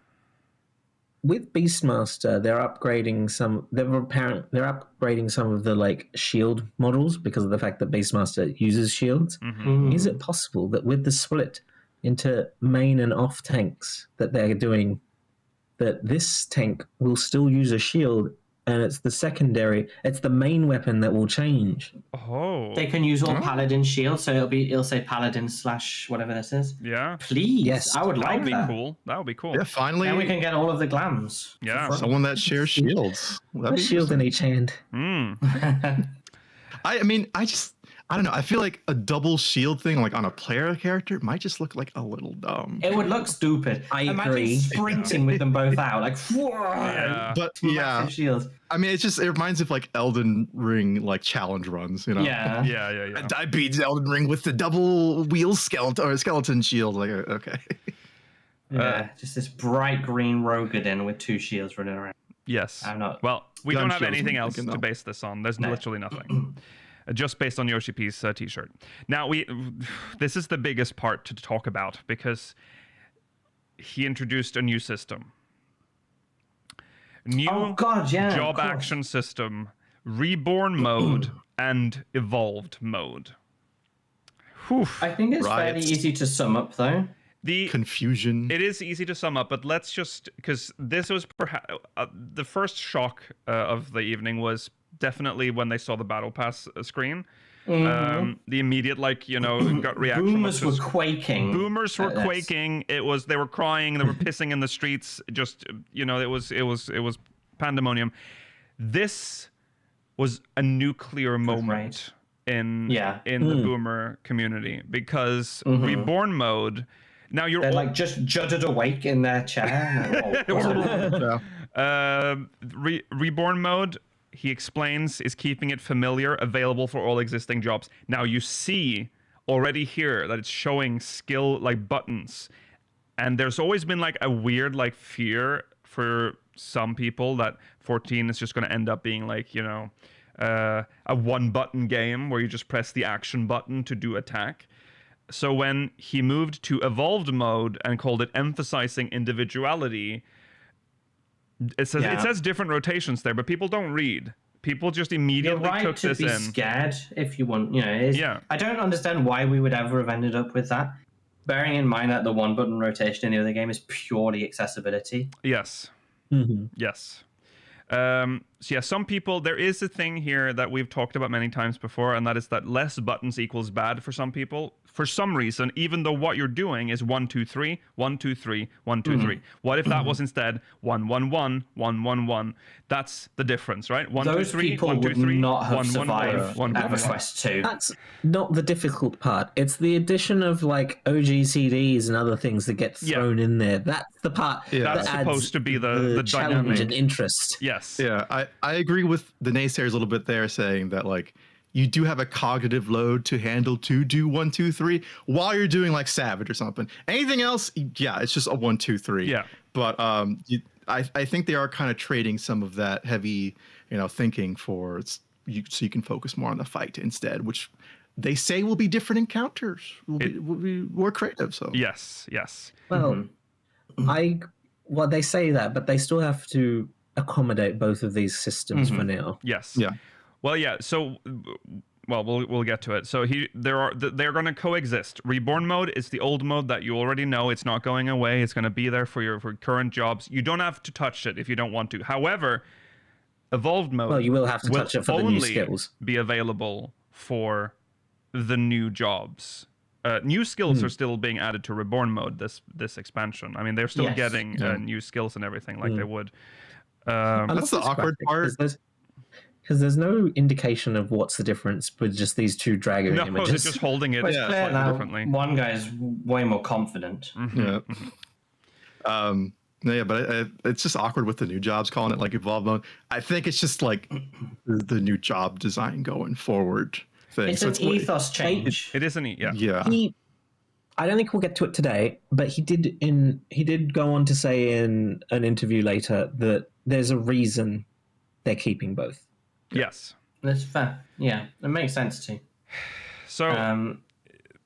With Beastmaster, they're upgrading some. They're upgrading some of the like shield models because of the fact that Beastmaster uses shields. Is it possible that with the split into main and off tanks that they're doing, that this tank will still use a shield, and it's the main weapon that will change? Oh. They can use all paladin shields, so it'll say paladin / whatever this is. Yeah. Please, Yes. I would That like would be that. cool. That would be cool. Yeah. Finally, Then we can get all of the glams. Yeah. someone that shares shields. That'd A be shield in each hand. I mean, I don't know. I feel like a double shield thing, like on a player character, might just look like a little dumb. It would look stupid. I Imagine agree. sprinting with them both out, like Yeah. But massive yeah, shields. I mean, it reminds of like Elden Ring like challenge runs, you know? Yeah. Yeah. I beat Elden Ring with the double wheel skeleton shield. Like, okay. Yeah, just this bright green Rogadin with 2 shields running around. Yes. I'm not- Well, we Gun don't have shields anything I'm else thinking, to though. base this on. There's literally nothing. Just based on Yoshi-P's t-shirt. Now this is the biggest part to talk about because he introduced a new system. New Oh God, yeah. job of course. action system, Reborn mode, and Evolved mode. Whew. I think it's fairly Riots. easy to sum up, though. Confusion. It is easy to sum up, but let's just because this was perhaps the first shock of the evening was definitely when they saw the battle pass screen. The immediate gut reaction. Boomers were was quaking. Boomers were at this. quaking. They were crying. They were pissing in the streets. Just it was pandemonium. This was a nuclear moment in the boomer community because Reborn mode. Now you're They're all, like just juddered awake in their chair. Yeah. Reborn mode. he explains, is keeping it familiar, available for all existing jobs. Now you see already here that it's showing skill like buttons, and there's always been like a weird like fear for some people that 14 is just going to end up being like, you know, a one button game where you just press the action button to do attack. So when he moved to evolved mode and called it emphasizing individuality, it says different rotations there, but people don't read. People just immediately You're right took to this be in. scared if you want. You know, Yeah. I don't understand why we would ever have ended up with that. Bearing in mind that the one button rotation in the other game is purely accessibility. Yes. Mm-hmm. Yes. So yeah, some people, there is a thing here that we've talked about many times before, and that is that less buttons equals bad for some people. For some reason, even though what you're doing is 1, 2, 3, 1, 2, 3, 1, 2, 3. What if that was instead 1, 1, 1, 1, 1, 1? That's the difference, right? 1, 2, Those 3, people 1, 2, would 3, not have 1, 1, 1, survived 1, 1, 1. EverQuest 2. That's not the difficult part. It's the addition of like OG CDs and other things that get thrown in there. That's the part That's that supposed adds to be the challenge dynamic. and interest. Yes. Yeah, I agree with the naysayers a little bit there, saying that like you do have a cognitive load to handle to do 1, 2, 3 while you're doing like Savage or something. Anything else, yeah, it's just a 1, 2, 3. Yeah. But I think they are kind of trading some of that heavy, you know, thinking for so you can focus more on the fight instead, which they say will be different encounters, will be more creative. So Yes. Well, well, they say that, but they still have to accommodate both of these systems for now. Yes. Yeah. Well, yeah. So, well, we'll get to it. So they're going to coexist. Reborn mode is the old mode that you already know. It's not going away. It's going to be there for your current jobs. You don't have to touch it if you don't want to. However, evolved mode. Well, you will have to touch it for the new skills. Be available for the new jobs. New skills are still being added to Reborn mode. This expansion. I mean, they're still getting new skills and everything like they would. That's the awkward part. Because there's no indication of what's the difference with just these two dragon No, images. it's just holding it It's clear now differently. one guy's way more confident. Yeah. Yeah, but it's just awkward with the new jobs calling it like evolved mode. I think it's just like the new job design going forward thing. It's an ethos change. It isn't. Yeah. Yeah. I don't think we'll get to it today, but he did go on to say in an interview later that there's a reason they're keeping both. Yes. That's fair. Yeah, it makes sense too. So,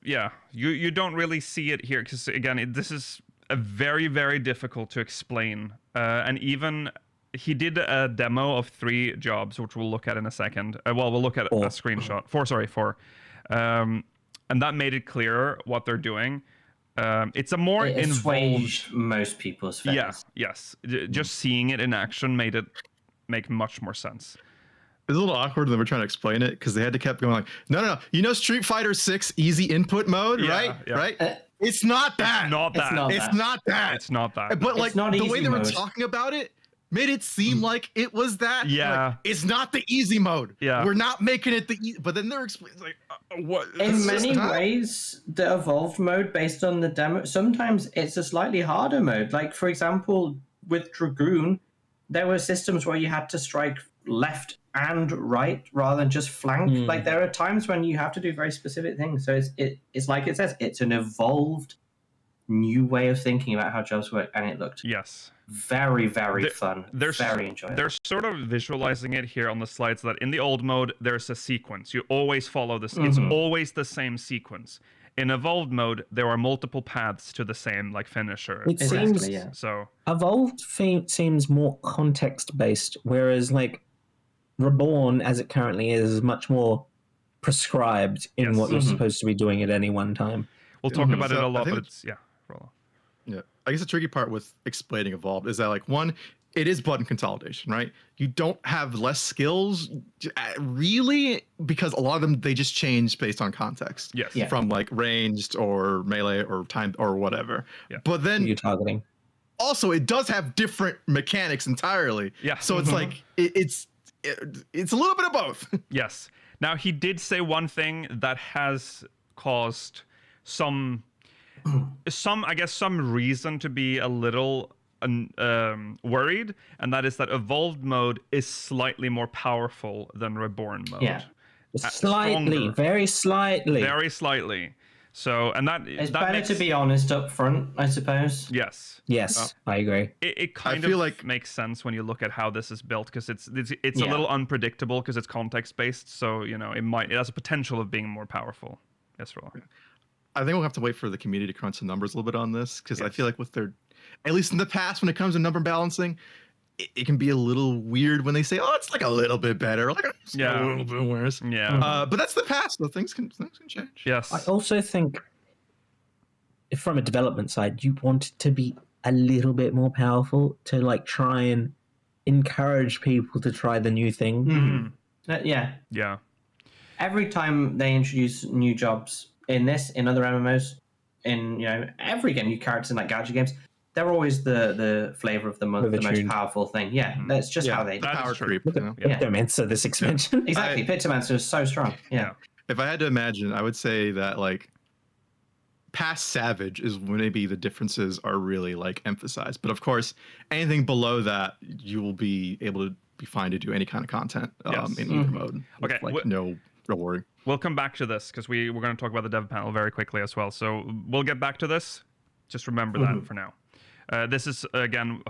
yeah, you don't really see it here because again, this is a very, very difficult to explain. And even he did a demo of 3 jobs, which we'll look at in a second. Well, we'll look at a screenshot. 4. And that made it clearer what they're doing. It's a more It involved. assuaged most people's fears. Yeah. Yes. Just seeing it in action made it make much more sense. It's a little awkward when they were trying to explain it because they had to keep going like, no. You know Street Fighter 6 easy input mode, right? Yeah. Right? It's not that. It's not that. It's not that. But like not the easy way they were mode. talking about it made it seem like it was that. Yeah. Like, it's not the easy mode. Yeah. We're not making it the easy. But then they're explaining like, what? In It's many just not- ways, the evolved mode based on the demo, sometimes it's a slightly harder mode. Like, for example, with Dragoon, there were systems where you had to strike left and right rather than just flank. Like, there are times when you have to do very specific things. So it's like it says, it's an evolved new way of thinking about how jobs work, and it looked very, very fun. Very enjoyable. They're sort of visualizing it here on the slides that in the old mode, there's a sequence. You always follow this. It's always the same sequence. In evolved mode, there are multiple paths to the same like finisher. It seems So evolved seems more context based, whereas like Reborn, as it currently is much more prescribed in what you're supposed to be doing at any one time. We'll talk about it So a I lot, think but it's Rollo. Yeah, I guess the tricky part with explaining evolved is that like one, it is button consolidation, right? You don't have less skills really because a lot of them they just change based on context. Yes. Yeah. From like ranged or melee or time or whatever. Yeah. But then You're targeting. also it does have different mechanics entirely. Yeah. So it's like it's a little bit of both. Yes. Now he did say one thing that has caused some reason to be a little worried, and that is that Evolved mode is slightly more powerful than Reborn mode. Yeah. Slightly, stronger. very slightly. Very slightly. So, and It's that better makes, to be honest up front, I suppose. yes. Yes, I agree. It kind feel of like- makes sense when you look at how this is built, because it's a Yeah. little unpredictable because it's context based. So it has a potential of being more powerful. Yes, Rolla. I think we'll have to wait for the community to crunch the numbers a little bit on this, because I Yes. feel like with their, at least in the past, when it comes to number balancing, it can be a little weird when they say, "Oh, it's like a little bit better," like it's Yeah. a little bit worse. Yeah. But that's the past, so things can change. Yes. I also think, from a development side, you want it to be a little bit more powerful to like try and encourage people to try the new thing. Yeah. Yeah. Every time they introduce new jobs in other MMOs, in every game, new characters in like gadget games, they're always the flavor of the month, the most Overtuned. powerful thing. Yeah, that's just how they. the That is power true. creep. Look You at know? Yeah. Pictomancer this expansion. Exactly, Pictomancer is so strong. Yeah. If I had to imagine, I would say that like past Savage is when maybe the differences are really like emphasized. But of course, anything below that, you will be able to be fine to do any kind of content Yes. in either mode. with, Okay, like no real worry. We'll come back to this because we're going to talk about the dev panel very quickly as well. So we'll get back to this. Just remember that for now. This is, again,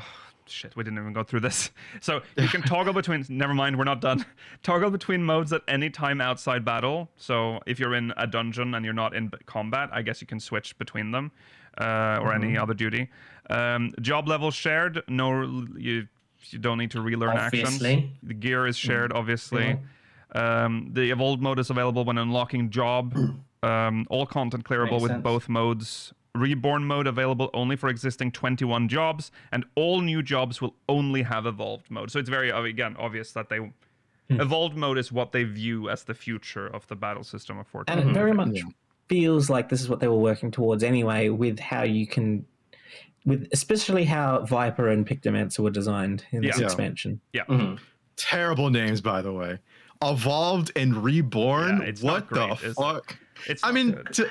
shit, we didn't even go through this. So you can toggle between, never mind, we're not done. Toggle between modes at any time outside battle. So if you're in a dungeon and you're not in combat, I guess you can switch between them or any other duty. Job level shared. No, you don't need to relearn Obviously. actions. The gear is shared, obviously. The Evolved mode is available when unlocking job. All content clearable Makes with sense. both modes. Reborn mode available only for existing 21 jobs, and all new jobs will only have Evolved mode. So it's very, again, obvious that they... Evolved mode is what they view as the future of the battle system of Fortnite. And it very much feels like this is what they were working towards anyway, with how you can, with especially how Viper and Pictomancer were designed in this Yeah. expansion. Yeah. Terrible names, by the way. Evolved and Reborn. Yeah, it's what not the great, is it? fuck? It's I not mean, good.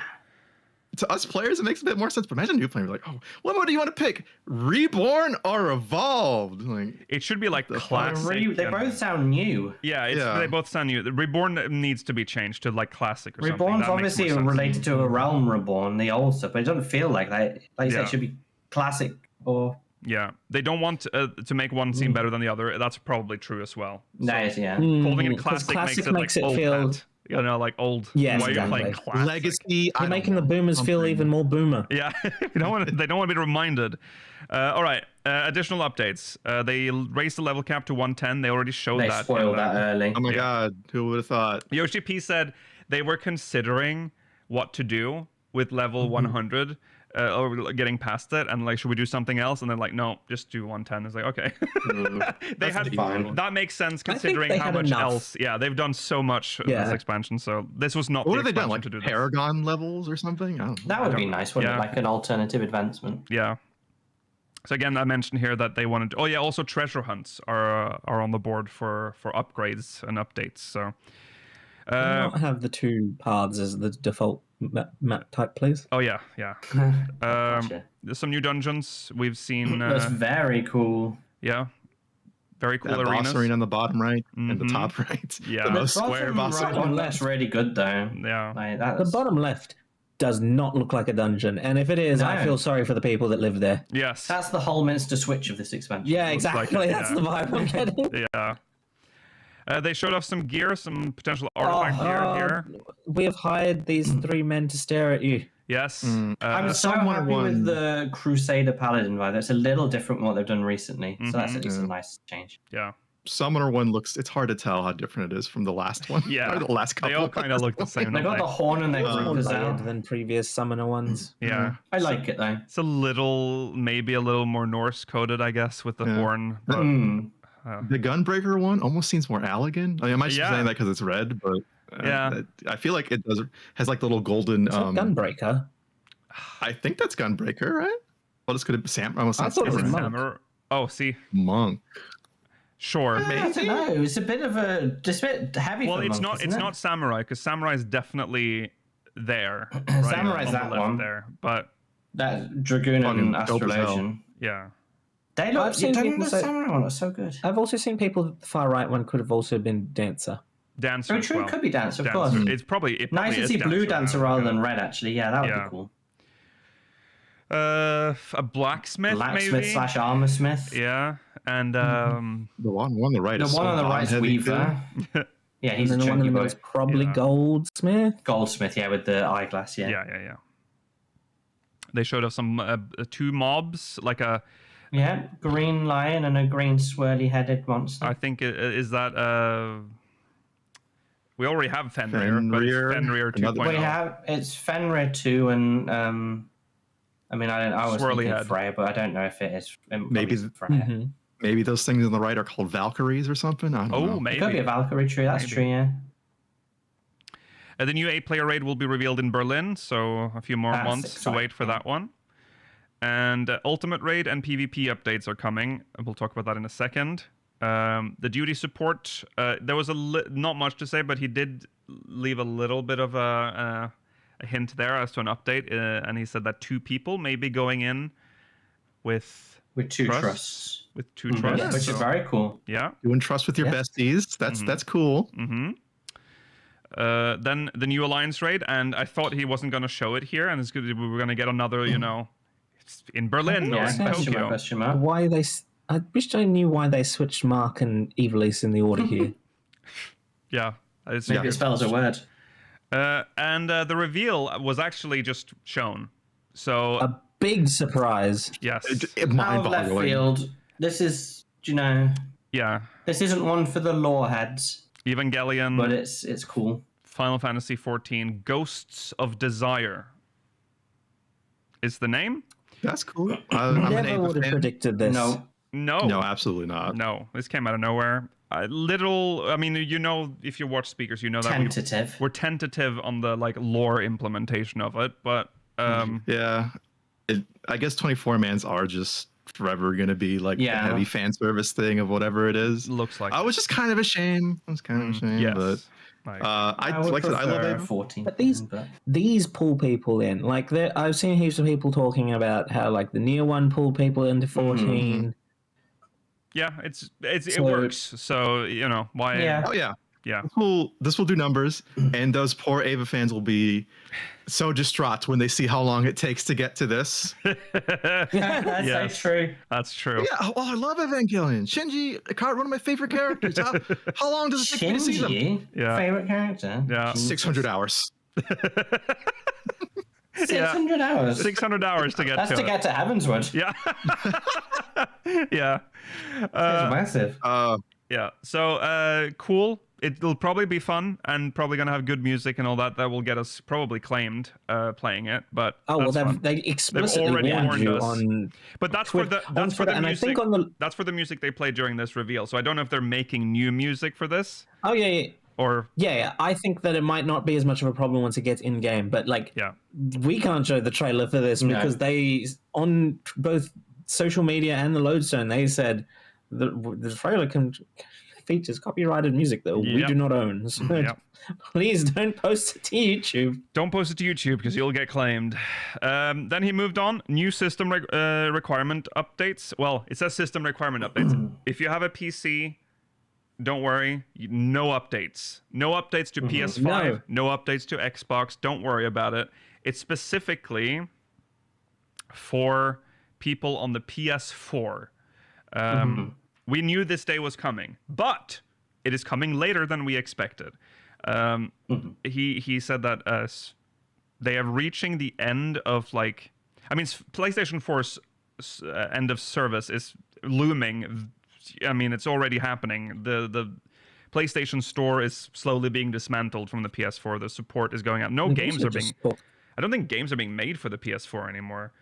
to us players, it makes a bit more sense. But imagine new players like, "Oh, what mode do you want to pick? Reborn or Evolved?" Like, It should be like classic. They and- both sound new. Yeah, Yeah. they both sound new. The Reborn needs to be changed to like classic or something. Reborn's That makes obviously more sense. related to a Realm Reborn, the old stuff, but it doesn't feel like that. Like you said, Yeah. it should be classic or Yeah, they don't want to make one seem better than the other. That's probably true as well. nice. Yeah. Calling it 'Cause classic, makes it like old feel. hat. You know, like old. Yes, why you're exactly. playing classic. legacy. You're making the boomers feel even more boomer. Yeah, they don't want to be reminded. All right, additional updates. They raised the level cap to 110. They already showed They that. spoiled that early. Oh my god, who would have thought? Yoshi-P said they were considering what to do with level 100 or getting past it, and like, should we do something else? And then like, no, just do 110. It's like, okay. They had fine. that makes sense think considering they how had much enough. else. Yeah, they've done so much in Yeah. this expansion, so this was not What the have they done? expansion Like to do this. Paragon levels or something? I don't know. That would be nice, wouldn't Yeah. it? Like an alternative advancement. Yeah. So again, I mentioned here that they wanted. Oh yeah, also treasure hunts are on the board for upgrades and updates. So Not have the two paths as the default map type, please. oh yeah. Gotcha. There's some new dungeons we've seen. That's very cool. Yeah, very cool That arenas. boss arena on the bottom right and the Mhm. top right. Yeah. the The most square Bottom boss right arena. one looks really good though. Yeah. Like, The that's... bottom left does not look like a dungeon, and if it is, I No. feel sorry for the people that live there. Yes. That's the Holminster switch of this expansion. Yeah, Looks like exactly. it, That's yeah. the vibe I'm getting. Yeah. They showed off some gear, some potential artifact gear here. We have hired these three men to stare at you. Yes. I'm so someone happy won- with the Crusader Paladin vibe. That's a little different from what they've done recently. So that's at least a nice change. yeah. Summoner one looks. It's hard to tell how different it is from the last one. Yeah. or the last couple. They all kind of look the same. They don't got the horn in their More group as layered well. than previous summoner ones. Yeah. I like it though. It's a little, maybe a little more Norse coded, I guess, with the Yeah. horn. But Mm. The Gunbreaker one almost seems more elegant. I mean, I might just be Yeah. saying that because it's red, but Yeah. I feel like it does has like the little golden. Is that Gunbreaker? I think that's Gunbreaker, right? Well, this could have been Sam. I almost I said thought it was Samurai. Monk. Hammer. Oh, see. Monk. Sure. I don't know. It's a bit of a just a bit heavy. Well, for it's monk, not. isn't It's it? not samurai because samurai is definitely there. Right, Samurai's on that the left one. there, but That Dragoon and Fucking dope as hell. Astrologian. yeah. They look. I've seen people The say- samurai one looks so good. I've also seen people that the far right one could have also been Dancer. Dancer. Oh, as true. well. It could be Dancer, of Dancer. course. It probably Nice to is see blue Dancer now, rather yeah. than red. Actually, yeah, that would Yeah. be cool. A blacksmith, Blacksmith maybe. / armor smith. Yeah, and The one on the right The is one so on the right is bottom-heavy, too. Weaver. Yeah, he's and a then the one in chunky the middle boy. is probably Yeah. Goldsmith. Goldsmith, yeah, with the eyeglass, yeah. Yeah. They showed us some 2 mobs, like a. Yeah, green lion and a green swirly-headed monster. I think is that we already have Fenrir, but it's Fenrir, Fenrir another- 2.0. It's Fenrir 2 and I mean, I was Swirly thinking head. Freya, but I don't know if it is. Maybe- Freya. Maybe those things on the right are called Valkyries or something. I don't know. Oh, It could be maybe. a Valkyrie tree. That's Maybe. true, yeah. The new 8-player raid will be revealed in Berlin, so a few more That's months to wait for that one. And Ultimate Raid and PvP updates are coming. We'll talk about that in a second. The duty support, there was not much to say, but he did leave a little bit of a hint there as to an update, and he said that 2 people may be going in with 2 trusts. trusts. With 2 trusts. Which so, is very cool. yeah. Doing trust with your besties. That's cool. Then the new Alliance raid, and I thought he wasn't going to show it here, and we were going to get another, it's in Berlin or Yeah, in question Tokyo. mark, question mark. Why they? I wish I knew why they switched Mark and Evilise in the order here. Yeah. It's Maybe it spells a word. and the reveal was actually just shown. So, A big surprise. yes. Out of left Mind-boggling. field, this is, Yeah. this isn't one for the lore heads, Evangelion, but it's cool. Final Fantasy XIV, Ghosts of Desire is the name? That's cool. I'm an Never Ava would have fan. predicted this. No, No, absolutely not. No, this came out of nowhere. I mean, if you watch speakers, you know that tentative. we're tentative on the lore implementation of it, but Yeah, I guess 24 mans are just forever going to be the Yeah. heavy fan service thing of whatever it is. looks like I was just kind of ashamed. I was kind of ashamed, yes. but I would like I said, I love prefer Ava. 14. But these pull people in. I've seen heaps of people talking about how the Nier one pulled people into 14. yeah, it So- works. So why? Yeah. Oh yeah, Yeah. This will do numbers, and those poor Ava fans will be so distraught when they see how long it takes to get to this. That's Yes. so true. That's true. Yeah, I love Evangelion. Shinji, one of my favorite characters. How long does it take me to see them? Shinji, Yeah. favorite character. Yeah. 600 hours. 600 hours. 600 hours to get That's to to it. get to Heavensward. Yeah. Yeah. It's massive. Yeah. So cool. It'll probably be fun and probably gonna have good music and all that. That will get us probably claimed playing it. But Oh well, that's fun. they explicitly already warned warned you us. on. But that's for the on that's for Twitter, the and I music. think on the That's for the music they played during this reveal. So I don't know if they're making new music for this oh yeah. or Yeah, I think that it might not be as much of a problem once it gets in game, but yeah. we can't show the trailer for this because they on both social media and the Lodestone they said the trailer features copyrighted music that we Yep. do not own. So Yep. please don't post it to YouTube. Don't post it to YouTube because you'll get claimed. Then he moved on. New system requirement updates. Well, it says system requirement updates. If you have a PC, don't worry. No updates. No updates to PS5. No updates to Xbox. Don't worry about it. It's specifically for people on the PS4. We knew this day was coming, but it is coming later than we expected. He said that they are reaching the end of PlayStation 4's end of service is looming. I mean, it's already happening. The PlayStation Store is slowly being dismantled from the PS4. The support is going out. No games are being. I don't think games are being made for the PS4 anymore.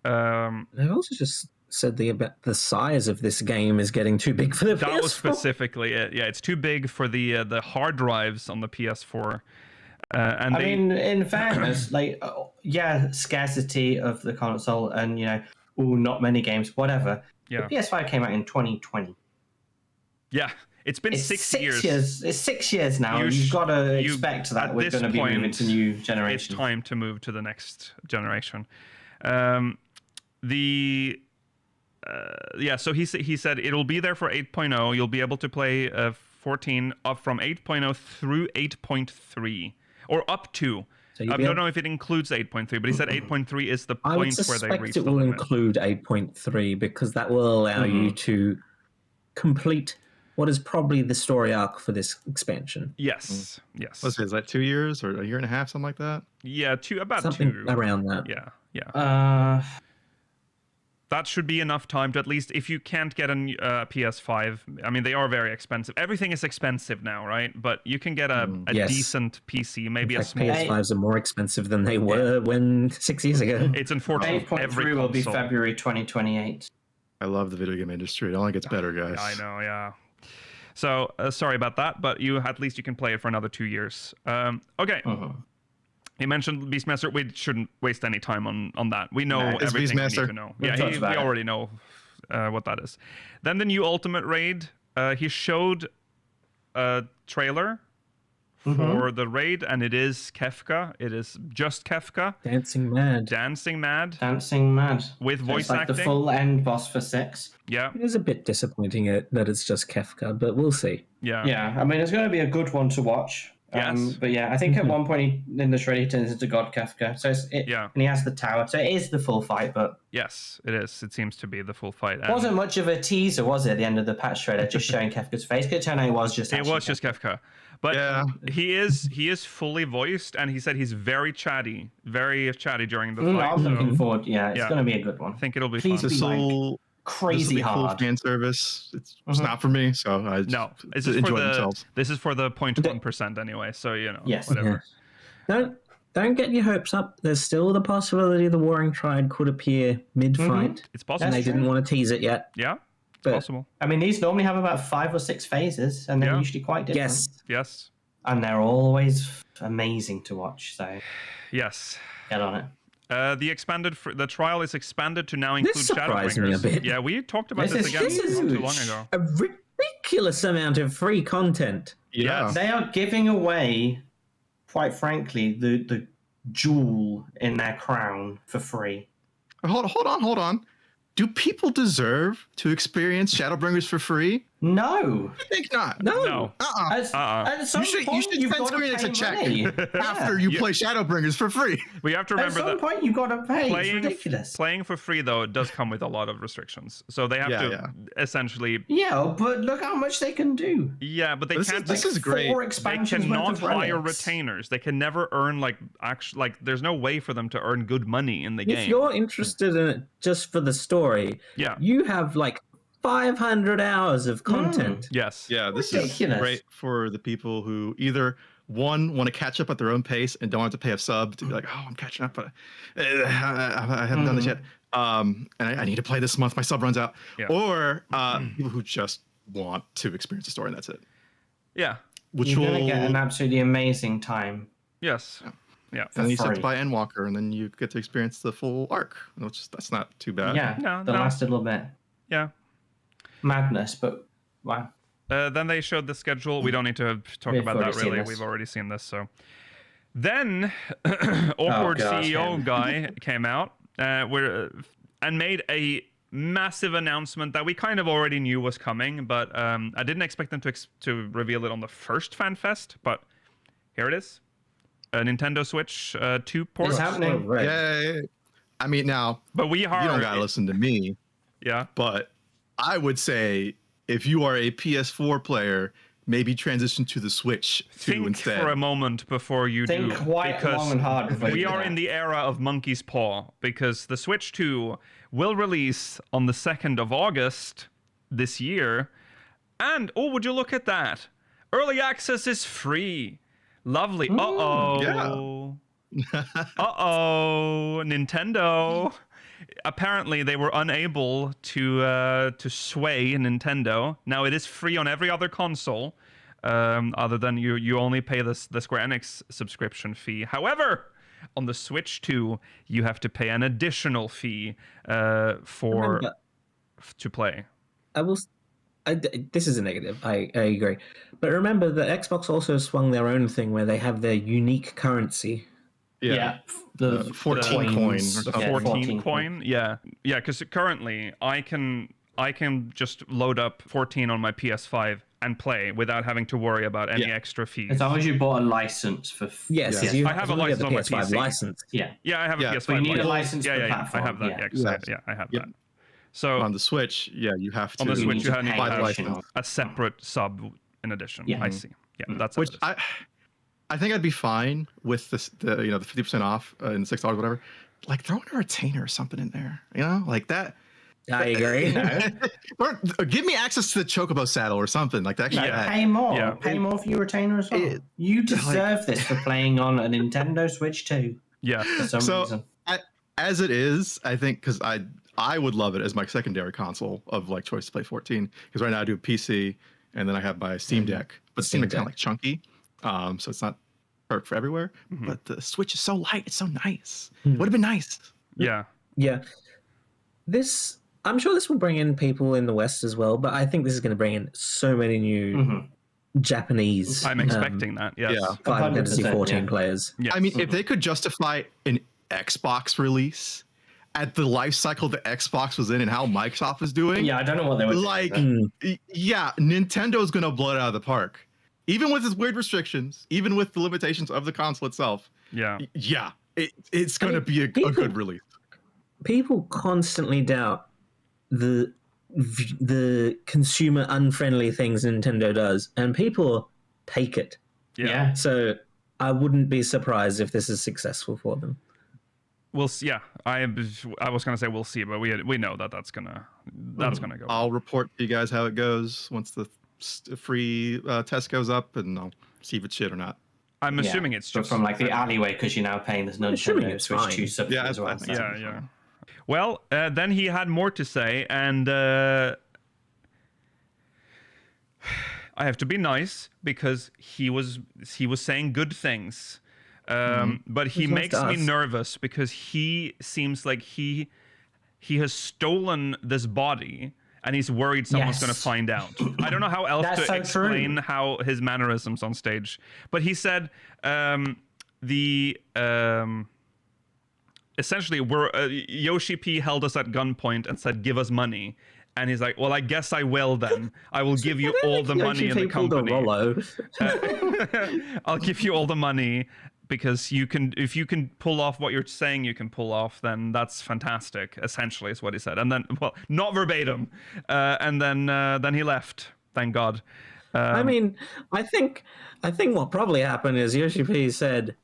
They've also just said the size of this game is getting too big for the PS4. That was specifically it. Yeah, it's too big for the hard drives on the PS4. And I mean, in fairness, scarcity of the console and, not many games, whatever. Yeah. The PS5 came out in 2020. Yeah, it's been It's 6 years. years. It's 6 years now. You You've sh- got to you- expect at that we're this going to be moving point, to new It's generations. time to move to the next generation. The yeah, so he said it'll be there for 8.0. You'll be able to play 14 up from 8.0 through 8.3 or up to. So I don't know if it includes 8.3, but he said 8.3 is the point where they reach the limit. I would suspect it will include 8.3 because that will allow you to complete what is probably the story arc for this expansion. Yes. Is that 2 years or a year and a half, something like that? Yeah, something two. around that. Yeah. That should be enough time to at least, if you can't get a PS5, I mean, they are very expensive. Everything is expensive now, right? But you can get a decent PC, maybe a small... PS5s are more expensive than they were when 6 years ago. It's unfortunate. 8.3 will be February 2028. I love the video game industry. It only gets better, guys. I know, yeah. So, sorry about that, but at least you can play it for another 2 years. Okay. He mentioned Beastmaster. We shouldn't waste any time on that. We know everything we need to know. We already know what that is. Then the new Ultimate Raid. He showed a trailer for the raid, and it is Kefka. It is just Kefka. Dancing Mad. With voice like acting. The full end boss for 6. Yeah. It is a bit disappointing that it's just Kefka, but we'll see. Yeah. Yeah, I mean, it's going to be a good one to watch. Yes. But yeah, I think at one point in the trailer he turns into God Kefka. So and he has the tower. So it is the full fight, but... Yes, it is. It seems to be the full fight. It wasn't much of a teaser, was it, at the end of the patch trailer, just showing Kefka's face? Could turn out it was just Kefka. But he is fully voiced, and he said he's very chatty during the fight. I'm looking forward. Yeah, it's going to be a good one. I think it'll be Please fun. be like crazy hard. Cool fan service. It's not for me, so I it's just enjoy themselves. This is for the 0.1% anyway, so whatever. Yeah. Don't get your hopes up. There's still the possibility the Warring Triad could appear mid-fight. It's possible. And they didn't want to tease it yet. Yeah, it's possible. I mean, these normally have about 5 or 6 phases, and they're usually quite different. Yes. And they're always amazing to watch, so... Yes. Get on it. The trial is expanded to now include surprised me a Shadowbringers. bit. Yeah, we talked about this again not too long ago. A ridiculous amount of free content. Yeah. They are giving away, quite frankly, the jewel in their crown for free. Hold on. Do people deserve to experience Shadowbringers for free? No. I think not. No. At some point, you've got to pay money. After you play Shadowbringers for free. We have to remember that at some point you've got to pay. It's ridiculous. Playing for free, though, it does come with a lot of restrictions. So they have to essentially... Yeah, but look how much they can do. Yeah, but they can't... This is great. They cannot hire retainers. They can never earn, there's no way for them to earn good money in the game. If you're interested in it just for the story, you have, 500 hours of content. Yes. Yeah, this is great for the people who either, one, want to catch up at their own pace and don't have to pay a sub to be like, oh, I'm catching up, but I haven't done this yet. And I need to play this month. My sub runs out. Yeah. Or people who just want to experience the story and that's it. Yeah. You're going to get an absolutely amazing time. Yes. Yeah. And then you have to buy Endwalker and then you get to experience the full arc, that's not too bad. Yeah, the last little bit. Yeah. Madness, but wow. Then they showed the schedule. We don't need to talk about that really. We've already seen this. So then awkward CEO guy came out and made a massive announcement that we kind of already knew was coming, but I didn't expect them to reveal it on the first FanFest, but here it is. A Nintendo Switch 2 port. It's happening. Yay. I mean, now, but you don't gotta listen to me. Yeah. But I would say if you are a PS4 player, maybe transition to the Switch 2 instead. Think for a moment before you do. Think quite long and hard. We are in the era of Monkey's Paw because the Switch 2 will release on the 2nd of August this year. And, would you look at that? Early access is free. Lovely. Uh-oh. Yeah. Uh-oh. Nintendo. Apparently, they were unable to sway Nintendo. Now, it is free on every other console, other than you only pay the Square Enix subscription fee. However, on the Switch 2, you have to pay an additional fee to play. This is a negative. I agree. But remember that Xbox also swung their own thing where they have their unique currency. The 14 coins. coin. The Yeah, 14 coin. Yeah, because currently I can just load up 14 on my PS5 and play without having to worry about any extra fees. As long as you bought a license for... Yes, I have a license on my PS5 PC. license. Yeah, I have a PS5 but you need a license. license for the I platform. have that. I have that. So on the Switch, you have to. on the Switch, you have buy the license. a separate sub in addition. Yeah. I see. Yeah, that's Which I think I'd be fine with the 50% off and $6 whatever. Like throw in a retainer or something in there, like that. I agree. Or give me access to the Chocobo saddle or something like that. Pay more. Yeah. Pay more for your retainer as well. You deserve this for playing on a Nintendo Switch 2. Yeah. For some reason. As it is, I think because I would love it as my secondary console of like choice to play 14. Because right now I do a PC and then I have my Steam Deck, but Steam Deck's kind of like chunky, so it's not perfect for everywhere. But the Switch is so light, it's so nice. Would have been nice. Yeah. Yeah. I'm sure this will bring in people in the West as well, but I think this is going to bring in so many new Japanese. I'm expecting that. Yes. Yeah. Final Fantasy 14 yeah. players. Yes. I mean, if they could justify an Xbox release at the life cycle the Xbox was in and how Microsoft is doing, Yeah, I don't know what they would like, do. Nintendo's gonna blow it out of the park, even with its weird restrictions, even with the limitations of the console itself. Yeah. It's gonna be a good release. People constantly doubt the consumer unfriendly things Nintendo does, and people take it. Yeah. So I wouldn't be surprised if this is successful for them. We'll see. Yeah, I was gonna say we'll see, but we know that's gonna go. I'll report to you guys how it goes once the free test goes up, and I'll see if it's shit or not. I'm assuming it's just from like the alleyway because you're now paying this Nintendo Switch 2 sub as well. Yeah. Well, then he had more to say, and I have to be nice because he was saying good things, but he makes me nervous because he seems like he has stolen this body. And he's worried someone's going to find out. I don't know how else to explain how his mannerisms on stage. But he said essentially Yoshi-P held us at gunpoint and said, "Give us money." And he's like, "Well, I guess I will then. I will give you all the money in the company. I'll give you all the money." Because if you can pull off what you're saying you can pull off, then that's fantastic. Essentially, is what he said, and then not verbatim, and then he left. Thank God. I mean, I think what probably happened is Yoshi-P said,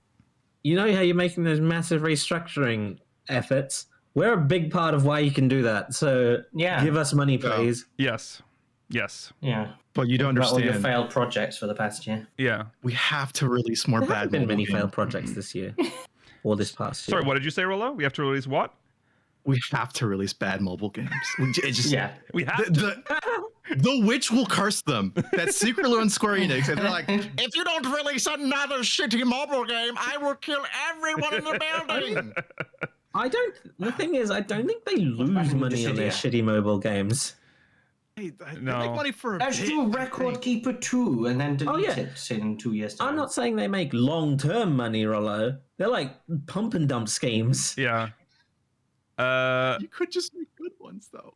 "You know how you're making those massive restructuring efforts? We're a big part of why you can do that. So give us money, please." Yes. Yeah. But you don't understand. All your failed projects for the past year. Yeah. We have to release more There bad haven't been mobile many games. failed projects this year or this past year. Sorry, what did you say, Rollo? We have to release what? We have to release bad mobile games. We have to. The witch will curse them. That's secretly on Square Enix, and they're like, "If you don't release another shitty mobile game, I will kill everyone in the building." The thing is, I don't think they lose money on their shitty mobile games. They make money for Let's do Record Keeper 2 and then delete it in 2 years' time. I'm not saying they make long-term money, Rollo. They're like pump and dump schemes. Yeah. You could just make good ones, though.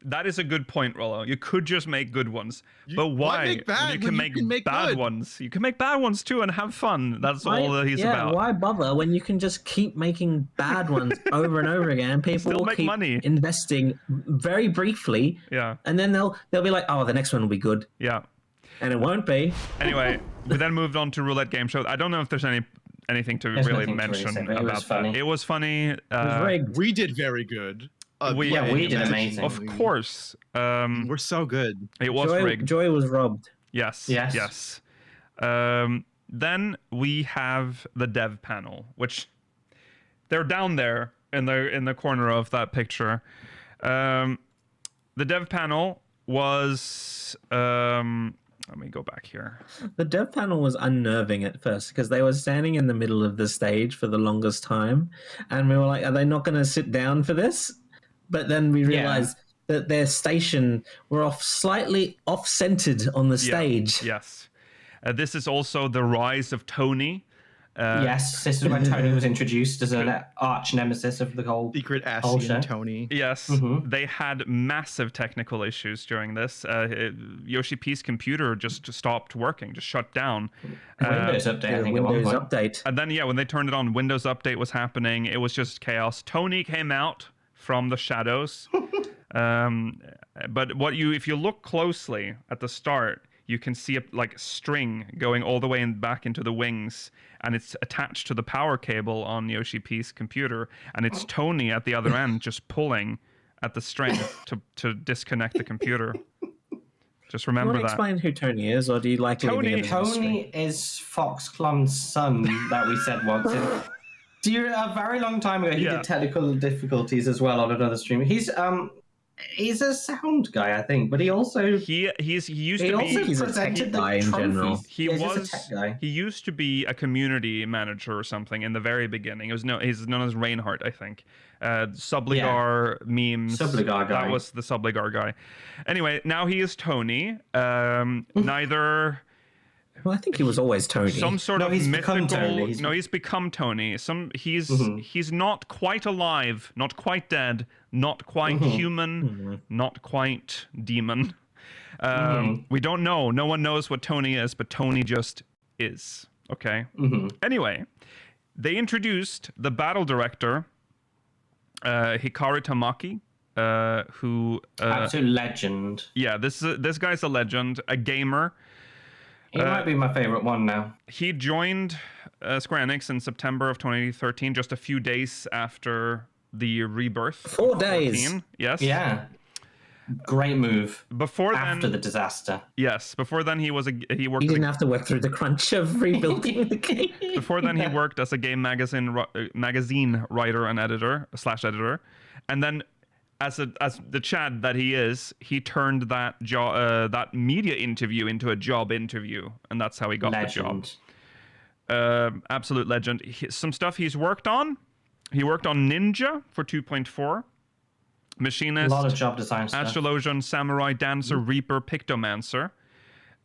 That is a good point, Rollo. You could just make good ones, but why? Make bad You can make bad good ones. You can make bad ones too and have fun. That's all that he's about. Why bother when you can just keep making bad ones over and over again? People Still will make keep money. investing very briefly, and then they'll be like, "Oh, the next one will be good," and it won't be. Anyway, we then moved on to Roulette Game Show. I don't know if there's anything to really mention about that. It was funny. We did very good. We did amazing. Of course. We're so good. It was rigged. Joy was robbed. Yes. Then we have the dev panel, which they're down there in the corner of that picture. The dev panel was let me go back here. The dev panel was unnerving at first because they were standing in the middle of the stage for the longest time, and we were like, "Are they not going to sit down for this?" But then we realized that their station were slightly off-centered on the stage. Yes. This is also the rise of Tony. Yes, this is when Tony was introduced as an arch nemesis of the whole Secret whole Asian show. Tony. Yes, they had massive technical issues during this. Yoshi-P's computer just stopped working, just shut down. Windows update, I think. Windows at one point. update. And then, when they turned it on, Windows Update was happening. It was just chaos. Tony came out from the shadows. But if you look closely at the start, you can see a string going all the way back into the wings, and it's attached to the power cable on Yoshi-P's computer, and it's Tony at the other end just pulling at the string to disconnect the computer. Just remember Do you want that. to explain who Tony is, or do you like leaving it as a mystery? Tony is Foxclown's son that we said once. A very long time ago, he did technical difficulties as well on another stream. He's a sound guy, I think, but he also He's He's a tech guy in general. He used to be a community manager or something in the very beginning. He's known as Reinhardt, I think. Subligar memes. Subligar guy. That was the Subligar guy. Anyway, now he is Tony. Neither. Well, I think he was always Tony. Some sort of he's mythical. become Tony. He's become Tony. He's not quite alive, not quite dead, not quite human, not quite demon. We don't know. No one knows what Tony is, but Tony just is. Okay. Anyway, they introduced the battle director, Hikaru Tamaki, who absolute legend. Yeah, this guy's a legend, a gamer. He might be my favorite one now. He joined Square Enix in September of 2013, just a few days after the rebirth. 4 days. 14. Yes. Yeah. Great move. After the disaster. Yes. Before then, he worked. He didn't have to work through the crunch of rebuilding the game. Before then, he worked as a game magazine writer and editor, and then, as the Chad that he is, he turned that media interview into a job interview, and that's how he got the job. Absolute legend. Some stuff he's worked on. He worked on Ninja for 2.4, Machinist, a lot of job design stuff. Astrologian, Samurai, Dancer, Reaper, Pictomancer,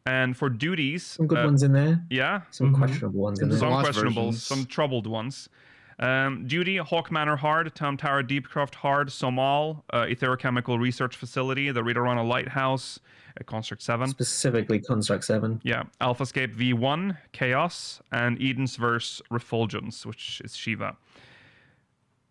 and for duties, Some good ones in there. Yeah, Some questionable ones in there. some lost questionable, versions. some troubled ones. Duty, Hawk Manor Hard, Tom Tower Deepcroft Hard, Somal, Etherochemical Research Facility, the Readerana Lighthouse, Construct 7. Specifically Construct 7. Yeah, AlphaScape V1, Chaos, and Eden's Verse Refulgence, which is Shiva.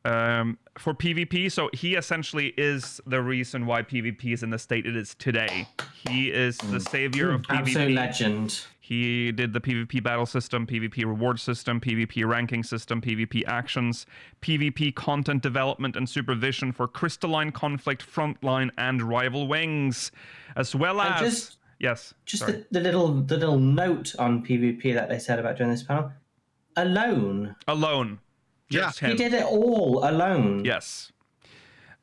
For PvP, so he essentially is the reason why PvP is in the state it is today. He is the savior of PvP. Absolute legend. He did the PvP battle system, PvP reward system, PvP ranking system, PvP actions, PvP content development and supervision for Crystalline Conflict, Frontline, and Rival Wings, as well as... The little note on PvP that they said about doing this panel. Alone. Just He him. did it all alone. Yes.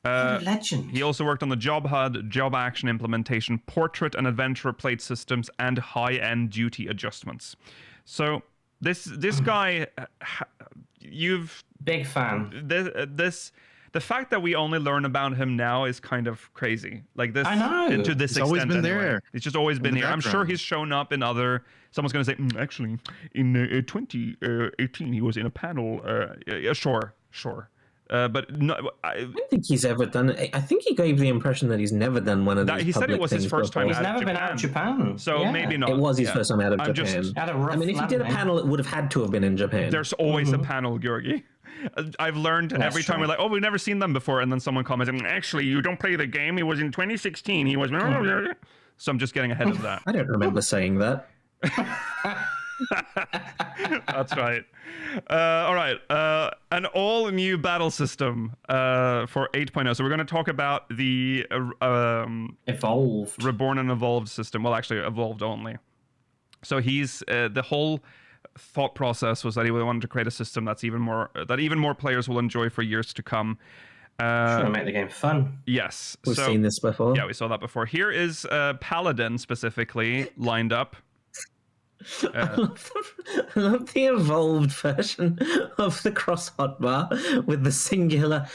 What a legend. He also worked on the Job HUD, Job Action Implementation, Portrait and Adventurer Plate Systems, and high-end duty adjustments. So this guy, you've... Big fan. The fact that we only learn about him now is kind of crazy. Like this, I know. to this He's extent, always been anyway. there. He's just always been the here. I'm sure background. he's shown up in other. Someone's going to say, actually, in 2018 he was in a panel. Sure. But no, I don't think he's ever done it. I think he gave the impression that he's never done one of these. he said it public was his things first time before. He's out never of been out of Japan. So Yeah. maybe not. It was his first time out of I'm Japan. just- Had a rough I mean, if he did a landing. panel, it would have had to have been in Japan. There's always a panel, Georgi. I've learned every time true. we're like, oh, we've never seen them before, and then someone comments, actually, you don't play the game. It was in 2016. He was. So I'm just getting ahead of that. I don't remember saying that. That's right. All right. An all-new battle system for 8.0. So we're going to talk about the Evolved. Reborn and Evolved system. Well, actually, Evolved only. So he's the whole thought process was that he wanted to create a system that even more players will enjoy for years to come. Trying to make the game fun. Yes. We've seen this before. Yeah, we saw that before. Here is Paladin specifically lined up. I love the evolved version of the cross hotbar with the singular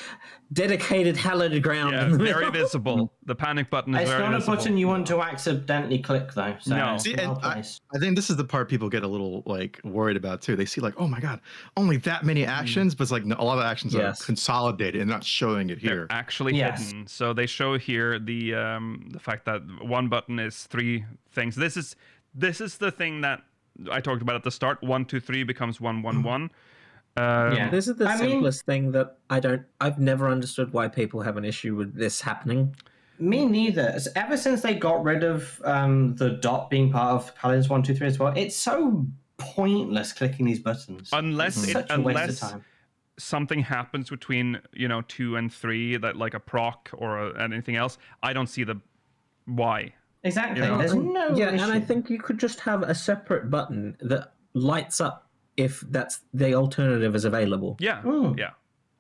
dedicated hallowed ground Yeah, in the very middle. visible. The panic button is It's very not visible. a button you want to accidentally click, though. So No. it's See, well and placed. I think this is the part people get a little like worried about too. They see like, oh my god, only that many actions, but it's like no, a lot of actions are consolidated and not showing it here. They're actually hidden. So they show here the fact that one button is 3 things. This is the thing that I talked about at the start. 1, 2, 3 becomes 1, 1, 1. This is the simplest thing that I've never understood why people have an issue with this happening. Me neither. Ever since they got rid of the dot being part of Paladins 1, 2, 3 as well, it's so pointless clicking these buttons. Unless such a waste of time. Something happens between 2 and 3 that like a proc or anything else, I don't see the why. Exactly. You know? There's no issue. And I think you could just have a separate button that lights up if that's the alternative is available. Yeah. Yeah.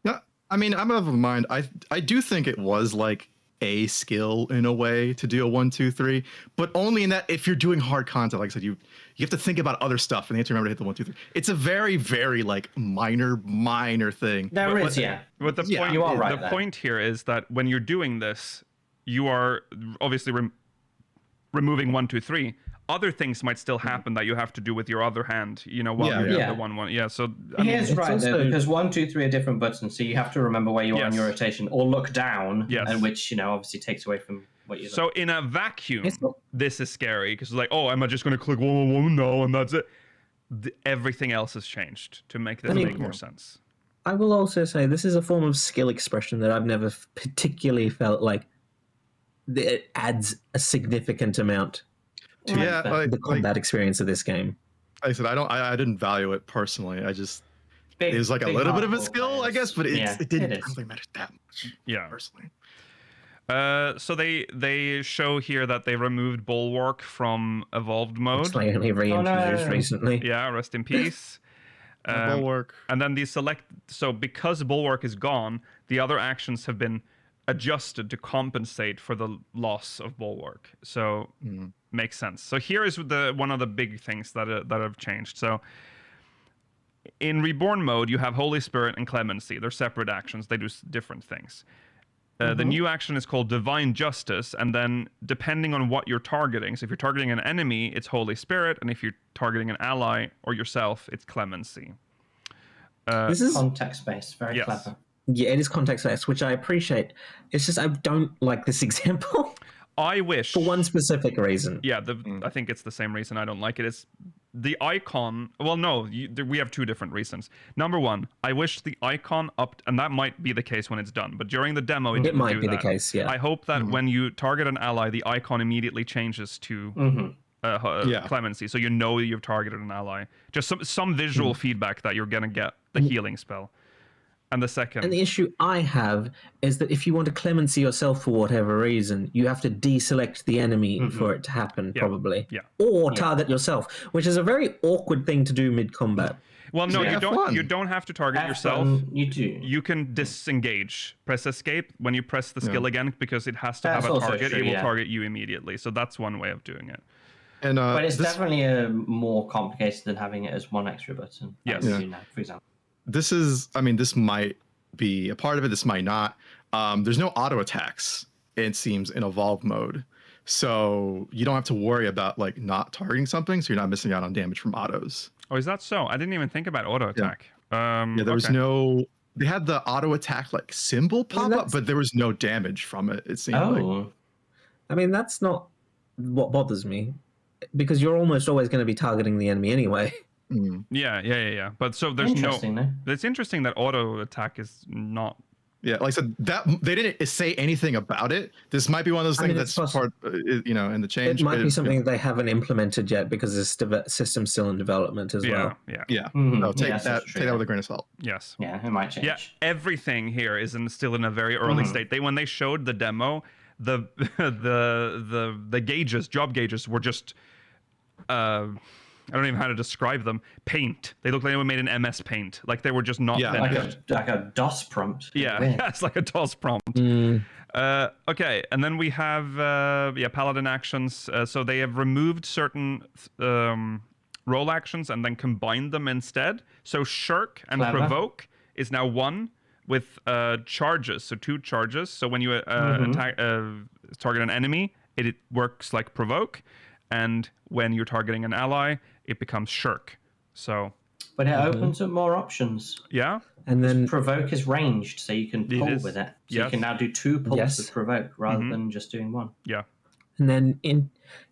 Yeah, I mean, I'm of a mind. I do think it was like a skill in a way to do a 1, 2, 3, but only in that if you're doing hard content, like I said, you have to think about other stuff and you have to remember to hit the 1, 2, 3. It's a very, very like minor thing. There is, But the point, you are right the there. point here is that when you're doing this, you are obviously removing 1, 2, 3. Other things might still happen that you have to do with your other hand, while you're doing the 1, 1. Yeah, so I mean, Here's right also- though, because 1, 2, 3 are different buttons, so you have to remember where you are in your rotation, or look down, and which obviously takes away from what you're. So in a vacuum, It's not- this is scary because it's like, oh, am I just going to click 1, 1, 1 now and that's it? Everything else has changed to make this make more sense. I will also say this is a form of skill expression that I've never particularly felt like it adds a significant amount to the combat experience of this game. Like I said, I didn't value it personally. I just it was like a little bit of a skill, I guess, but it didn't really matter that much. Yeah, personally. So they show here that they removed Bulwark from evolved mode. It's like only reintroduced recently. Yeah, rest in peace. Bulwark. And then so because Bulwark is gone, the other actions have been adjusted to compensate for the loss of Bulwark. So makes sense. So here is one of the big things that have changed. So in Reborn mode, you have Holy Spirit and Clemency. They're separate actions. They do different things. The new action is called Divine Justice, and then depending on what you're targeting, so if you're targeting an enemy, it's Holy Spirit, and if you're targeting an ally or yourself, it's Clemency. This is context-based, very clever. Yeah, it is context-based, which I appreciate. It's just I don't like this example. I wish for one specific reason. Yeah, I think it's the same reason I don't like it. It's the icon. Well, no, we have 2 different reasons. Number one, I wish the icon and that might be the case when it's done, but during the demo, it might be that. the case. Yeah. I hope that when you target an ally, the icon immediately changes to Clemency, so you've targeted an ally. Just some visual feedback that you're gonna get the healing spell. And the second. And the issue I have is that if you want to clemency yourself for whatever reason, you have to deselect the enemy for it to happen, probably. Yeah. Or target yourself, which is a very awkward thing to do mid-combat. Well, no, you don't have to target yourself. You do. You can disengage. Press escape when you press the skill again, because it has to have a target. It will target you immediately. So that's one way of doing it. And but it's definitely more complicated than having it as one extra button. Yes. For example. This might be a part of it. This might not. There's no auto attacks, it seems, in evolved mode. So you don't have to worry about like not targeting something. So you're not missing out on damage from autos. Oh, is that so? I didn't even think about auto attack. There was no. They had the auto attack like symbol pop up, but there was no damage from it. It seemed like. I mean, that's not what bothers me, because you're almost always going to be targeting the enemy anyway. Yeah. But so there's Though. It's interesting that auto attack is not. Yeah, like I said, that they didn't say anything about it. This might be one of those things that's part, in the change. It might be something they haven't implemented yet because the system's still in development as well. Yeah. No, take that with a grain of salt. Yes. Yeah, it might change. Yeah, everything here is still in a very early state. When they showed the demo, the gauges, job gauges, were just. I don't even know how to describe them. Paint. They looked like they were made in MS Paint. Like they were just not finished. Like a DOS prompt. Yeah, it's like a DOS prompt. Okay, and then we have Paladin actions. So they have removed certain roll actions and then combined them instead. So shirk and Clever. provoke is now one with charges, so 2 charges. So when you attack target an enemy, it works like provoke, and when you're targeting an ally, it becomes shirk. So, but it opens up more options. yeah, And then Provoke is ranged, so you can pull is. with it. So Yes. you can now do 2 pulls Yes. with provoke rather than just doing 1. yeah, And then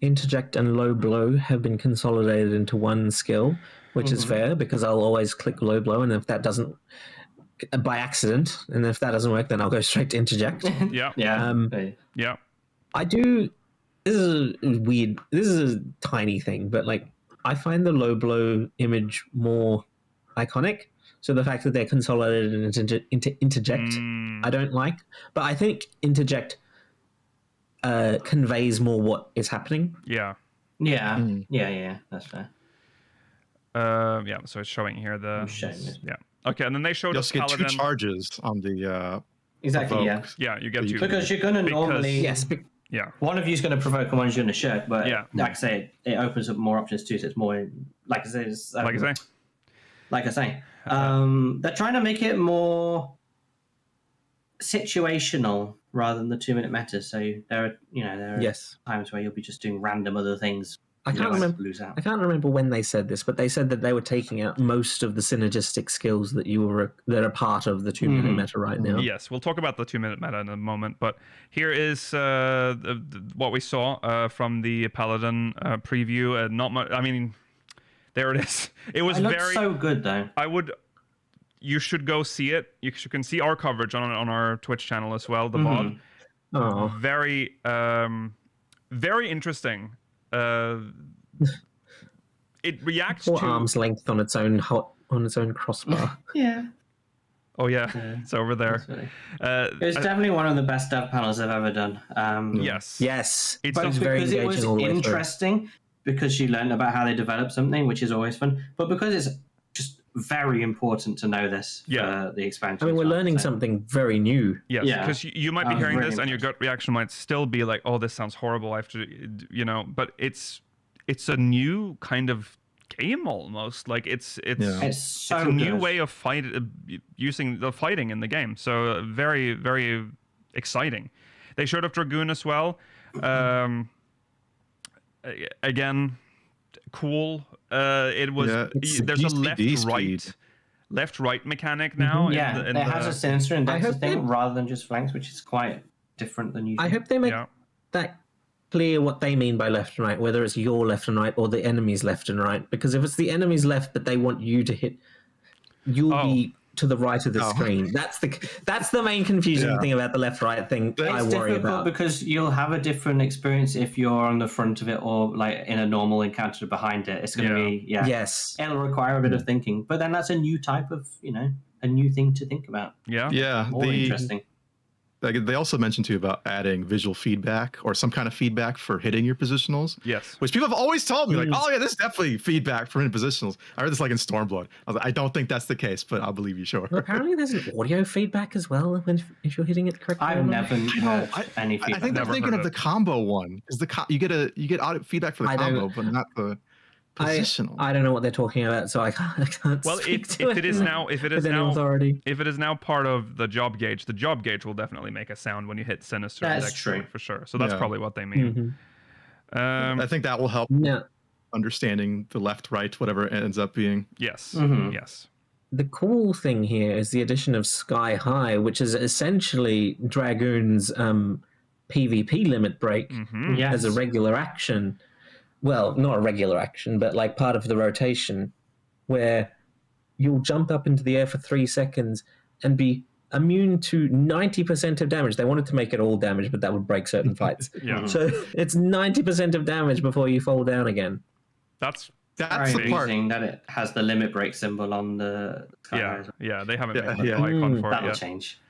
interject and low blow have been consolidated into one skill, which is fair because I'll always click low blow, and if that doesn't, by accident, and if that doesn't work, then I'll go straight to interject. yeah, Yeah. yeah. I do. This is weird. This is a tiny thing, but like I find the low blow image more iconic. So the fact that they're consolidated into interject, I don't like. But I think interject conveys more what is happening. Yeah. Yeah, that's fair. Yeah, so it's showing here the... showing it. Yeah. Okay, and then they showed You us also get 2 Paladin. charges on the Exactly, yeah. provoke. Yeah, you get 2. Because you're going to normally... Yes, Yeah. One of you's going to provoke and one's going to shirk, but Yeah. like I say, it opens up more options too, so it's more... Like I say, it's, Like I say. they're trying to make it more situational rather than the 2-minute meta. So there are yes. times where you'll be just doing random other things. I can't remember. Lose out. I can't remember when they said this, but they said that they were taking out most of the synergistic skills that that are part of the 2-minute meta right now. Yes, we'll talk about the 2-minute meta in a moment, but here is what we saw from the Paladin preview. Not much. I mean, there it is. It was very so good though. You should go see it. You can see our coverage on our Twitch channel as well. The VOD. Oh, Very, very interesting. It reacts to arm's length on its own crossbar. Yeah. Oh yeah, it's over there. It was definitely one of the best dev panels I've ever done. Yes. Yes, It's Both very because it was engaging all the way through. interesting, because you learn about how they develop something, which is always fun, but because it's just very important to know this for the expansion. I mean, we're as well, learning so. something very new. Yes, Yeah. because you might be hearing really this and your gut reaction might still be like, "Oh, this sounds horrible." I have to, but it's a new kind of game almost. Like it's So a new good. way of using the fighting in the game. So very, very exciting. They showed up Dragoon as well. Again, cool. It was there's a left right mechanic now. Yeah, it has a sensor and dexter thing rather than just flanks, which is quite different than usual. I hope they make that clear what they mean by left and right, whether it's your left and right or the enemy's left and right. Because if it's the enemy's left, but they want you to hit, you'll be to the right of the screen. That's the main confusing thing about the left-right thing. I worry about because you'll have a different experience if you're on the front of it or like in a normal encounter behind it. It's going to be yes, it'll require a bit of thinking, but then that's a new type of a new thing to think about. More interesting. They also mentioned too about adding visual feedback or some kind of feedback for hitting your positionals. Yes. Which people have always told me, like, oh yeah, this is definitely feedback for hitting positionals. I heard this like in Stormblood. I was like, I don't think that's the case, but I'll believe you, sure. Well, apparently there's an audio feedback as well if you're hitting it correctly. I've never heard any feedback. I think they're thinking of the combo one. Is you get audio feedback for the combo, but not the positional. I don't know what they're talking about, so I can't. Well, if it is now part of the job gauge will definitely make a sound when you hit Sinister. That's true for sure. So that's probably what they mean. I think that will help understanding the left, right, whatever it ends up being. Yes. Yes. The cool thing here is the addition of Sky High, which is essentially Dragoon's PvP limit break as a regular action. Well, not a regular action, but like part of the rotation, where you'll jump up into the air for 3 seconds and be immune to 90% of damage. They wanted to make it all damage, but that would break certain fights. So it's 90% of damage before you fall down again. That's the part that it has the limit break symbol on the sky. Yeah, they haven't made the icon for it That'll yet. change.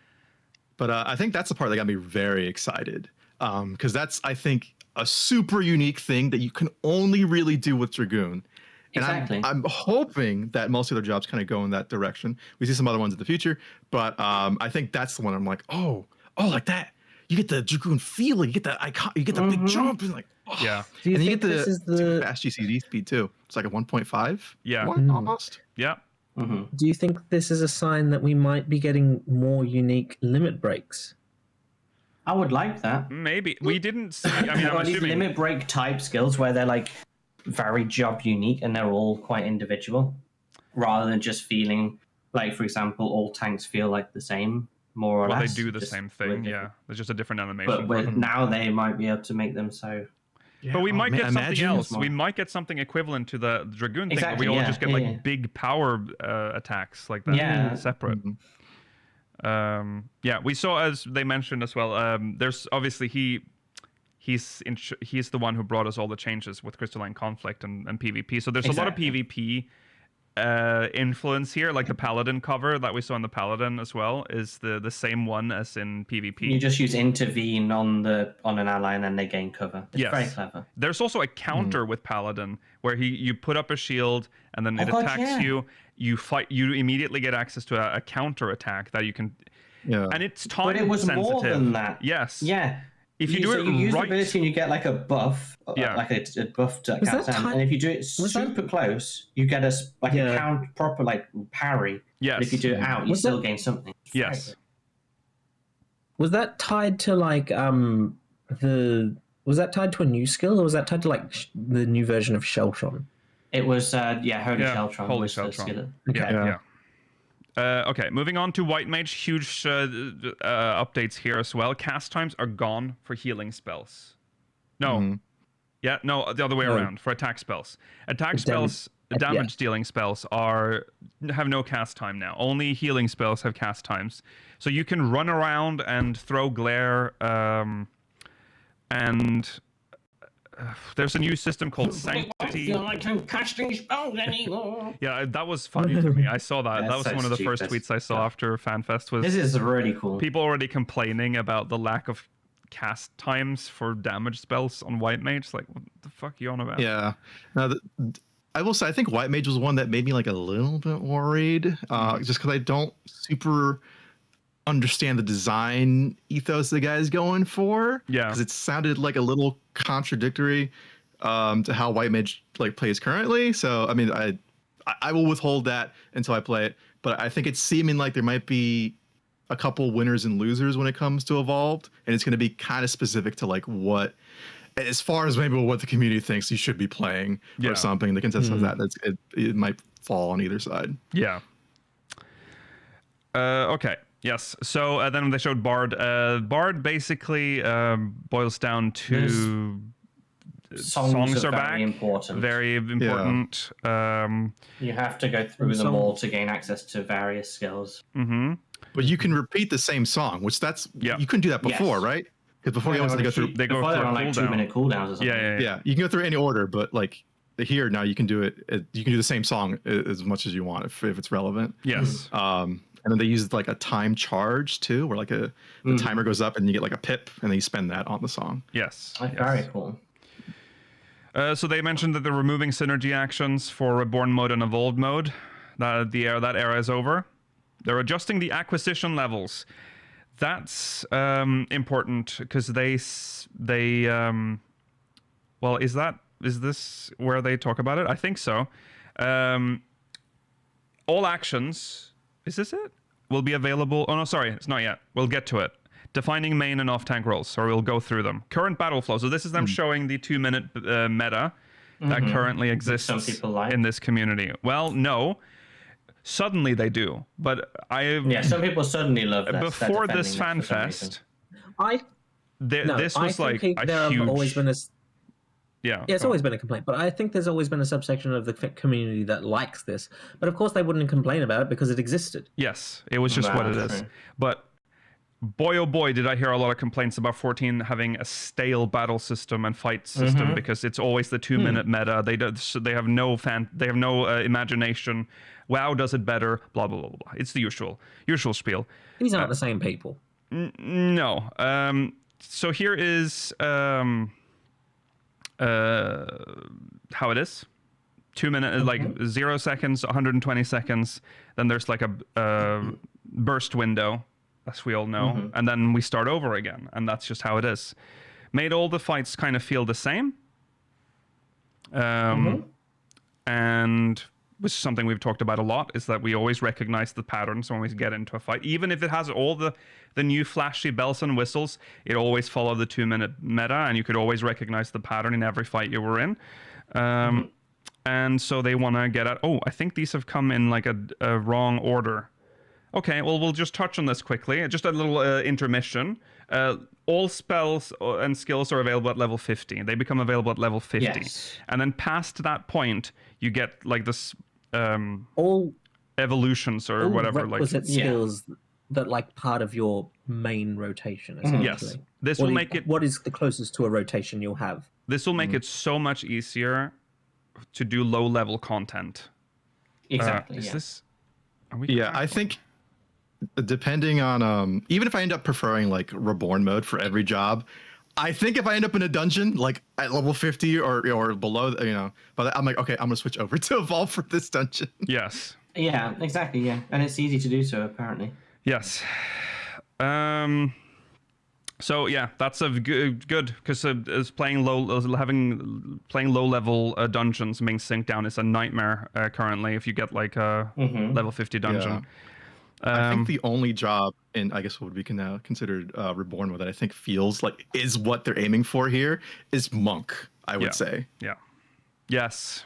But I think that's the part that got me very excited, because that's, I think, a super unique thing that you can only really do with Dragoon. And exactly. I'm hoping that most of their jobs kind of go in that direction. We see some other ones in the future, but I think that's the one I'm like, oh, like that. You get the Dragoon feeling, you get the icon, you get the big jump, and like, Yeah. Do you And you think get this is super the? fast GCD speed too. It's like a 1.5. Yeah. Almost. Yeah. Do you think this is a sign that we might be getting more unique limit breaks? I would like that. Maybe. We didn't see. I mean, I'm or at least assuming. limit break type skills where they're like very job unique and they're all quite individual, rather than just feeling like, for example, all tanks feel like the same, more or Well, less. they do the just same with thing. different- Yeah. There's just a different animation. But now they might be able to make them so. Yeah. But we might get something imagine- else. more. We might get something equivalent to the Dragoon thing, where Exactly, we all yeah, just get yeah, like yeah. big power attacks like that, Yeah. separate. Yeah, we saw, as they mentioned as well. There's obviously he's the one who brought us all the changes with Crystalline Conflict and PvP. So there's a lot of Exactly. PvP influence here, like the Paladin cover that we saw in the Paladin as well is the same one as in PvP. You just use intervene on an ally and then they gain cover. It's Yes. very clever. There's also a counter with Paladin where you put up a shield and then it God, attacks yeah. you. You fight. You immediately get access to a counter attack that you can. Yeah. And it's time But it was sensitive. more than that. Yes. Yeah. If you do so it you use right- the ability and you get like a buff, Yeah. like a buff to Was count that down. ti- And if you do it was that- super close, you get a Yeah. count proper like parry. Yes. But if you do it out, you Was still that- gain something. Yes. Was that tied to like the? Was that tied to a new skill, or was that tied to like the new version of Sheltron? It was Holy Yeah, Sheltron. Holy was the Sheltron. skill. Yeah. Yeah. Yeah. Okay, moving on to White Mage. Huge updates here as well. Cast times are gone for healing spells. No. Yeah, no, the other way No. around for attack spells. Attack Damage- spells, damage yeah. dealing spells have no cast time now. Only healing spells have cast times. So you can run around and throw glare, and there's a new system called Sanctity. like I'm casting spells anymore. Yeah, that was funny to me. I saw that. That's That was so one of the first stupid. tweets I saw after FanFest was This is really cool. people already complaining about the lack of cast times for damage spells on White Mage. Like, what the fuck are you on about? Yeah. Now, I will say, I think White Mage was one that made me like a little bit worried, just because I don't super understand the design ethos the guy's going for. Yeah. Because it sounded like a little contradictory to how White Mage like plays currently. So I mean, I will withhold that until I play it. But I think it's seeming like there might be a couple winners and losers when it comes to Evolved, and it's going to be kind of specific to like what, as far as maybe what the community thinks you should be playing Yeah. or something. The consensus of that it might fall on either side. Yeah. Okay. Yes. So then they showed Bard. Bard basically boils down to Songs are back. very important. Very important. You have to go through them Some- all to gain access to various skills. But you can repeat the same song, which Yeah. you couldn't do that before, Yes. right? Because before you always had to go through. They go Before through they're a on like cooldown. 2-minute cooldowns or something. Yeah. Yeah, you can go through any order, but like here now you can do it. You can do the same song as much as you want if it's relevant. Yes. And then they use like a time charge too, where like the timer goes up and you get like a pip, and then you spend that on the song. Yes. Like, yes. very cool. So they mentioned that they're removing synergy actions for Reborn mode and Evolved mode. That era is over. They're adjusting the acquisition levels. That's important because they well, is this where they talk about it? I think so. All actions, is this it? Will be available. Oh no, sorry, it's not yet. We'll get to it. Defining main and off-tank roles, or we'll go through them. Current battle flow. So this is them showing the 2-minute meta that currently exists some people like. in this community. Well, no. Suddenly they do, but Yeah, some people suddenly love that. before this FanFest, this I was think like a there huge. have always been a Yeah, it's go always on. been a complaint, but I think there's always been a subsection of the community that likes this. But of course, they wouldn't complain about it because it existed. Yes, it was just what it That's is. true. But boy, oh boy, did I hear a lot of complaints about 14 having a stale battle system and fight system because it's always the 2-minute meta. They have no imagination. WoW does it better. Blah blah blah blah. It's the usual spiel. These aren't the same people. No. So here is how it is. 2 minutes, like 0 seconds, 120 seconds. Then there's like a burst window, as we all know, and then we start over again, and that's just how it is. made all the fights kind of feel the same. And which is something we've talked about a lot, is that we always recognize the patterns when we get into a fight. Even if it has all the new flashy bells and whistles, it always followed the 2-minute meta, and you could always recognize the pattern in every fight you were in. And so they want to get at, I think these have come in like a wrong order. Okay, well, we'll just touch on this quickly. Just a little intermission. All spells and skills are available at level 50. They become available at level 50. Yes. And then past that point, you get like this all evolutions or whatever. Requisite skills that like part of your main rotation, essentially. Yes. This will make it... What is the closest to a rotation you'll have? This will make it so much easier to do low-level content. Exactly, Is this... Are we Yeah, I think... Depending on even if I end up preferring like Reborn mode for every job, I think if I end up in a dungeon like at level 50 or below, but I'm like, okay, I'm gonna switch over to Evolve for this dungeon. Yes. Yeah, exactly. Yeah, and it's easy to do so apparently. Yes. So yeah, that's a good because playing low level dungeons being synced down is a nightmare currently if you get like a level 50 dungeon. Yeah. I think the only job in, I guess, what would be now considered Reborn mode that I think feels like is what they're aiming for here is Monk, I would say. Yeah. Yes.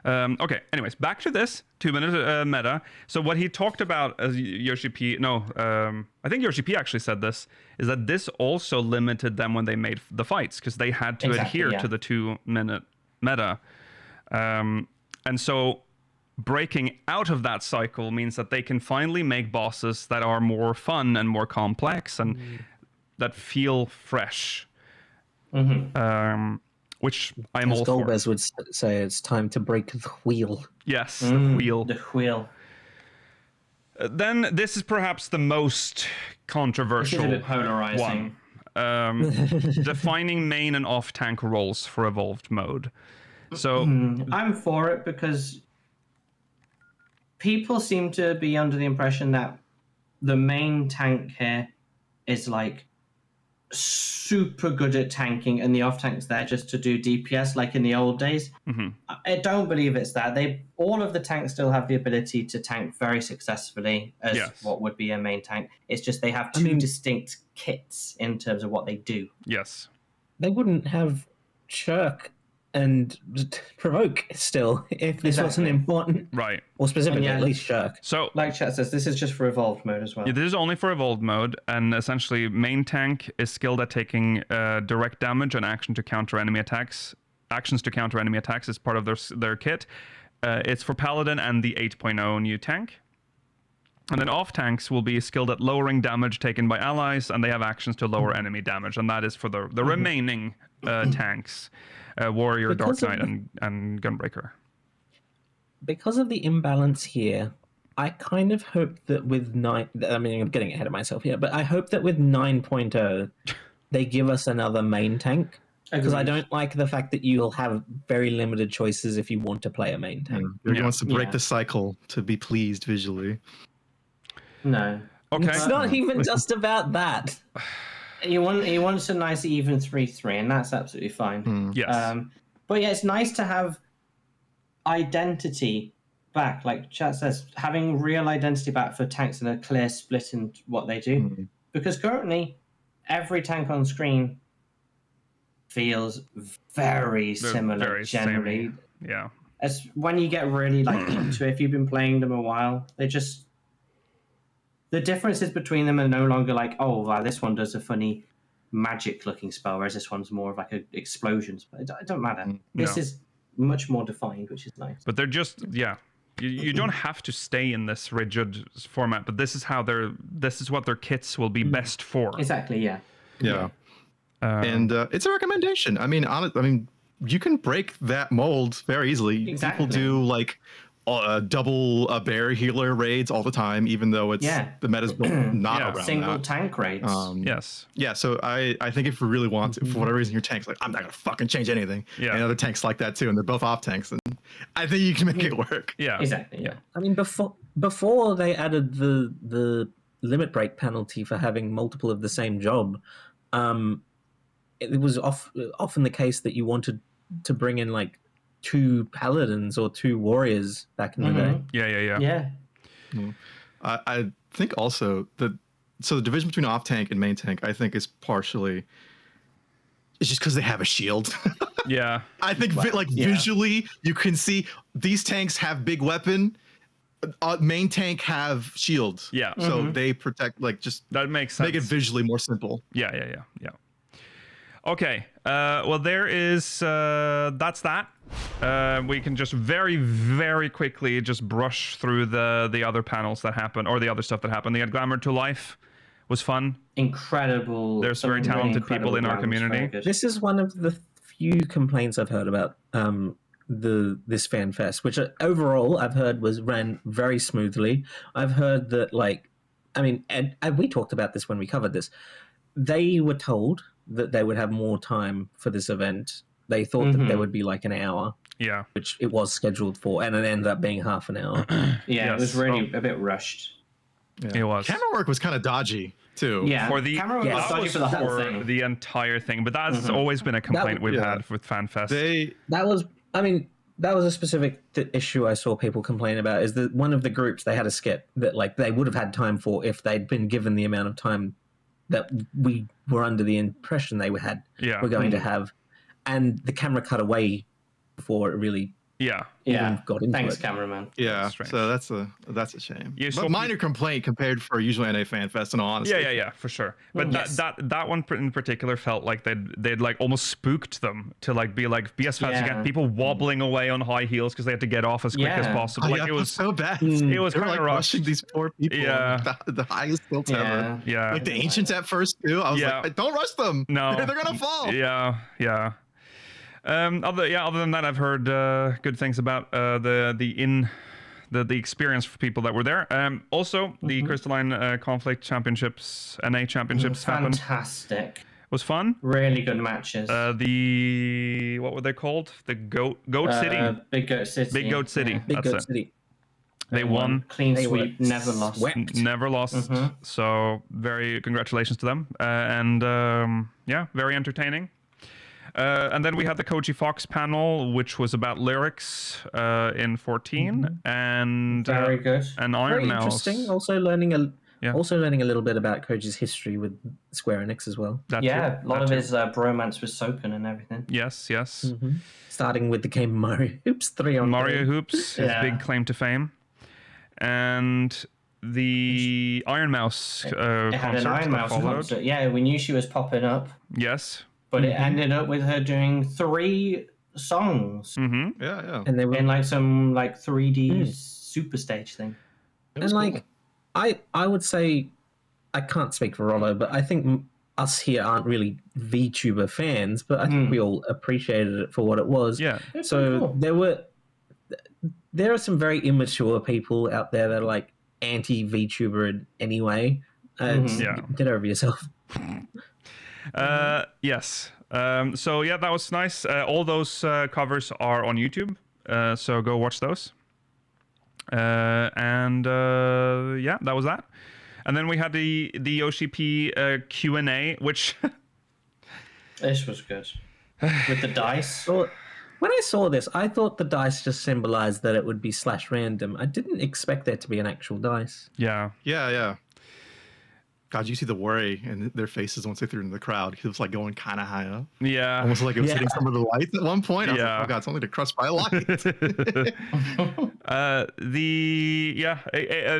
Okay, anyways, back to this 2-minute meta. So what he talked about as Yoshi-P, I think Yoshi-P actually said this, is that this also limited them when they made the fights because they had to adhere to the 2-minute meta. And so breaking out of that cycle means that they can finally make bosses that are more fun and more complex and that feel fresh. Which I'm all for. Golbez would say it's time to break the wheel. Yes, the wheel. The wheel. Then this is perhaps the most controversial This is a bit polarizing one. Defining main and off tank roles for evolved mode. So I'm for it because people seem to be under the impression that the main tank here is like super good at tanking and the off tank's there just to do DPS like in the old days. I don't believe it's that. All of the tanks still have the ability to tank very successfully as what would be a main tank. It's just they have two distinct kits in terms of what they do. Yes. They wouldn't have Shirk and Provoke still if this wasn't important. Right. Or specifically at least Shirk. So like chat says, this is just for evolved mode as well. Yeah, this is only for evolved mode, and essentially main tank is skilled at taking direct damage and action to counter enemy attacks. Actions to counter enemy attacks is part of their kit. It's for Paladin and the 8.0 new tank. And then off tanks will be skilled at lowering damage taken by allies, and they have actions to lower enemy damage, and that is for the remaining tanks. Warrior, Dark Knight, and Gunbreaker. Because of the imbalance here, I kind of hope that with 9... I mean, I'm getting ahead of myself here, but I hope that with 9.0, they give us another main tank. Because I don't like the fact that you'll have very limited choices if you want to play a main tank. He wants to break the cycle to be pleased visually. No. Okay. It's not even just about that. He wants a nice even 3-3, and that's absolutely fine. Yes. But yeah, it's nice to have identity back. Like chat says, having real identity back for tanks and a clear split in what they do. Because currently, every tank on screen feels very similar generally. Samey. Yeah. As when you get really like into it, if you've been playing them a while, they just... The differences between them are no longer like, oh, wow, this one does a funny magic-looking spell, whereas this one's more of like an explosion spell. It don't matter. This is much more defined, which is nice. But they're just, you don't have to stay in this rigid format, but this is how this is what their kits will be best for. Exactly, yeah. And it's a recommendation. I mean, you can break that mold very easily. Exactly. People do like double bear healer raids all the time, even though it's the meta's not around single that. tank raids. Yes. Yeah, so I think if you really want to, for whatever reason, your tank's like, I'm not gonna fucking change anything. Yeah. And other tanks like that too, and they're both off tanks, and I think you can make it work. Yeah. Exactly. Yeah. I mean, before they added the limit break penalty for having multiple of the same job, it was often the case that you wanted to bring in like 2 paladins or 2 warriors back in the day. Yeah. I think also the division between off tank and main tank, I think, is partially it's just because they have a shield. Yeah. I think visually you can see these tanks have big weapon. Main tank have shields. Yeah. So they protect that makes sense. Make it visually more simple. Yeah. Okay. Well, there is. That's that. We can just very, very quickly just brush through the other panels that happened, or the other stuff that happened. They had Glamour to Life. Was fun. Incredible. There's very talented people in our community. This is one of the few complaints I've heard about this fan fest, which overall I've heard ran very smoothly. I've heard that and we talked about this when we covered this. They were told that they would have more time for this event. They thought that there would be like an hour. Yeah. Which it was scheduled for, and it ended up being half an hour. It was really a bit rushed. Yeah. It was. Camera work was kind of dodgy too. Yeah, for the camera was dodgy for the whole thing. The entire thing, but that's always been a complaint we've had with FanFest. That was a specific issue I saw people complain about. Is that one of the groups they had a skit that they would have had time for if they'd been given the amount of time that we were under the impression they were going to have, and the camera cut away before it really got into Thanks, it. cameraman. Yeah, Strange. so that's a shame. Yeah, but minor complaint compared for a usual NA fan fest, in all honesty. Yeah, for sure. But that one in particular felt like they'd almost spooked them to be BS fans. You got people wobbling away on high heels because they had to get off as quick as possible. It was so bad. It was they were kind of rushing these poor people. Yeah, the highest tilt ever. Yeah, the ancients at first too. I was like, don't rush them. No, they're gonna fall. Yeah. Other than that, I've heard good things about the experience for people that were there. Also, the Crystalline Conflict Championships, NA Championships happened. Fantastic. Was fun. Really good matches. What were they called? The Goat City. Big Goat City. Big Goat City. Big That's Goat it. City. They won. Clean sweep. Never lost. Never lost. So very congratulations to them. And very entertaining. And then we had the Koji Fox panel, which was about lyrics in 14, and very good, and Iron Very Mouse. interesting. Also learning a little bit about Koji's history with Square Enix as well. A lot of his bromance with Soken and everything. Yes. Starting with the game Mario Hoops 3 on Mario Hoops, his big claim to fame, and the Iron Mouse it concert had an Iron Mouse concert. Yeah, we knew she was popping up. Yes. But it ended up with her doing 3 songs. Yeah. And they were in some 3D super stage thing. And cool. I would say, I can't speak for Rollo, but I think us here aren't really VTuber fans, but I think we all appreciated it for what it was. Yeah. So cool. There are some very immature people out there that are anti VTuber anyway. Get over yourself. Yes. That was nice. All those covers are on YouTube, so go watch those. That was that. And then we had the Yoshi-P Q&A, which this was good with the dice. When I saw this, I thought the dice just symbolized that it would be /random. I didn't expect there to be an actual dice. Yeah. God, you see the worry in their faces once they threw it into the crowd. It was going kind of high up. Yeah. Almost like it was hitting some of the lights at one point. I was like, oh God, it's only to crush by light.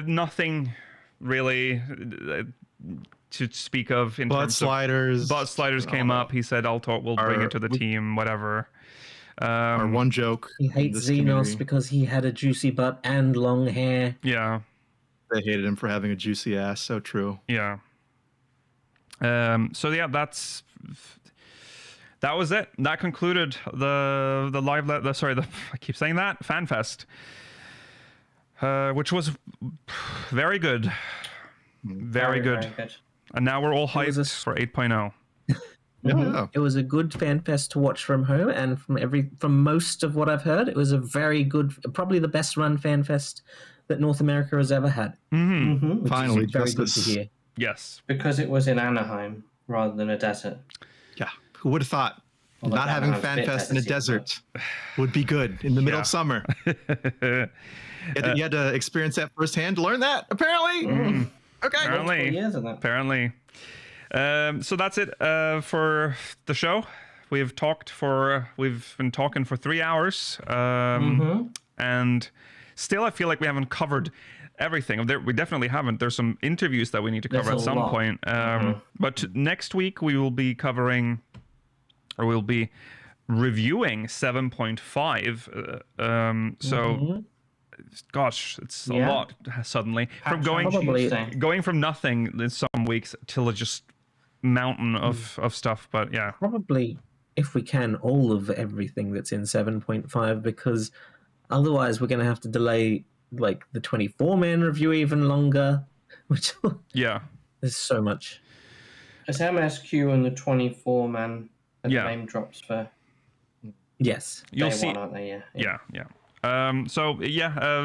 Nothing really to speak of in terms sliders. of... Butt sliders came up. He said, we'll bring it to the team, whatever. Our one joke. He hates Xenos because he had a juicy butt and long hair. Yeah. They hated him for having a juicy ass. So true. Yeah. That was it. That concluded the live. I keep saying that FanFest, which was very good. Very good. And now we're all hyped for 8.0. Yeah. It was a good fan fest to watch from home, and from most of what I've heard, it was a very good, probably the best run fan fest that North America has ever had. Finally, very good to hear. Yes, because it was in Anaheim rather than a desert. Yeah, who would have thought? Well, Not having FanFest in a desert would be good in the middle of summer. You had to experience that firsthand to learn that, apparently. Okay. Apparently. So that's it for the show. We've been talking for 3 hours. And still I feel like we haven't covered everything. We definitely haven't. There's some interviews that we need to cover at some point. But next week we will be covering, or we'll be reviewing 7.5. So, gosh, it's a lot suddenly. From going from nothing in some weeks till a just mountain of stuff. But yeah, probably if we can, all of everything that's in 7.5, because otherwise we're going to have to delay like the 24-man review even longer. Which there's so much. It's MSQ and the 24-man. And the name drops for you'll day see one, aren't they?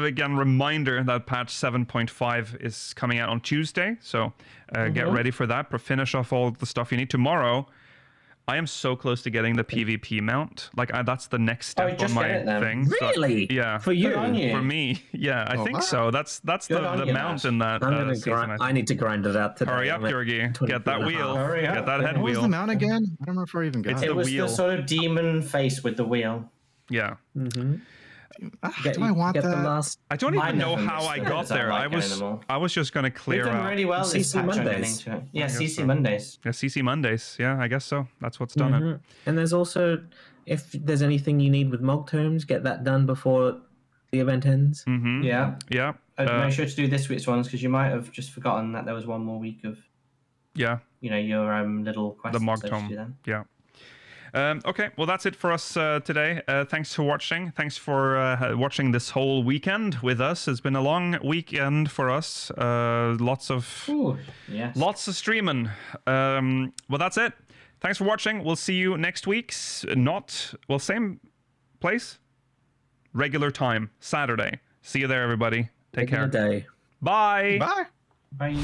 Again, reminder that patch 7.5 is coming out on Tuesday, so get ready for that. Finish off all the stuff you need tomorrow. I am so close to getting the PvP mount. Like that's the next step on my thing. Really? So, yeah. For you? For me? Yeah, I think so. That's the mount in that season. I need to grind it out today. Hurry up, Georgie. Get that wheel. Get that head wheel. What was the mount again? I don't know if I even got it. It was the sort of demon face with the wheel. Yeah. Do I want that? I don't even know how I got there. I was just going to clear We've done out. really well this CC patch Mondays. Yeah, CC Mondays. Yeah, CC Mondays. Yeah, I guess so. That's what's done it. And there's also, if there's anything you need with Mog Tomes, get that done before the event ends. Yeah. Yeah. Make sure to do this week's ones, because you might have just forgotten that there was one more week of your little quest. The Mog Tome. Yeah. Okay, well, that's it for us today. Thanks for watching. Thanks for watching this whole weekend with us. It's been a long weekend for us. Lots of streaming. Well, that's it. Thanks for watching. We'll see you next week. Same place, regular time, Saturday. See you there, everybody. Take care. Day. Bye. Bye. Bye.